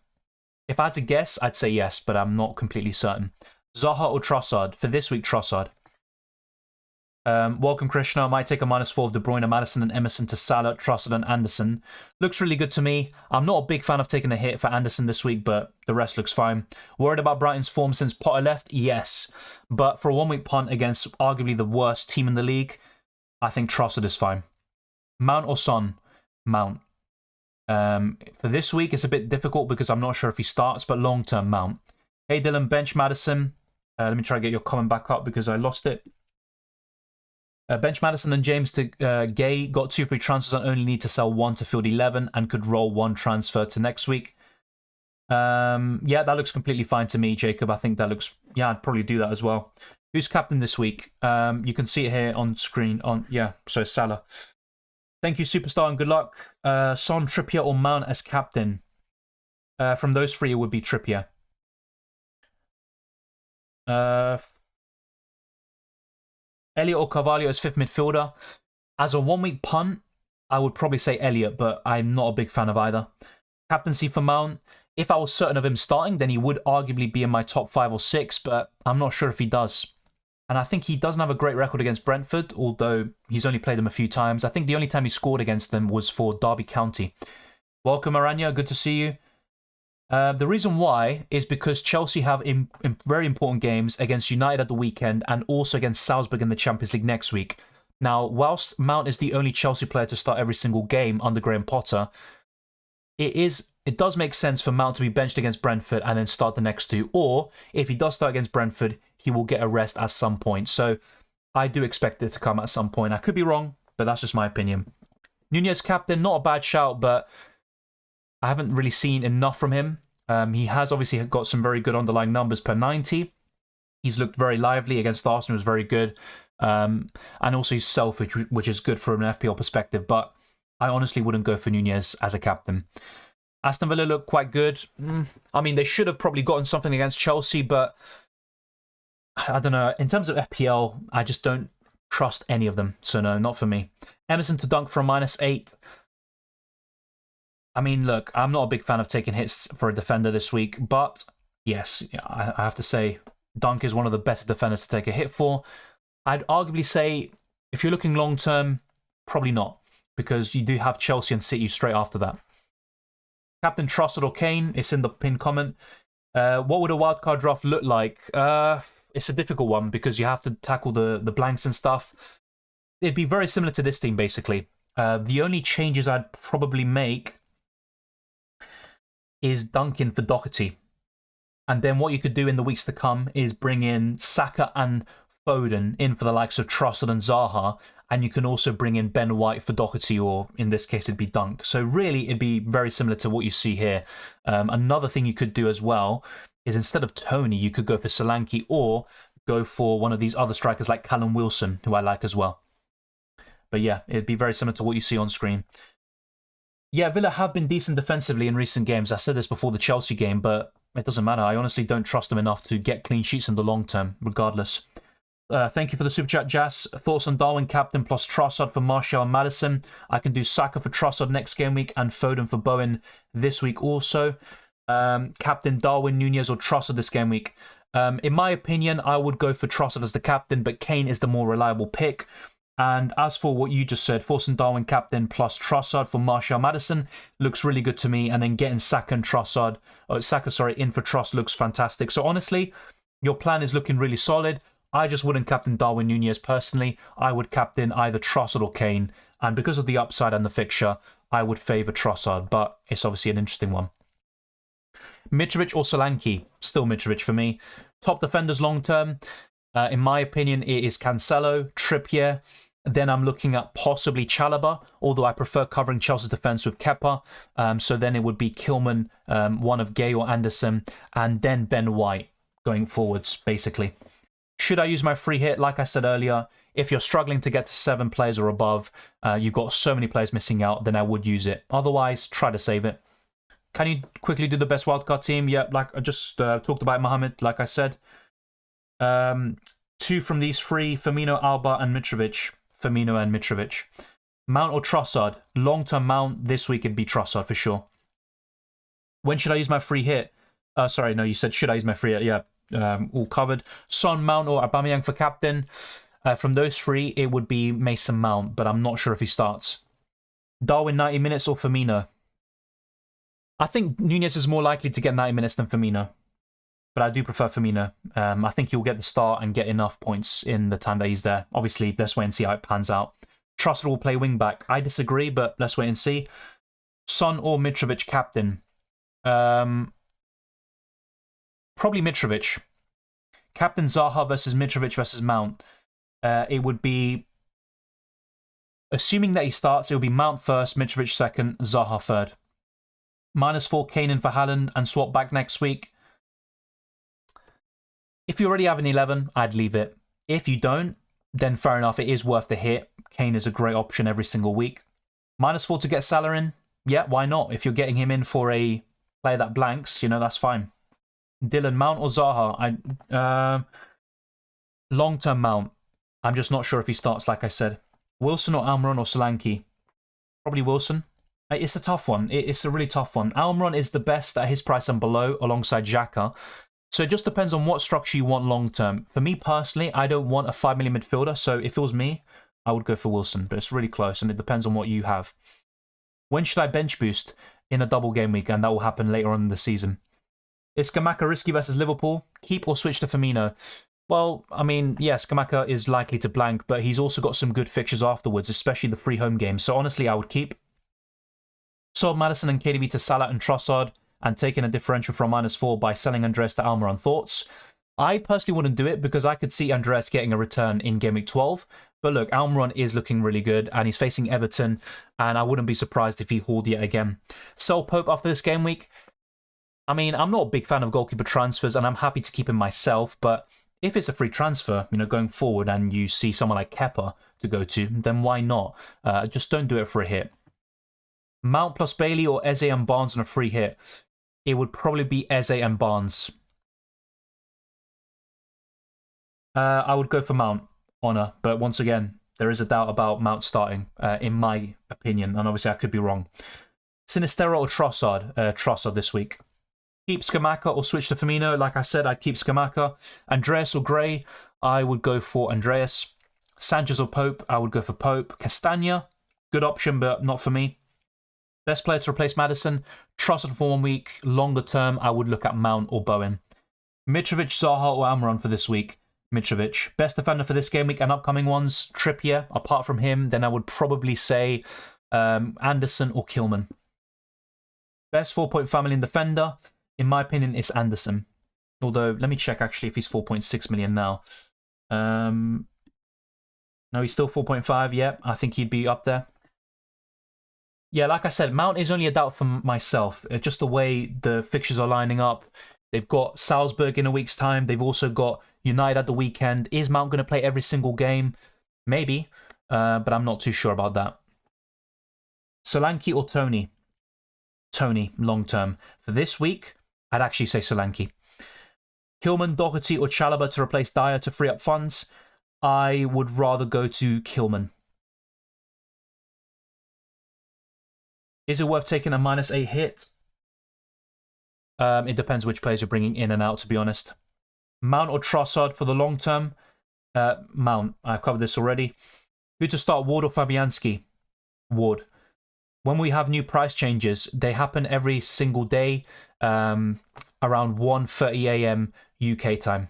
If I had to guess, I'd say yes, but I'm not completely certain. Zaha or Trossard? For this week, Trossard. Welcome, Krishna. I might take a -4 of De Bruyne, Maddison and Emerson to Salah, Trossard and Anderson. Looks really good to me. I'm not a big fan of taking a hit for Anderson this week, but the rest looks fine. Worried about Brighton's form since Potter left? Yes. But for a 1 week punt against arguably the worst team in the league, I think Trossard is fine. Mount or Son? Mount. For this week, it's a bit difficult because I'm not sure if he starts, but long-term Mount. Hey, Dylan, bench Maddison. Let me try to get your comment back up because I lost it. Bench Maddison and James to Gay. Got 2 free transfers and only need to sell 1 to field 11 and could roll 1 transfer to next week. Yeah, that looks completely fine to me, Jacob. I think that looks... Yeah, I'd probably do that as well. Who's captain this week? You can see it here on screen. Yeah, so Salah. Thank you, Superstar, and good luck. Son, Trippier, or Mount as captain? From those 3, it would be Trippier. Elliot or Carvalho as 5th midfielder? As a 1 week punt, I would probably say Elliot, but I'm not a big fan of either. Captaincy for Mount? If I was certain of him starting, then he would arguably be in my top 5 or 6, but I'm not sure if he does. And I think he doesn't have a great record against Brentford, although he's only played them a few times. I think the only time he scored against them was for Derby County. Welcome, Aranya. Good to see you. The reason why is because Chelsea have very important games against United at the weekend and also against Salzburg in the Champions League next week. Now, whilst Mount is the only Chelsea player to start every single game under Graham Potter, it does make sense for Mount to be benched against Brentford and then start the next 2. Or, if he does start against Brentford, he will get a rest at some point. So, I do expect it to come at some point. I could be wrong, but that's just my opinion. Nunez captain, not a bad shout, but I haven't really seen enough from him. He has obviously got some very good underlying numbers per 90. He's looked very lively against Arsenal, was very good. And also he's selfish, which is good from an FPL perspective. But I honestly wouldn't go for Nunez as a captain. Aston Villa looked quite good. I mean, they should have probably gotten something against Chelsea, but I don't know. In terms of FPL, I just don't trust any of them. So no, not for me. Emerson to Dunk for a -8. I mean, look, I'm not a big fan of taking hits for a defender this week, but yes, I have to say, Dunk is one of the better defenders to take a hit for. I'd arguably say, if you're looking long-term, probably not, because you do have Chelsea and City straight after that. Captain Trossard or Kane, it's in the pinned comment. What would a wildcard draft look like? It's a difficult one because you have to tackle the blanks and stuff. It'd be very similar to this team, basically. The only changes I'd probably make is Duncan for Doherty. And then what you could do in the weeks to come is bring in Saka and Foden in for the likes of Trossard and Zaha. And you can also bring in Ben White for Doherty, or in this case, it'd be Dunk. So really, it'd be very similar to what you see here. Another thing you could do as well is instead of Tony, you could go for Solanke or go for one of these other strikers like Callum Wilson, who I like as well. But yeah, it'd be very similar to what you see on screen. Yeah, Villa have been decent defensively in recent games. I said this before the Chelsea game, but it doesn't matter. I honestly don't trust them enough to get clean sheets in the long term, regardless. Thank you for the super chat, Jas. Thoughts on Darwin captain plus Trossard for Martial and Maddison. I can do Saka for Trossard next game week and Foden for Bowen this week also. Captain Darwin, Nunez or Trossard this game week. In my opinion, I would go for Trossard as the captain, but Kane is the more reliable pick. And as for what you just said, forcing Darwin captain plus Trossard for Martial Maddison looks really good to me. And then getting Saka and Trossard, in for Tross looks fantastic. So honestly, your plan is looking really solid. I just wouldn't captain Darwin Nunez personally. I would captain either Trossard or Kane. And because of the upside and the fixture, I would favour Trossard. But it's obviously an interesting one. Mitrovic or Solanke? Still Mitrovic for me. Top defenders long term. In my opinion, it is Cancelo, Trippier. Then I'm looking at possibly Chalobah, although I prefer covering Chelsea's defence with Kepa. So then it would be Kilman, one of Gay or Anderson, and then Ben White going forwards, basically. Should I use my free hit? Like I said earlier, if you're struggling to get to 7 players or above, you've got so many players missing out, then I would use it. Otherwise, try to save it. Can you quickly do the best wildcard team? Yeah, like I just talked about Mohamed, like I said. 2 from these 3, Firmino, Alba, and Mitrovic. Firmino and Mitrovic. Mount or Trossard? Long-term Mount, this week it'd be Trossard for sure. When should I use my free hit? Sorry, no, you said should I use my free hit? Yeah, all covered. Son, Mount, or Aubameyang for captain. From those 3, it would be Mason Mount, but I'm not sure if he starts. Darwin, 90 minutes, or Firmino? I think Nunez is more likely to get 90 minutes than Firmino. But I do prefer Firmino. I think he'll get the start and get enough points in the time that he's there. Obviously, let's wait and see how it pans out. Trossard will play wing-back. I disagree, but let's wait and see. Son or Mitrovic captain? Probably Mitrovic. Captain Zaha versus Mitrovic versus Mount. It would be... Assuming that he starts, it would be Mount first, Mitrovic second, Zaha third. -4 Kane in for Haaland and swap back next week. If you already have an 11, I'd leave it. If you don't, then fair enough, it is worth the hit. Kane is a great option every single week. -4 to get Salah in? Yeah, why not? If you're getting him in for a player that blanks, you know, that's fine. Dylan, Mount or Zaha? Long-term Mount. I'm just not sure if he starts, like I said. Wilson or Almiron or Solanke? Probably Wilson. It's a tough one. It's a really tough one. Almiron is the best at his price and below, alongside Xhaka. So it just depends on what structure you want long term. For me personally, I don't want a 5 million midfielder. So if it was me, I would go for Wilson. But it's really close and it depends on what you have. When should I bench boost? In a double game week, and that will happen later on in the season. Is Scamacca risky versus Liverpool? Keep or switch to Firmino? Well, I mean, yeah, Scamacca is likely to blank, but he's also got some good fixtures afterwards, especially the 3 home games. So honestly, I would keep. Sold Maddison and KDB to Salah and Trossard, and taking a differential from -4 by selling Andreas to Almiron. Thoughts? I personally wouldn't do it because I could see Andreas getting a return in Game Week 12. But look, Almiron is looking really good and he's facing Everton, and I wouldn't be surprised if he hauled yet again. Sell Pope after this game week? I mean, I'm not a big fan of goalkeeper transfers and I'm happy to keep him myself, but if it's a free transfer, you know, going forward and you see someone like Kepa to go to, then why not? Just don't do it for a hit. Mount plus Bailey or Eze and Barnes on a free hit? It would probably be Eze and Barnes. I would go for Mount, Honor, but once again, there is a doubt about Mount starting, in my opinion, and obviously I could be wrong. Sinistero or Trossard? Trossard this week. Keep Scamacca or switch to Firmino? Like I said, I'd keep Scamacca. Andreas or Gray? I would go for Andreas. Sanchez or Pope? I would go for Pope. Castagna? Good option, but not for me. Best player to replace Maddison. Trossard for 1 week. Longer term, I would look at Mount or Bowen. Mitrovic, Zaha or Almiron for this week. Mitrovic. Best defender for this game week and upcoming ones. Trippier. Apart from him, then I would probably say Anderson or Kilman. Best 4-point family and defender, in my opinion, is Anderson. Although, let me check actually if he's 4.6 million now. No, he's still 4.5. Yeah, I think he'd be up there. Yeah, like I said, Mount is only a doubt for myself. Just the way the fixtures are lining up. They've got Salzburg in a week's time. They've also got United at the weekend. Is Mount going to play every single game? Maybe, but I'm not too sure about that. Solanke or Tony? Tony, long term. For this week, I'd actually say Solanke. Kilman, Doherty or Chalobah to replace Dyer to free up funds? I would rather go to Kilman. Is it worth taking a -8 hit? It depends which players you're bringing in and out, to be honest. Mount or Trossard for the long term? Mount. I covered this already. Who to start, Ward or Fabianski? Ward. When we have new price changes, they happen every single day around 1:30 a.m. UK time.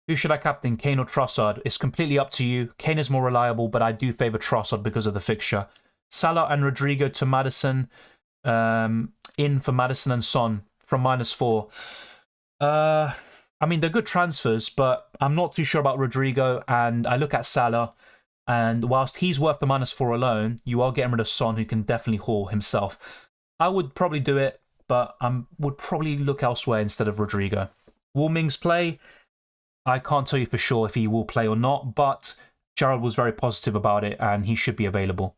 Who should I captain, Kane or Trossard? It's completely up to you. Kane is more reliable, but I do favour Trossard because of the fixture. Salah and Rodrigo to Maddison. In for Maddison and Son from -4. I mean, they're good transfers, but I'm not too sure about Rodrigo, and I look at Salah, and whilst he's worth the -4 alone, you are getting rid of Son, who can definitely haul himself. I would probably do it, but I would probably look elsewhere instead of Rodrigo. Will Mings play? I can't tell you for sure if he will play or not, but Gerald was very positive about it, and he should be available.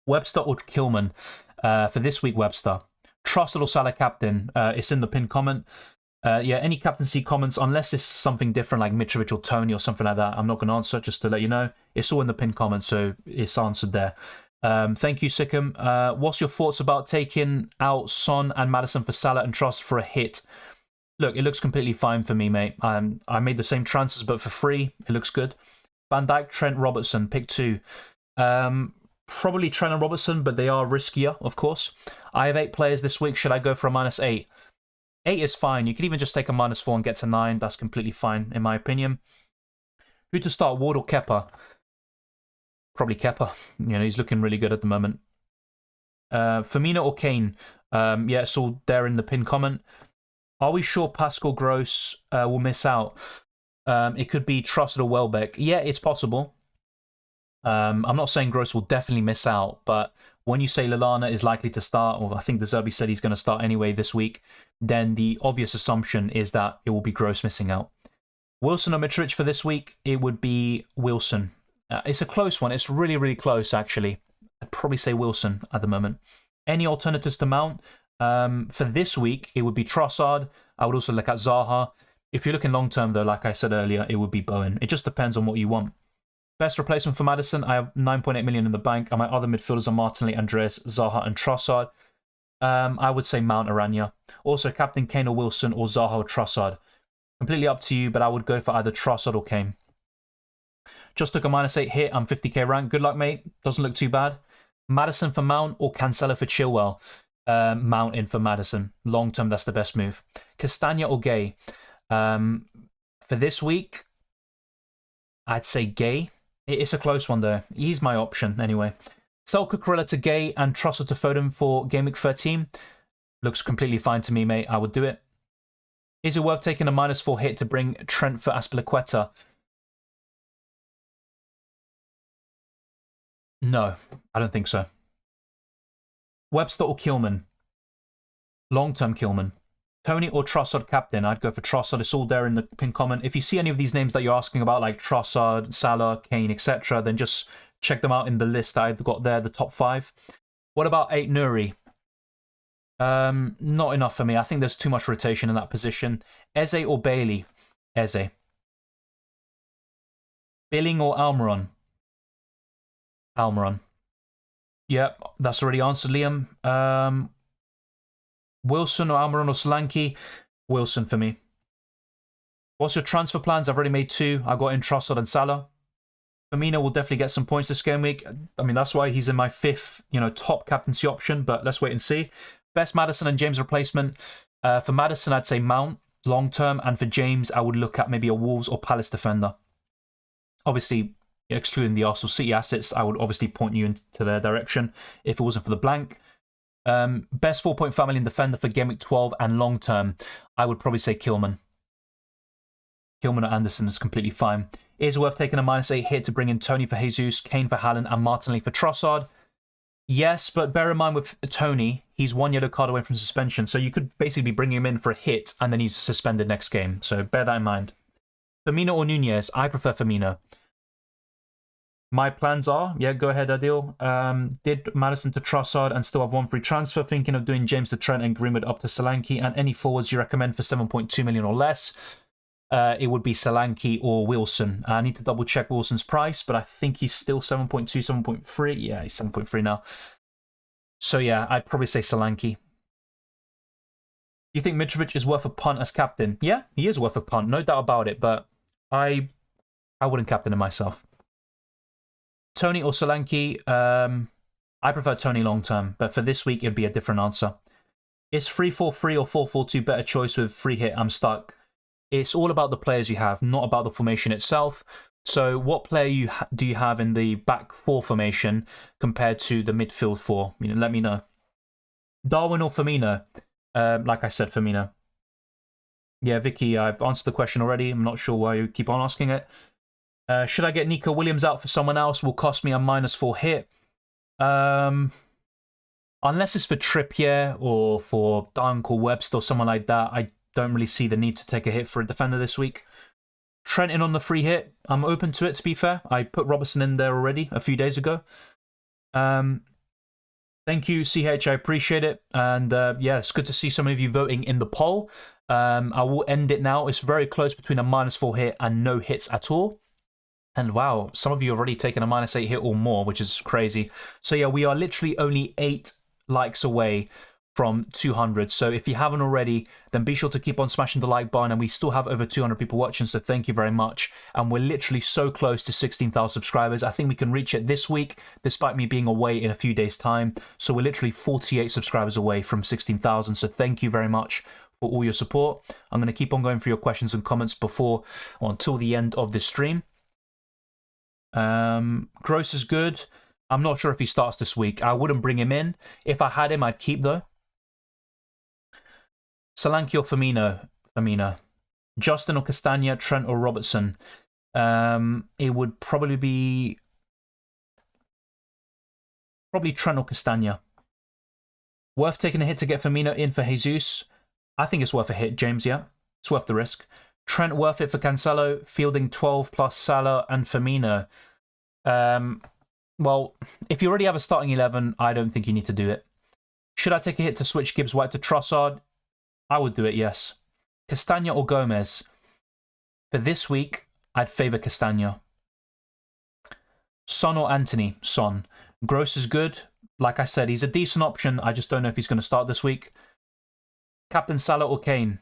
Webster or Kilman? For this week, Webster. Trossard or Salah captain? It's in the pinned comment. Yeah, any captaincy comments, unless it's something different like Mitrovic or Tony or something like that, I'm not going to answer, just to let you know. It's all in the pinned comment, so it's answered there. Thank you, Sikkim. What's your thoughts about taking out Son and Maddison for Salah and Trossard for a hit? Look, it looks completely fine for me, mate. I made the same transfers, but for free. It looks good. Van Dijk, Trent, Robertson, pick 2. Probably Trent and Robertson, but they are riskier, of course. I have 8 players this week. Should I go for a -8? 8 is fine. You could even just take a -4 and get to 9. That's completely fine, in my opinion. Who to start, Ward or Kepa? Probably Kepa. You know, he's looking really good at the moment. Firmino or Kane? Yeah, it's all there in the pinned comment. Are we sure Pascal Gross will miss out? It could be Trossard or Welbeck. Yeah, it's possible. I'm not saying Gross will definitely miss out, but when you say Lallana is likely to start, or I think the Zerbi said he's going to start anyway this week, then the obvious assumption is that it will be Gross missing out. Wilson or Mitrovic for this week? It would be Wilson. It's a close one. It's really, really close, actually. I'd probably say Wilson at the moment. Any alternatives to Mount? For this week, it would be Trossard. I would also look at Zaha. If you're looking long-term, though, like I said earlier, it would be Bowen. It just depends on what you want. Best replacement for Maddison, I have 9.8 million in the bank, and my other midfielders are Martinelli, Andreas, Zaha, and Trossard. I would say Mount Aranya. Also, captain Kane or Wilson or Zaha or Trossard. Completely up to you, but I would go for either Trossard or Kane. Just took a -8 hit. I'm 50k rank. Good luck, mate. Doesn't look too bad. Maddison for Mount or Cancelo for Chilwell? Mount in for Maddison. Long term, that's the best move. Castagna or Gay? For this week, I'd say Gay. It's a close one, though. He's my option, anyway. Sell Cucurella to Gay and Trossard to Foden for Game Week 13. Looks completely fine to me, mate. I would do it. Is it worth taking a -4 hit to bring Trent for Azpilicueta? No, I don't think so. Webster or Kilman? Long-term Kilman. Tony or Trossard captain? I'd go for Trossard. It's all there in the pinned comment. If you see any of these names that you're asking about, like Trossard, Salah, Kane, etc., then just check them out in the list I've got there, the top 5. What about 8 Nuri? Not enough for me. I think there's too much rotation in that position. Eze or Bailey? Eze. Billing or Almiron? Almiron. Yep, that's already answered, Liam. Wilson or Almiron or Solanke? Wilson for me. What's your transfer plans? I've already made 2. I got in Trossard and Salah. Firmino will definitely get some points this game week. I mean, that's why he's in my 5th, top captaincy option, but let's wait and see. Best Maddison and James replacement. For Maddison, I'd say Mount long term, and for James, I would look at maybe a Wolves or Palace defender. Obviously, excluding the Arsenal City assets, I would obviously point you into their direction if it wasn't for the blank. Best 4-point family and defender for game week 12 and long term, I would probably say Kilman. Kilman or Anderson is completely fine. Is it worth taking a -8 hit to bring in Tony for Jesus, Kane for Haaland, and Martinelli for Trossard? Yes, but bear in mind with Tony, he's 1 yellow card away from suspension, so you could basically be bringing him in for a hit and then he's suspended next game. So bear that in mind. Firmino or Nunez? I prefer Firmino. My plans are, yeah, go ahead, Adil. Did Maddison to Trossard and still have 1 free transfer. Thinking of doing James to Trent and Greenwood up to Solanke. And any forwards you recommend for 7.2 million or less? It would be Solanke or Wilson. I need to double check Wilson's price, but I think he's still 7.2, 7.3. Yeah, he's 7.3 now. So yeah, I'd probably say Solanke. Do you think Mitrovic is worth a punt as captain? Yeah, he is worth a punt, no doubt about it, but I wouldn't captain him myself. Tony or Solanke? I prefer Tony long term, but for this week, it'd be a different answer. Is 3-4-3 or 4-4-2 better choice with free hit? I'm stuck. It's all about the players you have, not about the formation itself. So what player do you have in the back 4 formation compared to the midfield 4? Let me know. Darwin or Firmino? Like I said, Firmino. Yeah, Vicky, I've answered the question already. I'm not sure why you keep on asking it. Should I get Nico Williams out for someone else? Will cost me a -4 hit. Unless it's for Trippier or for Dunk or Webster or someone like that, I don't really see the need to take a hit for a defender this week. Trent in on the free hit. I'm open to it, to be fair. I put Robertson in there already a few days ago. Thank you, CH. I appreciate it. And yeah, it's good to see some of you voting in the poll. I will end it now. It's very close between a -4 hit and no hits at all. And wow, some of you have already taken a -8 hit or more, which is crazy. So yeah, we are literally only 8 likes away from 200. So if you haven't already, then be sure to keep on smashing the like button. And we still have over 200 people watching, so thank you very much. And we're literally so close to 16,000 subscribers. I think we can reach it this week, despite me being away in a few days' time. So we're literally 48 subscribers away from 16,000. So thank you very much for all your support. I'm going to keep on going through your questions and comments before or until the end of this stream. Gross is good. I'm not sure if he starts this week. I wouldn't bring him in. If I had him, I'd keep though. Solanke or Firmino? Justin or Castagna, Trent or Robertson? It would probably be Trent or Castagna. Worth taking a hit to get Firmino in for Jesus? I think it's worth a hit, James, yeah. It's worth the risk. Trent worth it for Cancelo, fielding 12 plus Salah and Firmino. Well, if you already have a starting 11, I don't think you need to do it. Should I take a hit to switch Gibbs White to Trossard? I would do it, yes. Castagna or Gomez? For this week, I'd favour Castagna. Son or Anthony? Son. Gross is good. Like I said, he's a decent option. I just don't know if he's going to start this week. Captain Salah or Kane?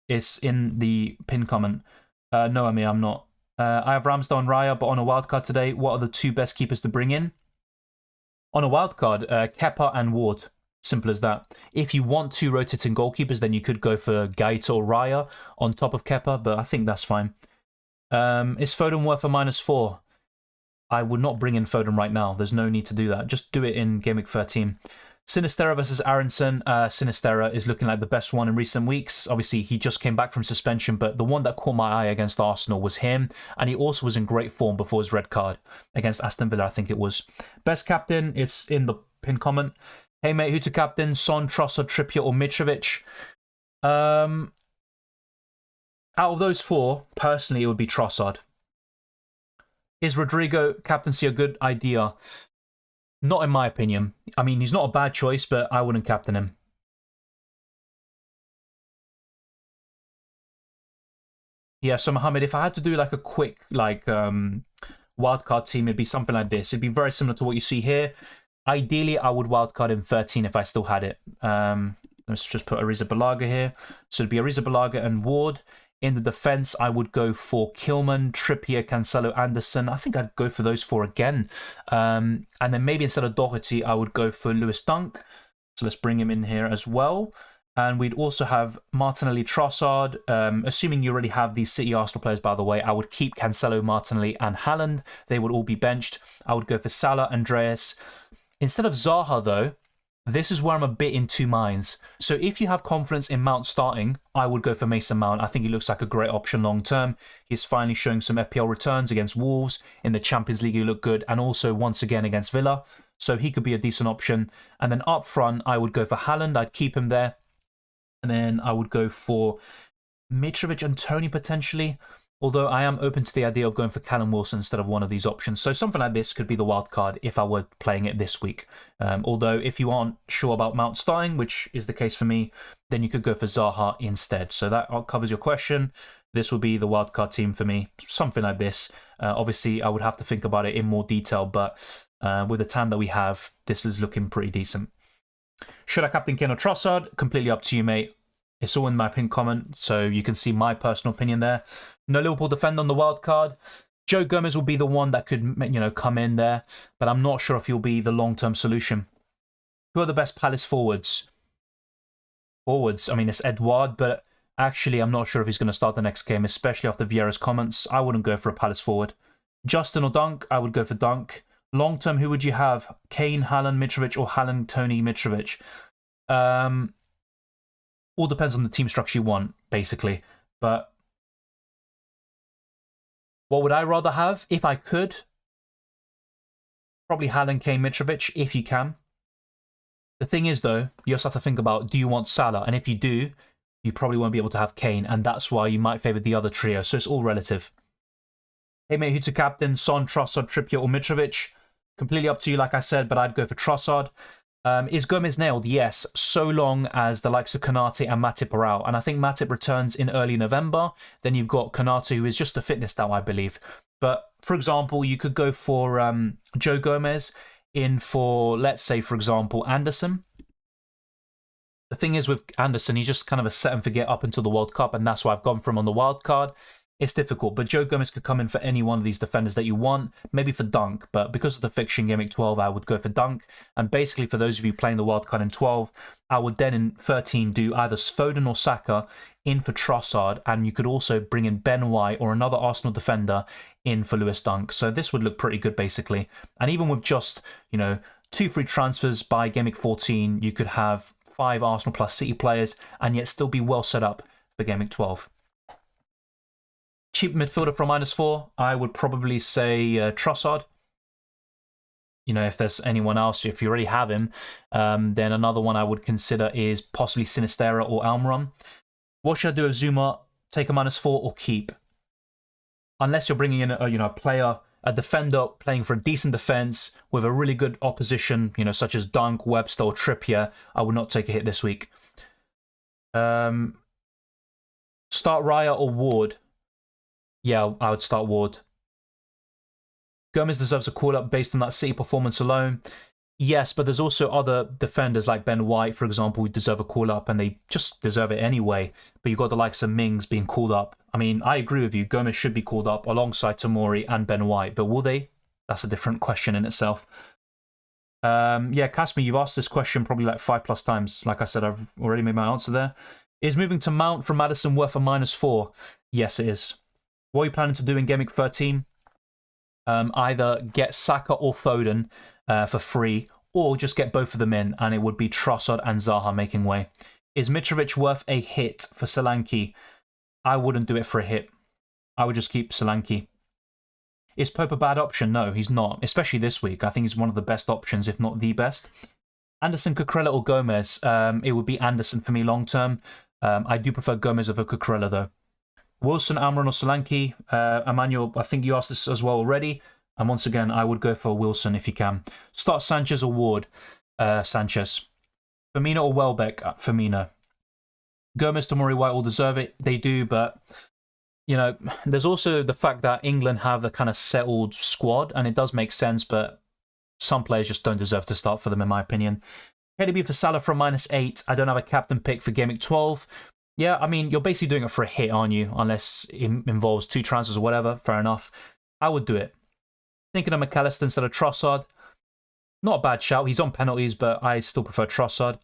It's in the pin comment. No, I mean, I'm not. I have Ramsdale and Raya, but on a wildcard today, what are the 2 best keepers to bring in? On a wildcard, Kepa and Ward. Simple as that. If you want 2 rotating goalkeepers, then you could go for Gaeta or Raya on top of Kepa, but I think that's fine. Is Foden worth a -4? I would not bring in Foden right now. There's no need to do that. Just do it in Game Week 13. Sinistera versus Aronson. Sinistera is looking like the best one in recent weeks. Obviously, he just came back from suspension, but the one that caught my eye against Arsenal was him, and he also was in great form before his red card against Aston Villa, I think it was. Best captain, it's in the pin comment. Hey mate, who to captain? Son, Trossard, Trippier or Mitrovic? Out of those 4, personally, it would be Trossard. Is Rodrigo captaincy a good idea? Not in my opinion. I mean, he's not a bad choice, but I wouldn't captain him. Yeah, so Mohammed, if I had to do like a quick wildcard team, it'd be something like this. It'd be very similar to what you see here. Ideally, I would wildcard in 13 if I still had it. Let's just put Ariza Balaga here. So it'd be Ariza Balaga and Ward. In the defence, I would go for Kilman, Trippier, Cancelo, Anderson. I think I'd go for those four again. And then maybe instead of Doherty, I would go for Lewis Dunk. So let's bring him in here as well. And we'd also have Martinelli, Trossard. Assuming you already have these City Arsenal players, by the way, I would keep Cancelo, Martinelli, and Haaland. They would all be benched. I would go for Salah, Andreas. Instead of Zaha, though, this is where I'm a bit in two minds. So if you have confidence in Mount starting, I would go for Mason Mount. I think he looks like a great option long term. He's finally showing some FPL returns against Wolves. In the Champions League, he looked good. And also, once again, against Villa. So he could be a decent option. And then up front, I would go for Haaland. I'd keep him there. And then I would go for Mitrovic and Tony potentially. Although I am open to the idea of going for Callum Wilson instead of one of these options. So something like this could be the wild card if I were playing it this week. Although if you aren't sure about Mount starting, which is the case for me, then you could go for Zaha instead. So that covers your question. This would be the wild card team for me. Something like this. Obviously, I would have to think about it in more detail. But with the time that we have, this is looking pretty decent. Should I captain Kane or Trossard? Completely up to you, mate. It's all in my pinned comment, so you can see my personal opinion there. No Liverpool defender on the wild card. Joe Gomez will be the one that could, come in there, but I'm not sure if he'll be the long-term solution. Who are the best Palace forwards? I mean, it's Edouard, but actually I'm not sure if he's going to start the next game, especially after Vieira's comments. I wouldn't go for a Palace forward. Justin or Dunk? I would go for Dunk. Long-term, who would you have? Kane, Haaland, Mitrovic, or Haaland, Tony, Mitrovic? All depends on the team structure you want, basically. But what would I rather have? If I could, probably Haaland, Kane, Mitrovic, if you can. The thing is, though, you also have to think about, do you want Salah? And if you do, you probably won't be able to have Kane, and that's why you might favour the other trio. So it's all relative. Hey, mate, who to captain? Son, Trossard, Trippier, or Mitrovic? Completely up to you, like I said, but I'd go for Trossard. Is Gomez nailed? Yes, so long as the likes of Konate and Matip are out. And I think Matip returns in early November. Then you've got Konate, who is just a fitness doubt, I believe. But, for example, you could go for Joe Gomez in for, let's say, for example, Anderson. The thing is with Anderson, he's just kind of a set and forget up until the World Cup, and that's why I've gone for him on the wild card. It's difficult, but Joe Gomez could come in for any one of these defenders that you want, maybe for Dunk, but because of the fixture in Game Week 12, I would go for Dunk. And basically, for those of you playing the wildcard in 12, I would then in 13 do either Foden or Saka in for Trossard, and you could also bring in Ben White or another Arsenal defender in for Lewis Dunk. So this would look pretty good, basically. And even with just, 2 free transfers by Game Week 14, you could have 5 Arsenal plus City players and yet still be well set up for Game Week 12. Cheap midfielder from -4, I would probably say Trossard. If there's anyone else, if you already have him, then another one I would consider is possibly Sinistera or Almiron. What should I do with Zuma? Take a -4 or keep? Unless you're bringing in a player, a defender playing for a decent defense with a really good opposition, such as Dunk, Webster, or Trippier, I would not take a hit this week. Start Raya or Ward? Yeah, I would start Ward. Gomez deserves a call-up based on that City performance alone. Yes, but there's also other defenders like Ben White, for example, who deserve a call-up, and they just deserve it anyway. But you've got the likes of Mings being called up. I mean, I agree with you. Gomez should be called up alongside Tomori and Ben White, but will they? That's a different question in itself. Yeah, Casper, you've asked this question probably like 5+ times. Like I said, I've already made my answer there. Is moving to Mount from Maddison worth a -4? Yes, it is. What are you planning to do in Game Week 13? Either get Saka or Foden for free, or just get both of them in, and it would be Trossard and Zaha making way. Is Mitrovic worth a hit for Solanke? I wouldn't do it for a hit. I would just keep Solanke. Is Pope a bad option? No, he's not, especially this week. I think he's one of the best options, if not the best. Anderson, Cucurella, or Gomez? It would be Anderson for me long term. I do prefer Gomez over Cucurella, though. Wilson, Almiron, or Solanke? Emmanuel, I think you asked this as well already. And once again, I would go for Wilson if you can. Start Sanchez or Ward? Sanchez. Firmino or Welbeck? Firmino. Gomez, Tomori, White all deserve it. They do, but, there's also the fact that England have the kind of settled squad, and it does make sense, but some players just don't deserve to start for them, in my opinion. KDB for Salah from -8. I don't have a captain pick for Game Week 12. Yeah, I mean, you're basically doing it for a hit, aren't you? Unless it involves 2 transfers or whatever. Fair enough. I would do it. Thinking of McAllister instead of Trossard. Not a bad shout. He's on penalties, but I still prefer Trossard.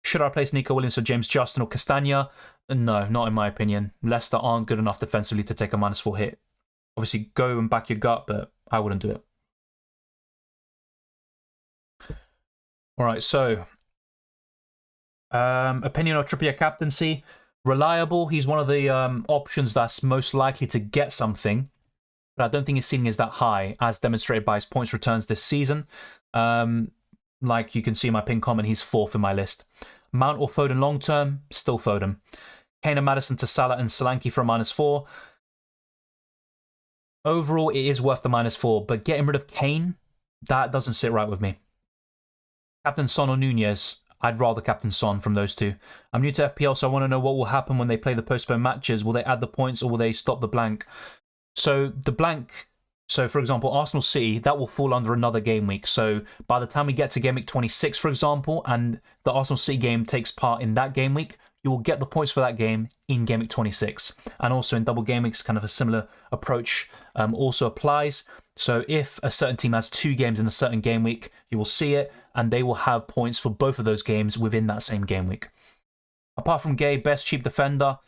Should I replace Nico Williams for James Justin or Castagna? No, not in my opinion. Leicester aren't good enough defensively to take a -4 hit. Obviously, go and back your gut, but I wouldn't do it. All right, so opinion of Trippier captaincy. Reliable. He's one of the options that's most likely to get something, but I don't think his ceiling is that high, as demonstrated by his points returns this season. Like you can see in my pinned comment, he's 4th in my list. Mount or Foden long term, still Foden. Kane and Maddison to Salah and Solanke for a -4. Overall, it is worth the -4, but getting rid of Kane, that doesn't sit right with me. Captain Son or Nunez, I'd rather Captain Son from those two. I'm new to FPL, so I want to know what will happen when they play the postponed matches. Will they add the points or will they stop the blank? So the blank, so for example, Arsenal City, that will fall under another game week. So by the time we get to game week 26, for example, and the Arsenal City game takes part in that game week, you will get the points for that game in game week 26. And also in double game weeks, kind of a similar approach also applies. So if a certain team has 2 games in a certain game week, you will see it, and they will have points for both of those games within that same game week. Apart from Gay, best cheap defender,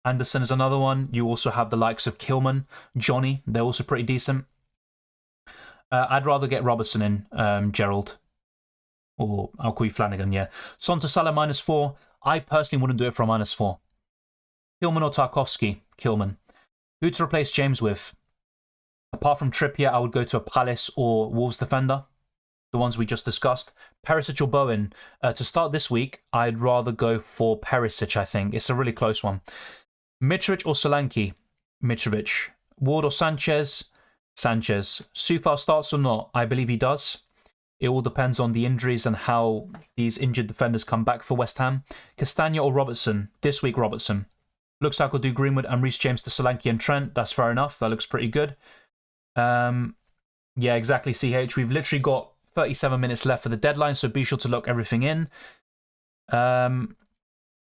Anderson is another one. You also have the likes of Kilman, Johnny. They're also pretty decent. I'd rather get Robertson in, Gerald. Or I'll call you Flanagan, yeah. Son to Salah -4. I personally wouldn't do it for a -4. Kilman or Tarkovsky? Kilman. Who to replace James with? Apart from Trippier, I would go to a Palace or Wolves defender. The ones we just discussed. Perisic or Bowen. To start this week, I'd rather go for Perisic, I think. It's a really close one. Mitrovic or Solanke? Mitrovic. Ward or Sanchez? Sanchez. Sufar starts or not? I believe he does. It all depends on the injuries and how these injured defenders come back for West Ham. Castagna or Robertson? This week, Robertson. Looks like I'll do Greenwood and Reece James to Solanke and Trent. That's fair enough. That looks pretty good. Yeah, exactly, CH. We've literally got 37 minutes left for the deadline, so be sure to lock everything in.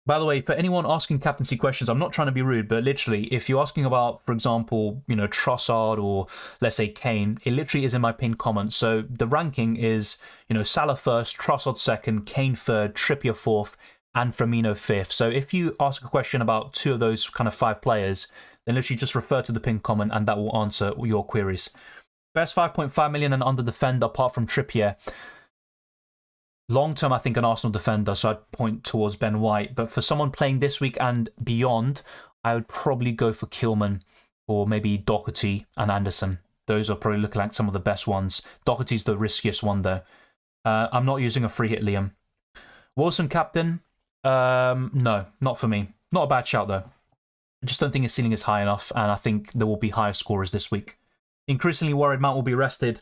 By the way, for anyone asking captaincy questions, I'm not trying to be rude, but literally, if you're asking about, for example, you know, Trossard or let's say Kane, it literally is in my pinned comment. So the ranking is, you know, Salah first, Trossard second, Kane third, Trippier 4th, and Firmino 5th. So if you ask a question about 2 of those kind of 5 players, then literally just refer to the pinned comment and that will answer your queries. Best 5.5 million and under defender apart from Trippier. Long term, I think an Arsenal defender, so I'd point towards Ben White. But for someone playing this week and beyond, I would probably go for Kilman or maybe Doherty and Anderson. Those are probably looking like some of the best ones. Doherty's the riskiest one, though. I'm not using a free hit, Liam. Wilson captain? No, not for me. Not a bad shout, though. I just don't think his ceiling is high enough, and I think there will be higher scorers this week. Increasingly worried Mount will be rested.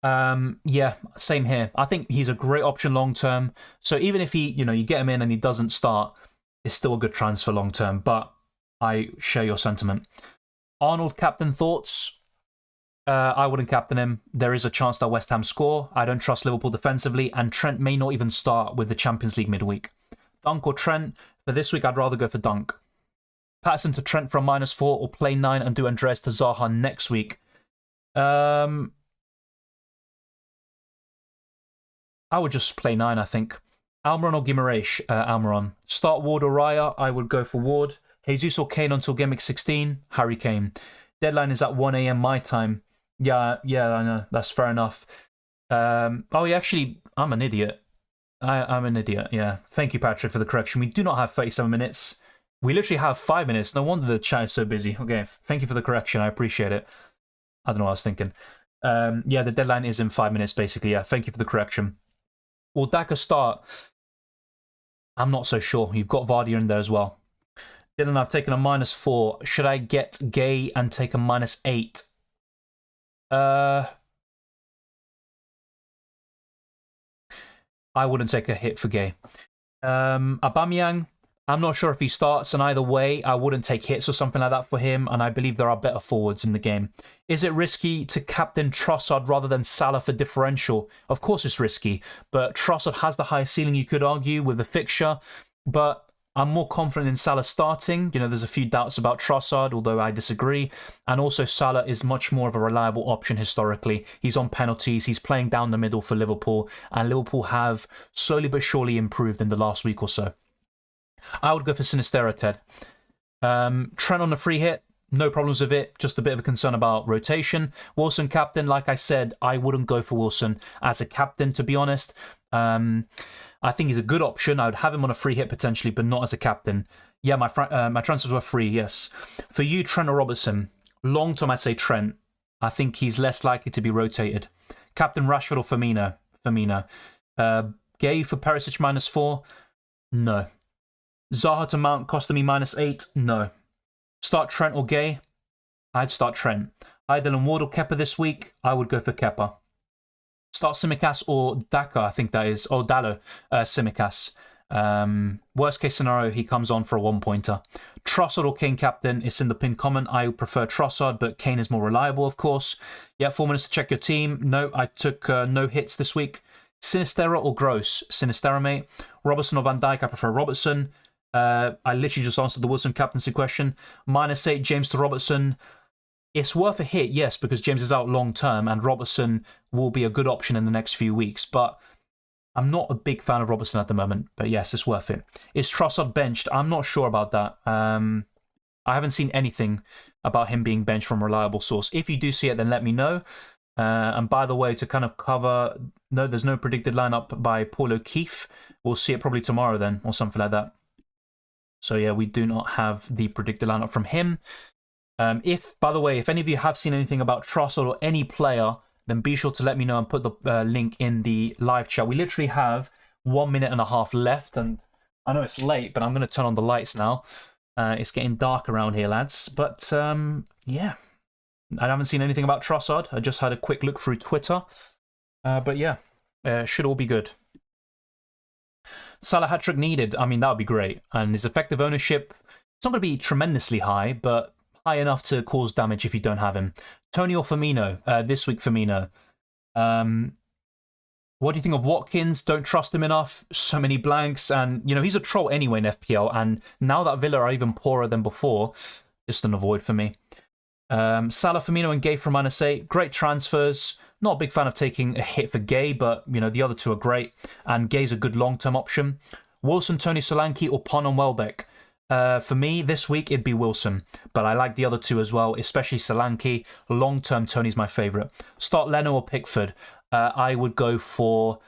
Yeah, same here. I think he's a great option long term. So even if he, you know, you get him in and he doesn't start, it's still a good transfer long term. But I share your sentiment. Arnold captain thoughts? I wouldn't captain him. There is a chance that West Ham score. I don't trust Liverpool defensively, and Trent may not even start with the Champions League midweek. Dunk or Trent? For this week, I'd rather go for Dunk. Patterson to Trent for a -4 or play 9 and do Andreas to Zaha next week. I would just play 9, I think. Almiron or Guimaraes? Almiron. Start Ward or Raya? I would go for Ward. Jesus or Kane until game week 16? Harry Kane. Deadline is at 1 a.m. my time. Yeah, I know. That's fair enough. Oh, yeah, actually, I'm an idiot. I'm an idiot, yeah. Thank you, Patrick, for the correction. We do not have 37 minutes. We literally have 5 minutes. No wonder the chat is so busy. Okay, thank you for the correction. I appreciate it. I don't know what I was thinking. Yeah, the deadline is in 5 minutes, basically. Yeah, thank you for the correction. Will Daka start? I'm not so sure. You've got Vardy in there as well. Dylan, I've taken a -4. Should I get Gay and take a -8? I wouldn't take a hit for Gay. Aubameyang, I'm not sure if he starts, and either way, I wouldn't take hits or something like that for him, and I believe there are better forwards in the game. Is it risky to captain Trossard rather than Salah for differential? Of course it's risky, but Trossard has the highest ceiling, you could argue, with the fixture, but I'm more confident in Salah starting. You know, there's a few doubts about Trossard, although I disagree. And also Salah is much more of a reliable option historically. He's on penalties. He's playing down the middle for Liverpool. And Liverpool have slowly but surely improved in the last week or so. I would go for Sinistera, Ted. Trent on the free hit. No problems with it. Just a bit of a concern about rotation. Wilson captain. Like I said, I wouldn't go for Wilson as a captain, to be honest. I think he's a good option. I would have him on a free hit potentially, but not as a captain. Yeah, my transfers were free, yes. For you, Trent or Robertson? Long term, I'd say Trent. I think he's less likely to be rotated. Captain Rashford or Firmino? Firmino. Gay for Perisic -4? No. Zaha to Mount costing me -8? No. Start Trent or Gay? I'd start Trent. Idle and Ward or Kepa this week? I would go for Kepa. Start Tsimikas or Daka, I think that is. Or Dallo, Tsimikas. Worst case scenario, he comes on for a 1-pointer. Trossard or Kane captain? It's in the pinned comment. I prefer Trossard, but Kane is more reliable, of course. Yeah, 4 minutes to check your team. No, I took no hits this week. Sinistera or Gross? Sinistera, mate. Robertson or Van Dijk? I prefer Robertson. I literally just answered the Wilson captaincy question. -8, James to Robertson. It's worth a hit, yes, because James is out long term and Robertson will be a good option in the next few weeks. But I'm not a big fan of Robertson at the moment. But yes, it's worth it. Is Trossard benched? I'm not sure about that. I haven't seen anything about him being benched from a reliable source. If you do see it, then let me know. And by the way, to kind of cover, no, there's no predicted lineup by Paul O'Keefe. We'll see it probably tomorrow then, or something like that. So yeah, we do not have the predicted lineup from him. By the way, if any of you have seen anything about Trossard or any player, then be sure to let me know and put the link in the live chat. We literally have 1.5 minutes left, and I know it's late, but I'm going to turn on the lights now. It's getting dark around here, lads. But yeah, I haven't seen anything about Trossard. I just had a quick look through Twitter. But yeah, should all be good. Salah hat-trick needed. I mean, that would be great. And his effective ownership, it's not going to be tremendously high, but high enough to cause damage if you don't have him. Tony or Firmino? This week, Firmino. What do you think of Watkins? Don't trust him enough. So many blanks. And, you know, he's a troll anyway in FPL. And now that Villa are even poorer than before, just an avoid for me. Salah, Firmino and Gay for -8. Great transfers. Not a big fan of taking a hit for Gay, but, you know, the other two are great. And Gay's a good long-term option. Wilson, Tony Solanke or Pon and Welbeck? For me, this week, it'd be Wilson. But I like the other two as well, especially Solanke. Long-term, Tony's my favourite. Start Leno or Pickford? I would go for...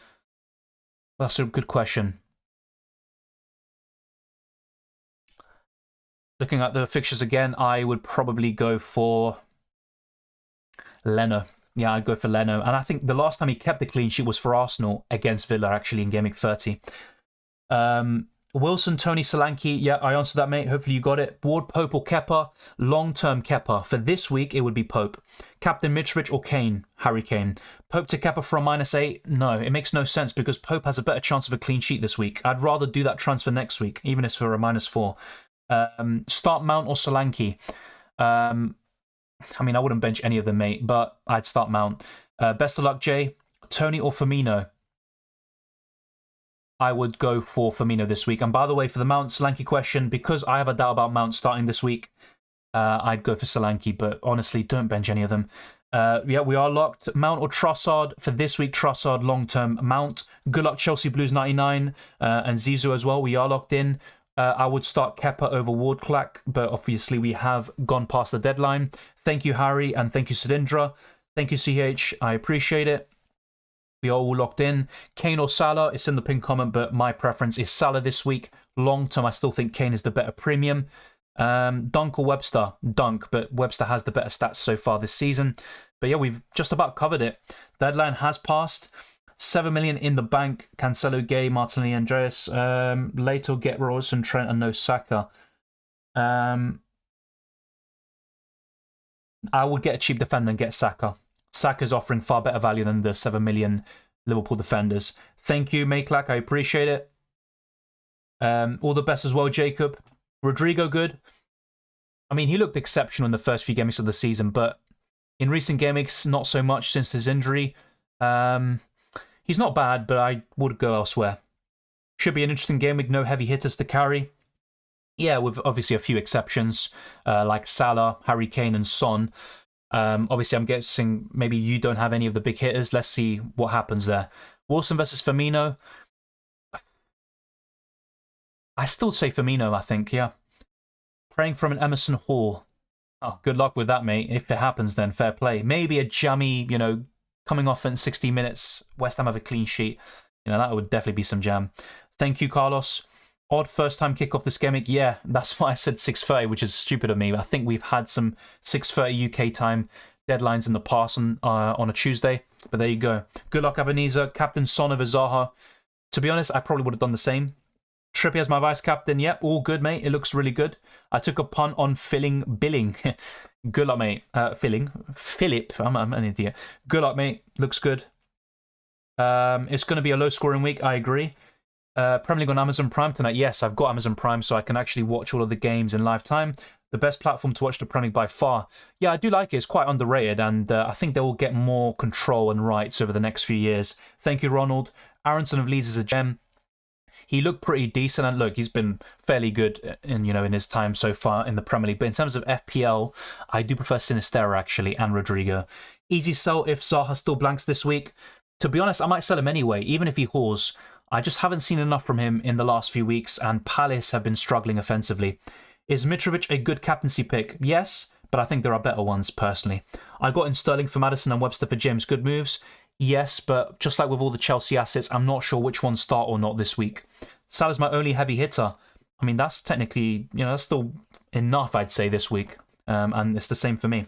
That's a good question. Looking at the fixtures again, I would probably go for Leno. Yeah, I'd go for Leno. And I think the last time he kept the clean sheet was for Arsenal against Villa, actually, in Game Week 30. Wilson, Tony, Solanke. Yeah, I answered that, mate. Hopefully you got it. Ward, Pope or Kepa? Long-term Kepa. For this week, it would be Pope. Captain Mitrovic or Kane? Harry Kane. Pope to Kepa for a -8? No, it makes no sense because Pope has a better chance of a clean sheet this week. I'd rather do that transfer next week, even if it's for a -4. Start Mount or Solanke? I mean, I wouldn't bench any of them, mate, but I'd start Mount. Best of luck, Jay. Tony or Firmino? I would go for Firmino this week. And by the way, for the Mount Solanke question, because I have a doubt about Mount starting this week, I'd go for Solanke, but honestly, don't bench any of them. Yeah, we are locked. Mount or Trossard? For this week, Trossard, long-term Mount. Good luck, Chelsea Blues 99, and Zizou as well. We are locked in. I would start Kepa over Ward-Clack, but obviously we have gone past the deadline. Thank you, Harry, and thank you, Sidindra. Thank you, CH. I appreciate it. We are all locked in. Kane or Salah? It's in the pinned comment, but my preference is Salah this week. Long term, I still think Kane is the better premium. Dunk or Webster? Dunk, but Webster has the better stats so far this season. But yeah, we've just about covered it. Deadline has passed. 7 million in the bank. Cancelo, Gay, Martinelli, Andreas. Later, get Robertson, Trent, and no Saka. I would get a cheap defender and get Saka. Saka's offering far better value than the 7 million Liverpool defenders. Thank you, Makelak. I appreciate it. All the best as well, Jacob. Rodrigo, good. I mean, he looked exceptional in the first few game weeks of the season, but in recent game weeks, not so much since his injury. He's not bad, but I would go elsewhere. Should be an interesting game week, no heavy hitters to carry. Yeah, with obviously a few exceptions, like Salah, Harry Kane, and Son. Obviously, I'm guessing maybe you don't have any of the big hitters. Let's see what happens there. Wilson versus Firmino. I still say Firmino, I think, yeah. Praying from an Emerson Hall. Oh, good luck with that, mate. If it happens, then fair play. Maybe a jammy, coming off in 60 minutes, West Ham have a clean sheet. That would definitely be some jam. Thank you, Carlos. Odd first-time kickoff this game week. Yeah, that's why I said 6:30, which is stupid of me. I think we've had some 6:30 UK time deadlines in the past on a Tuesday. But there you go. Good luck, Ebenezer. Captain Son over Zaha. To be honest, I probably would have done the same. Trippy as my vice-captain. Yep, all good, mate. It looks really good. I took a punt on Billing. Good luck, mate. Philip. I'm an idiot. Good luck, mate. Looks good. It's going to be a low-scoring week. I agree. Premier League on Amazon Prime tonight. Yes, I've got Amazon Prime, so I can actually watch all of the games in live time. The best platform to watch the Premier League by far. Yeah, I do like it. It's quite underrated, and I think they will get more control and rights over the next few years. Thank you, Ronald. Aronson of Leeds is a gem. He looked pretty decent, and look, he's been fairly good in his time so far in the Premier League. But in terms of FPL, I do prefer Sinistera actually and Rodrigo. Easy sell if Zaha still blanks this week. To be honest, I might sell him anyway, even if he hauls. I just haven't seen enough from him in the last few weeks, and Palace have been struggling offensively. Is Mitrovic a good captaincy pick? Yes, but I think there are better ones, personally. I got in Sterling for Maddison and Webster for James. Good moves. Yes, but just like with all the Chelsea assets, I'm not sure which ones start or not this week. Salah's my only heavy hitter. I mean, that's technically, that's still enough, I'd say, this week. And it's the same for me.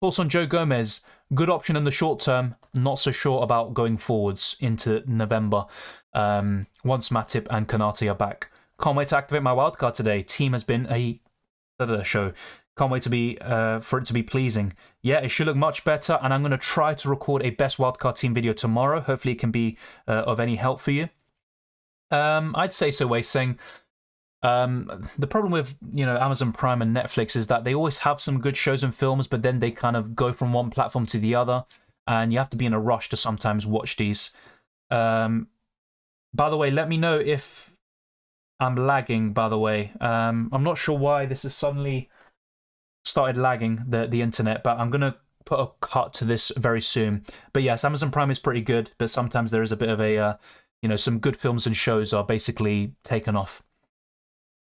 Also on Joe Gomez, good option in the short term. Not so sure about going forwards into November. Once Matip and Konate are back. Can't wait to activate my wildcard today. Team has been a show. Can't wait to be for it to be pleasing. Yeah, it should look much better, and I'm going to try to record a best wildcard team video tomorrow. Hopefully it can be of any help for you. I'd say so, Wei Sing. The problem with Amazon Prime and Netflix is that they always have some good shows and films, but then they kind of go from one platform to the other, and you have to be in a rush to sometimes watch these. By the way, let me know if I'm lagging, by the way. I'm not sure why this has suddenly started lagging, the internet, but I'm going to put a cut to this very soon. But yes, Amazon Prime is pretty good, but sometimes there is a bit of a, some good films and shows are basically taken off.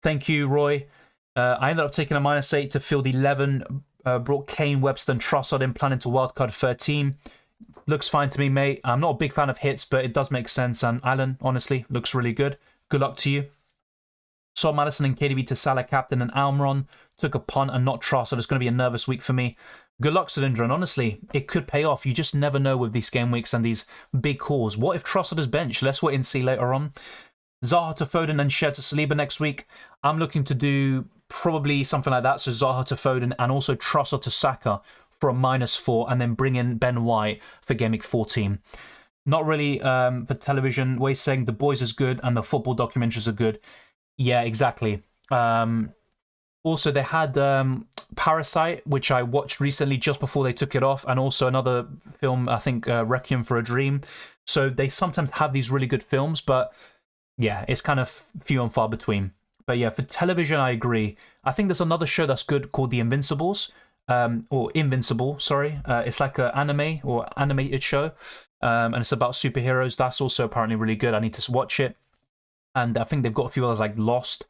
Thank you, Roy. I ended up taking a -8 to field 11. Brought Kane, Webster, and Trossard in, planning to wildcard 13. Looks fine to me, mate. I'm not a big fan of hits, but it does make sense. And Alan, honestly, looks really good. Good luck to you. Saw Maddison and KDB to Salah, captain, and Almiron. Took a punt and not Trossard. It's going to be a nervous week for me. Good luck, Cylindra. And honestly, it could pay off. You just never know with these game weeks and these big calls. What if Trossard is benched? Let's wait and see later on. Zaha to Foden and Sher to Saliba next week. I'm looking to do probably something like that. So Zaha to Foden and also Trossard to Saka for a -4, and then bring in Ben White for Game Week 14. Not really for television. Wei saying the boys is good and the football documentaries are good. Yeah, exactly. Also, they had Parasite, which I watched recently just before they took it off, and also another film, I think, Requiem for a Dream. So they sometimes have these really good films, but yeah, it's kind of few and far between. But yeah, for television, I agree. I think there's another show that's good called The Invincibles, or Invincible, sorry. It's like an anime or animated show, and it's about superheroes. That's also apparently really good. I need to watch it. And I think they've got a few others like Lost.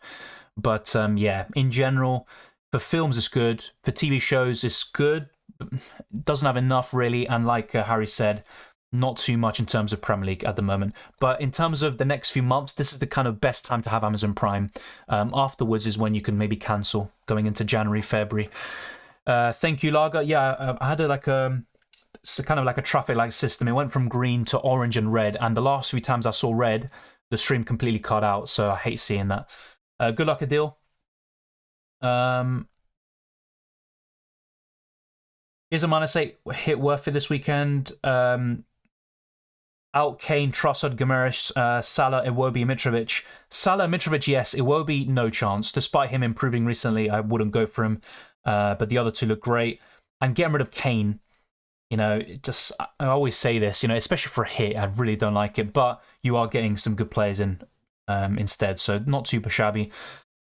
But yeah, in general, for films, it's good. For TV shows, it's good. Doesn't have enough, really. And like Harry said, not too much in terms of Premier League at the moment. But in terms of the next few months, this is the kind of best time to have Amazon Prime. Afterwards is when you can maybe cancel, going into January, February. Thank you, Lager. Yeah, I had kind of like a traffic light system. It went from green to orange and red. And the last few times I saw red, the stream completely cut out. So I hate seeing that. Good luck, Adil. Is a -8 hit worth it this weekend? Out Kane, Trossard, Gomes, Salah, Iwobi, Mitrovic. Salah, Mitrovic, yes. Iwobi, no chance. Despite him improving recently, I wouldn't go for him. But the other two look great. And getting rid of Kane, I always say this, especially for a hit, I really don't like it. But you are getting some good players in instead, so not super shabby.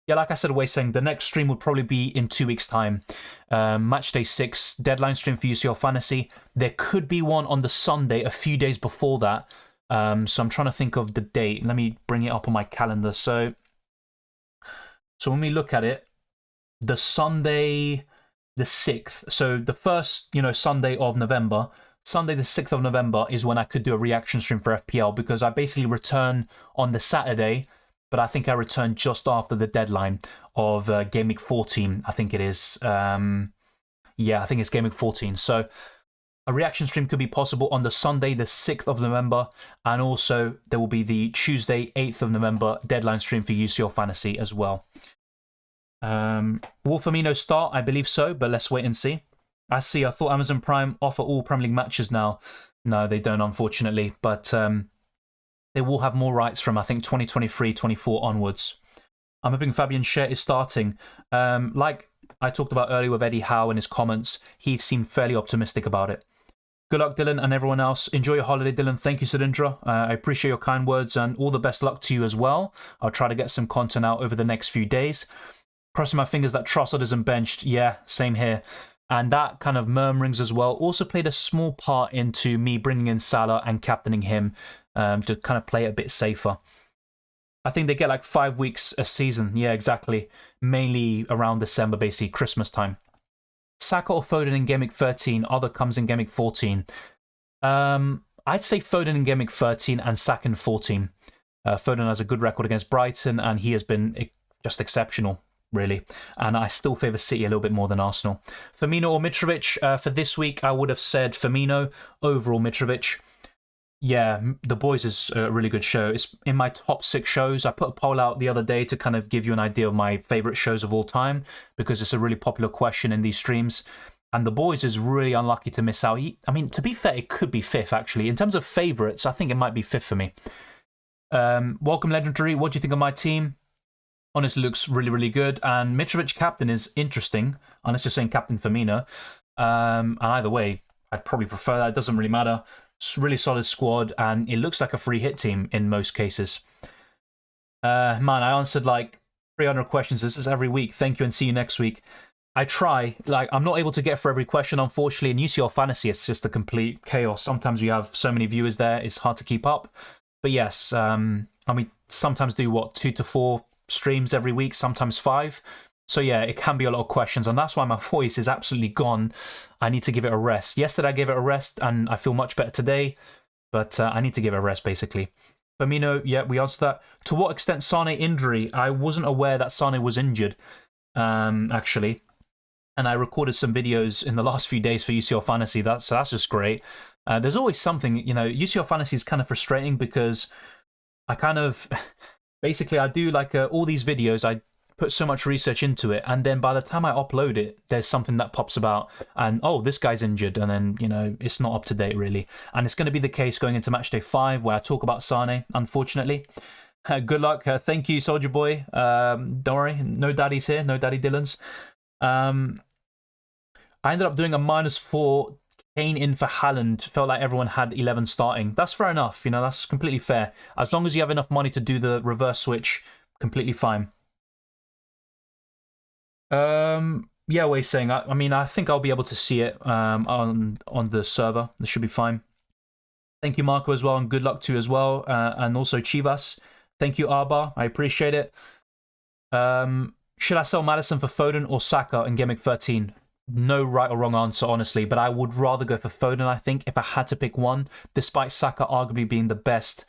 Yeah, like I said, Wei saying the next stream would probably be in 2 weeks' time. Match day 6 deadline stream for UCL Fantasy. There could be one on the Sunday, a few days before that. So I'm trying to think of the date. Let me bring it up on my calendar. So when we look at it, the Sunday, the 6th. So the first, Sunday of November. Sunday, the 6th of November is when I could do a reaction stream for FPL because I basically return on the Saturday. But I think I returned just after the deadline of Game Week 14, I think it is. Yeah, I think it's Game Week 14. So a reaction stream could be possible on the Sunday, the 6th of November. And also there will be the Tuesday, 8th of November deadline stream for UCL Fantasy as well. Will Firmino start? I believe so, but let's wait and see. I thought Amazon Prime offer all Premier League matches now. No, they don't, unfortunately. But they will have more rights from, I think, 2023-24 onwards. I'm hoping Fabian Schär is starting. Like I talked about earlier with Eddie Howe in his comments, he seemed fairly optimistic about it. Good luck, Dylan, and everyone else. Enjoy your holiday, Dylan. Thank you, Sudindra. I appreciate your kind words, and all the best luck to you as well. I'll try to get some content out over the next few days. Crossing my fingers that Trossard isn't benched. Yeah, same here. And that kind of murmurings as well also played a small part into me bringing in Salah and captaining him to kind of play it a bit safer. I think they get like 5 weeks a season. Yeah, exactly. Mainly around December, basically, Christmas time. Saka or Foden in Game Week 13. Other comes in Game Week 14. I'd say Foden in Game Week 13 and Saka in 14. Foden has a good record against Brighton and he has been just exceptional, really. And I still favour City a little bit more than Arsenal. Firmino or Mitrovic? For this week, I would have said Firmino. Overall, Mitrovic. Yeah, The Boys is a really good show. It's in my top 6 shows. I put a poll out the other day to kind of give you an idea of my favourite shows of all time because it's a really popular question in these streams. And The Boys is really unlucky to miss out. I mean, to be fair, it could be 5th, actually. In terms of favourites, I think it might be 5th for me. Welcome, Legendary. What do you think of my team? Honestly, looks really, really good. And Mitrovic captain is interesting, unless you're saying Captain Firmino. And either way, I'd probably prefer that. It doesn't really matter. It's a really solid squad, and it looks like a free hit team in most cases. Man, I answered like 300 questions. This is every week. Thank you, and see you next week. I try. Like, I'm not able to get for every question, unfortunately. In UCL Fantasy, it's just a complete chaos. Sometimes we have so many viewers there, it's hard to keep up. But yes, and we sometimes do, 2 to 4 streams every week, sometimes 5. So yeah, it can be a lot of questions, and that's why my voice is absolutely gone. I need to give it a rest. Yesterday I gave it a rest, and I feel much better today, but I need to give it a rest, basically. Firmino, yeah, we answered that. To what extent Sane injury? I wasn't aware that Sane was injured, actually. And I recorded some videos in the last few days for UCL Fantasy. That's just great. There's always something, UCL Fantasy is kind of frustrating because I kind of... Basically, I do like all these videos, I put so much research into it, and then by the time I upload it, there's something that pops about, and oh, this guy's injured, and then, it's not up to date, really. And it's going to be the case going into Matchday 5, where I talk about Sane, unfortunately. Good luck. Thank you, Soldier Boy. Don't worry, no daddies here, no daddy Dylans. I ended up doing a -4 Kane in for Haaland. Felt like everyone had 11 starting. That's fair enough, that's completely fair. As long as you have enough money to do the reverse switch, completely fine. Yeah, Way's saying, I mean, I think I'll be able to see it on the server. This should be fine. Thank you, Marco, as well, and good luck to you as well. And also Chivas. Thank you, Arba. I appreciate it. Should I sell Maddison for Foden or Saka in Game Week 13? No right or wrong answer, honestly, but I would rather go for Foden, I think, if I had to pick one, despite Saka arguably being the best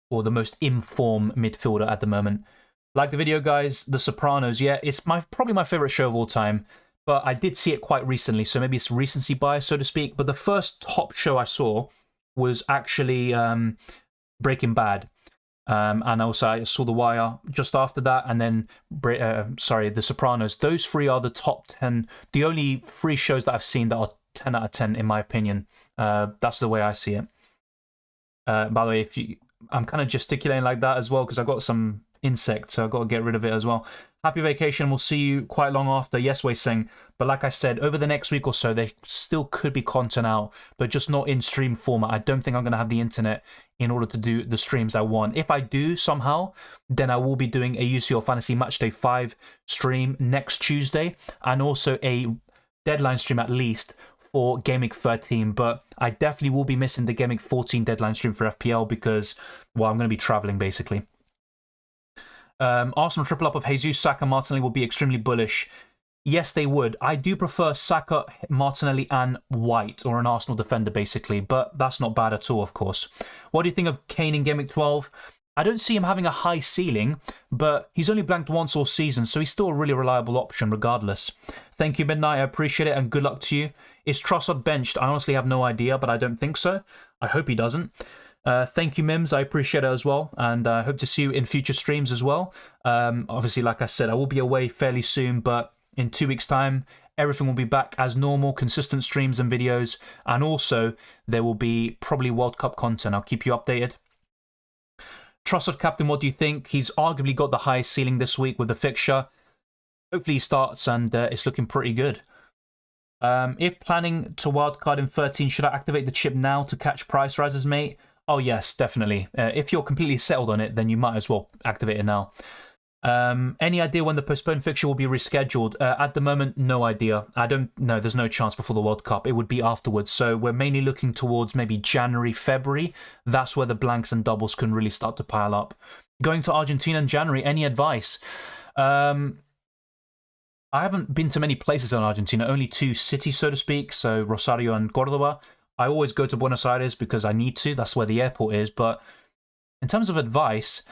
or the most in-form midfielder at the moment. Like the video, guys. The Sopranos, yeah, it's probably my favourite show of all time, but I did see it quite recently, so maybe it's recency bias, so to speak. But the first top show I saw was actually Breaking Bad. And also I saw The Wire just after that, and then, The Sopranos. Those 3 are the top 10, the only 3 shows that I've seen that are 10 out of 10, in my opinion. That's the way I see it. By the way, I'm kind of gesticulating like that as well, because I've got some insect, so I've got to get rid of it as well. happy vacation. We'll see you quite long after. Yes, Wei Sing. But like I said, over the next week or so, there still could be content out, but just not in stream format. I don't think I'm going to have the internet in order to do the streams I want. If I do somehow, then I will be doing a UCL Fantasy Matchday 5 stream next Tuesday, and also a deadline stream at least for Game Week 13, but I definitely will be missing the Game Week 14 deadline stream for FPL because, well, I'm going to be traveling basically. Arsenal triple up of Jesus, Saka, Martinelli will be extremely bullish. Yes, they would. I do prefer Saka, Martinelli, and White, or an Arsenal defender basically, but that's not bad at all, of course. What do you think of Kane in Game Week 12? I don't see him having a high ceiling, but he's only blanked once all season, so he's still a really reliable option regardless. Thank you, Midnight. I appreciate it, and good luck to you. Is Trossard benched? I honestly have no idea, but I don't think so. I hope he doesn't. Thank you, Mims. I appreciate it as well, and I hope to see you in future streams as well. Obviously, like I said, I will be away fairly soon, but in 2 weeks' time, everything will be back as normal, consistent streams and videos, and also there will be probably World Cup content. I'll keep you updated. Trossard captain, what do you think? He's arguably got the highest ceiling this week with the fixture. Hopefully he starts and it's looking pretty good. If planning to wildcard in 13, should I activate the chip now to catch price rises, mate? Oh yes, definitely. If you're completely settled on it, then you might as well activate it now. Any idea when the postponed fixture will be rescheduled? At the moment, no idea. I don't know. There's no chance before the World Cup. It would be afterwards. So we're mainly looking towards maybe January, February. That's where the blanks and doubles can really start to pile up. Going to Argentina in January, any advice? I haven't been to many places in Argentina, only 2 cities, so to speak, so Rosario and Cordoba. I always go to Buenos Aires because I need to. That's where the airport is. But in terms of advice,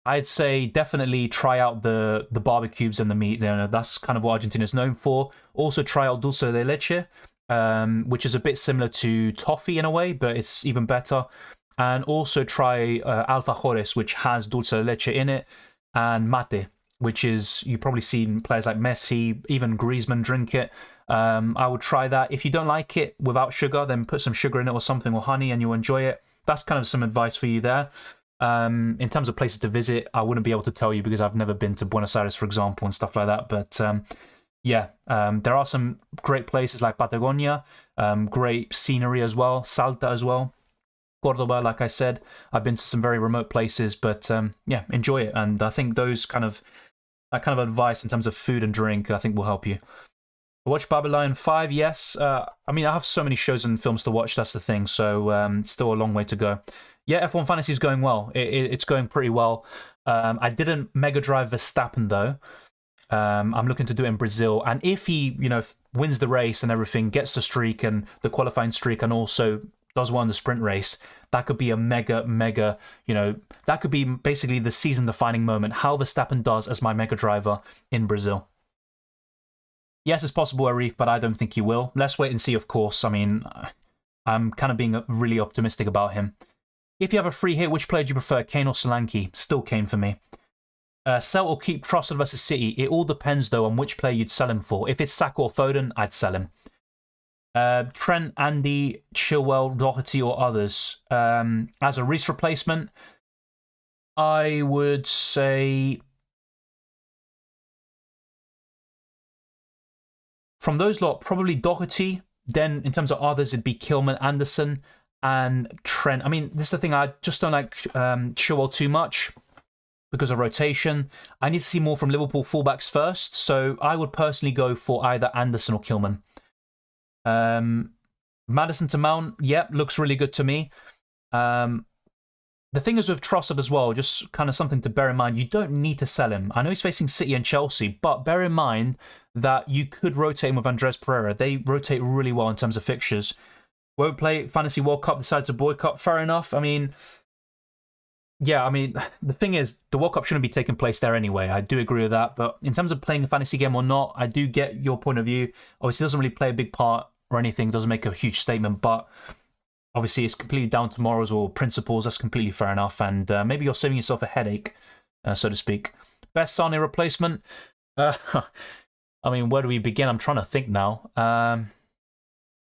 I'd say definitely try out the barbecues and the meat. You know, that's kind of what Argentina is known for. Also try out dulce de leche, which is a bit similar to toffee in a way, but it's even better. And also try alfajores, which has dulce de leche in it, and mate, which is, you've probably seen players like Messi, even Griezmann drink it. I would try that. If you don't like it without sugar, then put some sugar in it or something, or honey, and you'll enjoy it. That's kind of some advice for you there. In terms of places to visit, I wouldn't be able to tell you because I've never been to Buenos Aires, for example, and stuff like that. But yeah, there are some great places like Patagonia, great scenery as well, Salta as well, Cordoba, like I said. I've been to some very remote places, but yeah, enjoy it. And I think that kind of advice in terms of food and drink, I think will help you. Watch Babylon 5, yes. I mean, I have so many shows and films to watch, that's the thing, so still a long way to go. Yeah, F1 Fantasy is going well. It's going pretty well. I didn't Mega Drive Verstappen, though. I'm looking to do it in Brazil, and if he, wins the race and everything, gets the streak and the qualifying streak, and also does well in the sprint race, that could be a mega, that could be basically the season-defining moment, how Verstappen does as my Mega Driver in Brazil. Yes, it's possible, Arif, but I don't think he will. Let's wait and see, of course. I mean, I'm kind of being really optimistic about him. If you have a free hit, which player do you prefer, Kane or Solanke? Still Kane for me. Sell or keep Trossard versus City. It all depends, though, on which player you'd sell him for. If it's Saka or Foden, I'd sell him. Trent, Andy, Chilwell, Doherty, or others. As a Reece replacement, I would say... From those lot, probably Doherty. Then, in terms of others, it'd be Kilman, Anderson, and Trent. I mean, this is the thing, I just don't like Chilwell too much because of rotation. I need to see more from Liverpool fullbacks first, so I would personally go for either Anderson or Kilman. Maddison to Mount, yep, looks really good to me. The thing is with Trossard as well, just kind of something to bear in mind, you don't need to sell him. I know he's facing City and Chelsea, but bear in mind that you could rotate him with Andres Pereira. They rotate really well in terms of fixtures. Won't play Fantasy World Cup, decided to boycott, fair enough. I mean, yeah, I mean, the thing is, the World Cup shouldn't be taking place there anyway. I do agree with that, but in terms of playing a fantasy game or not, I do get your point of view. Obviously, it doesn't really play a big part or anything, doesn't make a huge statement, but obviously it's completely down to morals or principles. That's completely fair enough, and maybe you're saving yourself a headache, so to speak. Best Sane replacement? I mean, where do we begin? I'm trying to think now.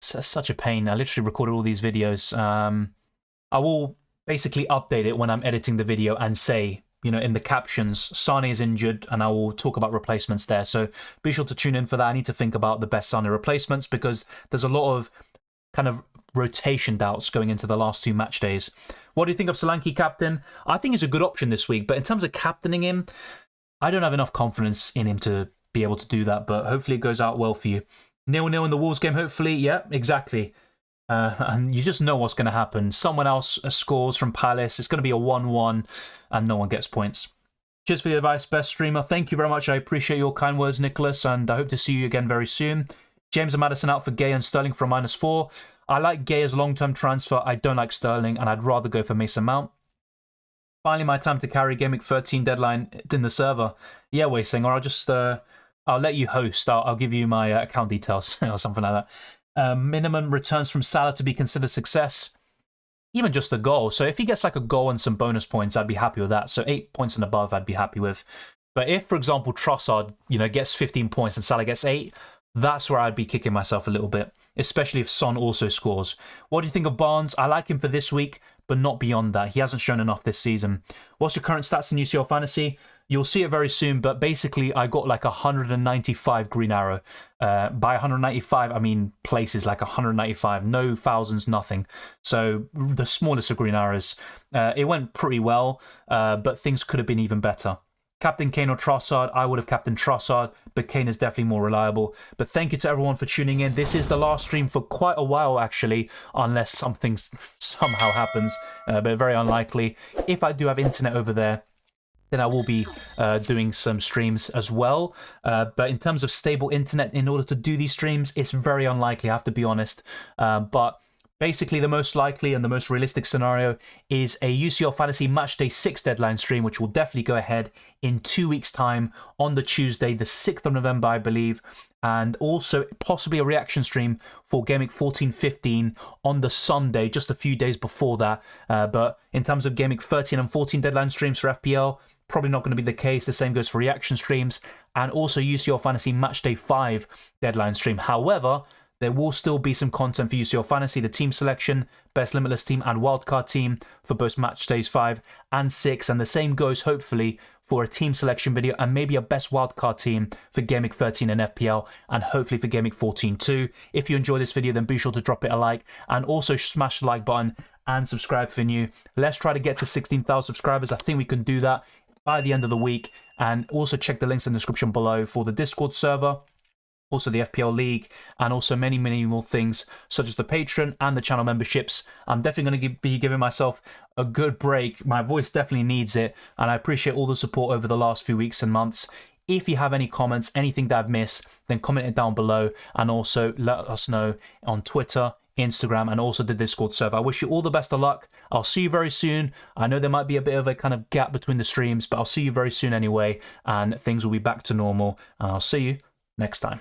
It's such a pain. I literally recorded all these videos. I will basically update it when I'm editing the video and say in the captions, Sane is injured, and I will talk about replacements there. So be sure to tune in for that. I need to think about the best Sane replacements because there's a lot of kind of rotation doubts going into the last 2 match days. What do you think of Solanke captain? I think he's a good option this week, but in terms of captaining him, I don't have enough confidence in him to be able to do that, but hopefully it goes out well for you. 0-0 in the Wolves game, hopefully. Yeah, exactly. And you just know what's going to happen. Someone else scores from Palace. It's going to be a 1-1 and no one gets points. Cheers for the advice, best streamer. Thank you very much. I appreciate your kind words, Nicholas, and I hope to see you again very soon. James and Maddison out for Gay and Sterling for a -4. I like Gay as a long-term transfer. I don't like Sterling, and I'd rather go for Mason Mount. Finally, my time to carry Gameweek 13 deadline in the server. Yeah, Wei Sing, or I'll let you host. I'll give you my account details or something like that. Minimum returns from Salah to be considered success. Even just a goal. So if he gets like a goal and some bonus points, I'd be happy with that. So 8 points and above, I'd be happy with. But if, for example, Trossard, gets 15 points and Salah gets 8, that's where I'd be kicking myself a little bit, especially if Son also scores. What do you think of Barnes? I like him for this week, but not beyond that. He hasn't shown enough this season. What's your current stats in UCL Fantasy? You'll see it very soon, but basically I got like 195 green arrow. By 195, I mean places like 195, no thousands, nothing. So the smallest of green arrows. It went pretty well, but things could have been even better. Captain Kane or Trossard, I would have captained Trossard, but Kane is definitely more reliable. But thank you to everyone for tuning in. This is the last stream for quite a while, actually, unless something somehow happens, but very unlikely. If I do have internet over there, then I will be doing some streams as well. But in terms of stable internet, in order to do these streams, it's very unlikely, I have to be honest. But basically, the most likely and the most realistic scenario is a UCL Fantasy Matchday 6 deadline stream, which will definitely go ahead in 2 weeks' time on the Tuesday, the 6th of November, I believe. And also possibly a reaction stream for Gameweek 14-15 on the Sunday, just a few days before that. But in terms of Gameweek 13 and 14 deadline streams for FPL, probably not going to be the case. The same goes for reaction streams and also UCL Fantasy Matchday 5 deadline stream. However, there will still be some content for UCL Fantasy, the team selection, best limitless team and wildcard team for both match days 5 and 6. And the same goes, hopefully, for a team selection video and maybe a best wildcard team for Gameweek 13 and FPL and hopefully for Gameweek 14 too. If you enjoy this video, then be sure to drop it a like and also smash the like button and subscribe for new. Let's try to get to 16,000 subscribers. I think we can do that by the end of the week. And also check the links in the description below for the Discord server, also the FPL League, and also many more things such as the Patreon and the channel memberships. I'm definitely going to be giving myself a good break. My voice definitely needs it, and I appreciate all the support over the last few weeks and months. If you have any comments, anything that I've missed, then comment it down below, and also let us know on Twitter, Instagram, and also the Discord server. I wish you all the best of luck. I'll see you very soon. I know there might be a bit of a kind of gap between the streams, but I'll see you very soon anyway, and things will be back to normal, and I'll see you next time.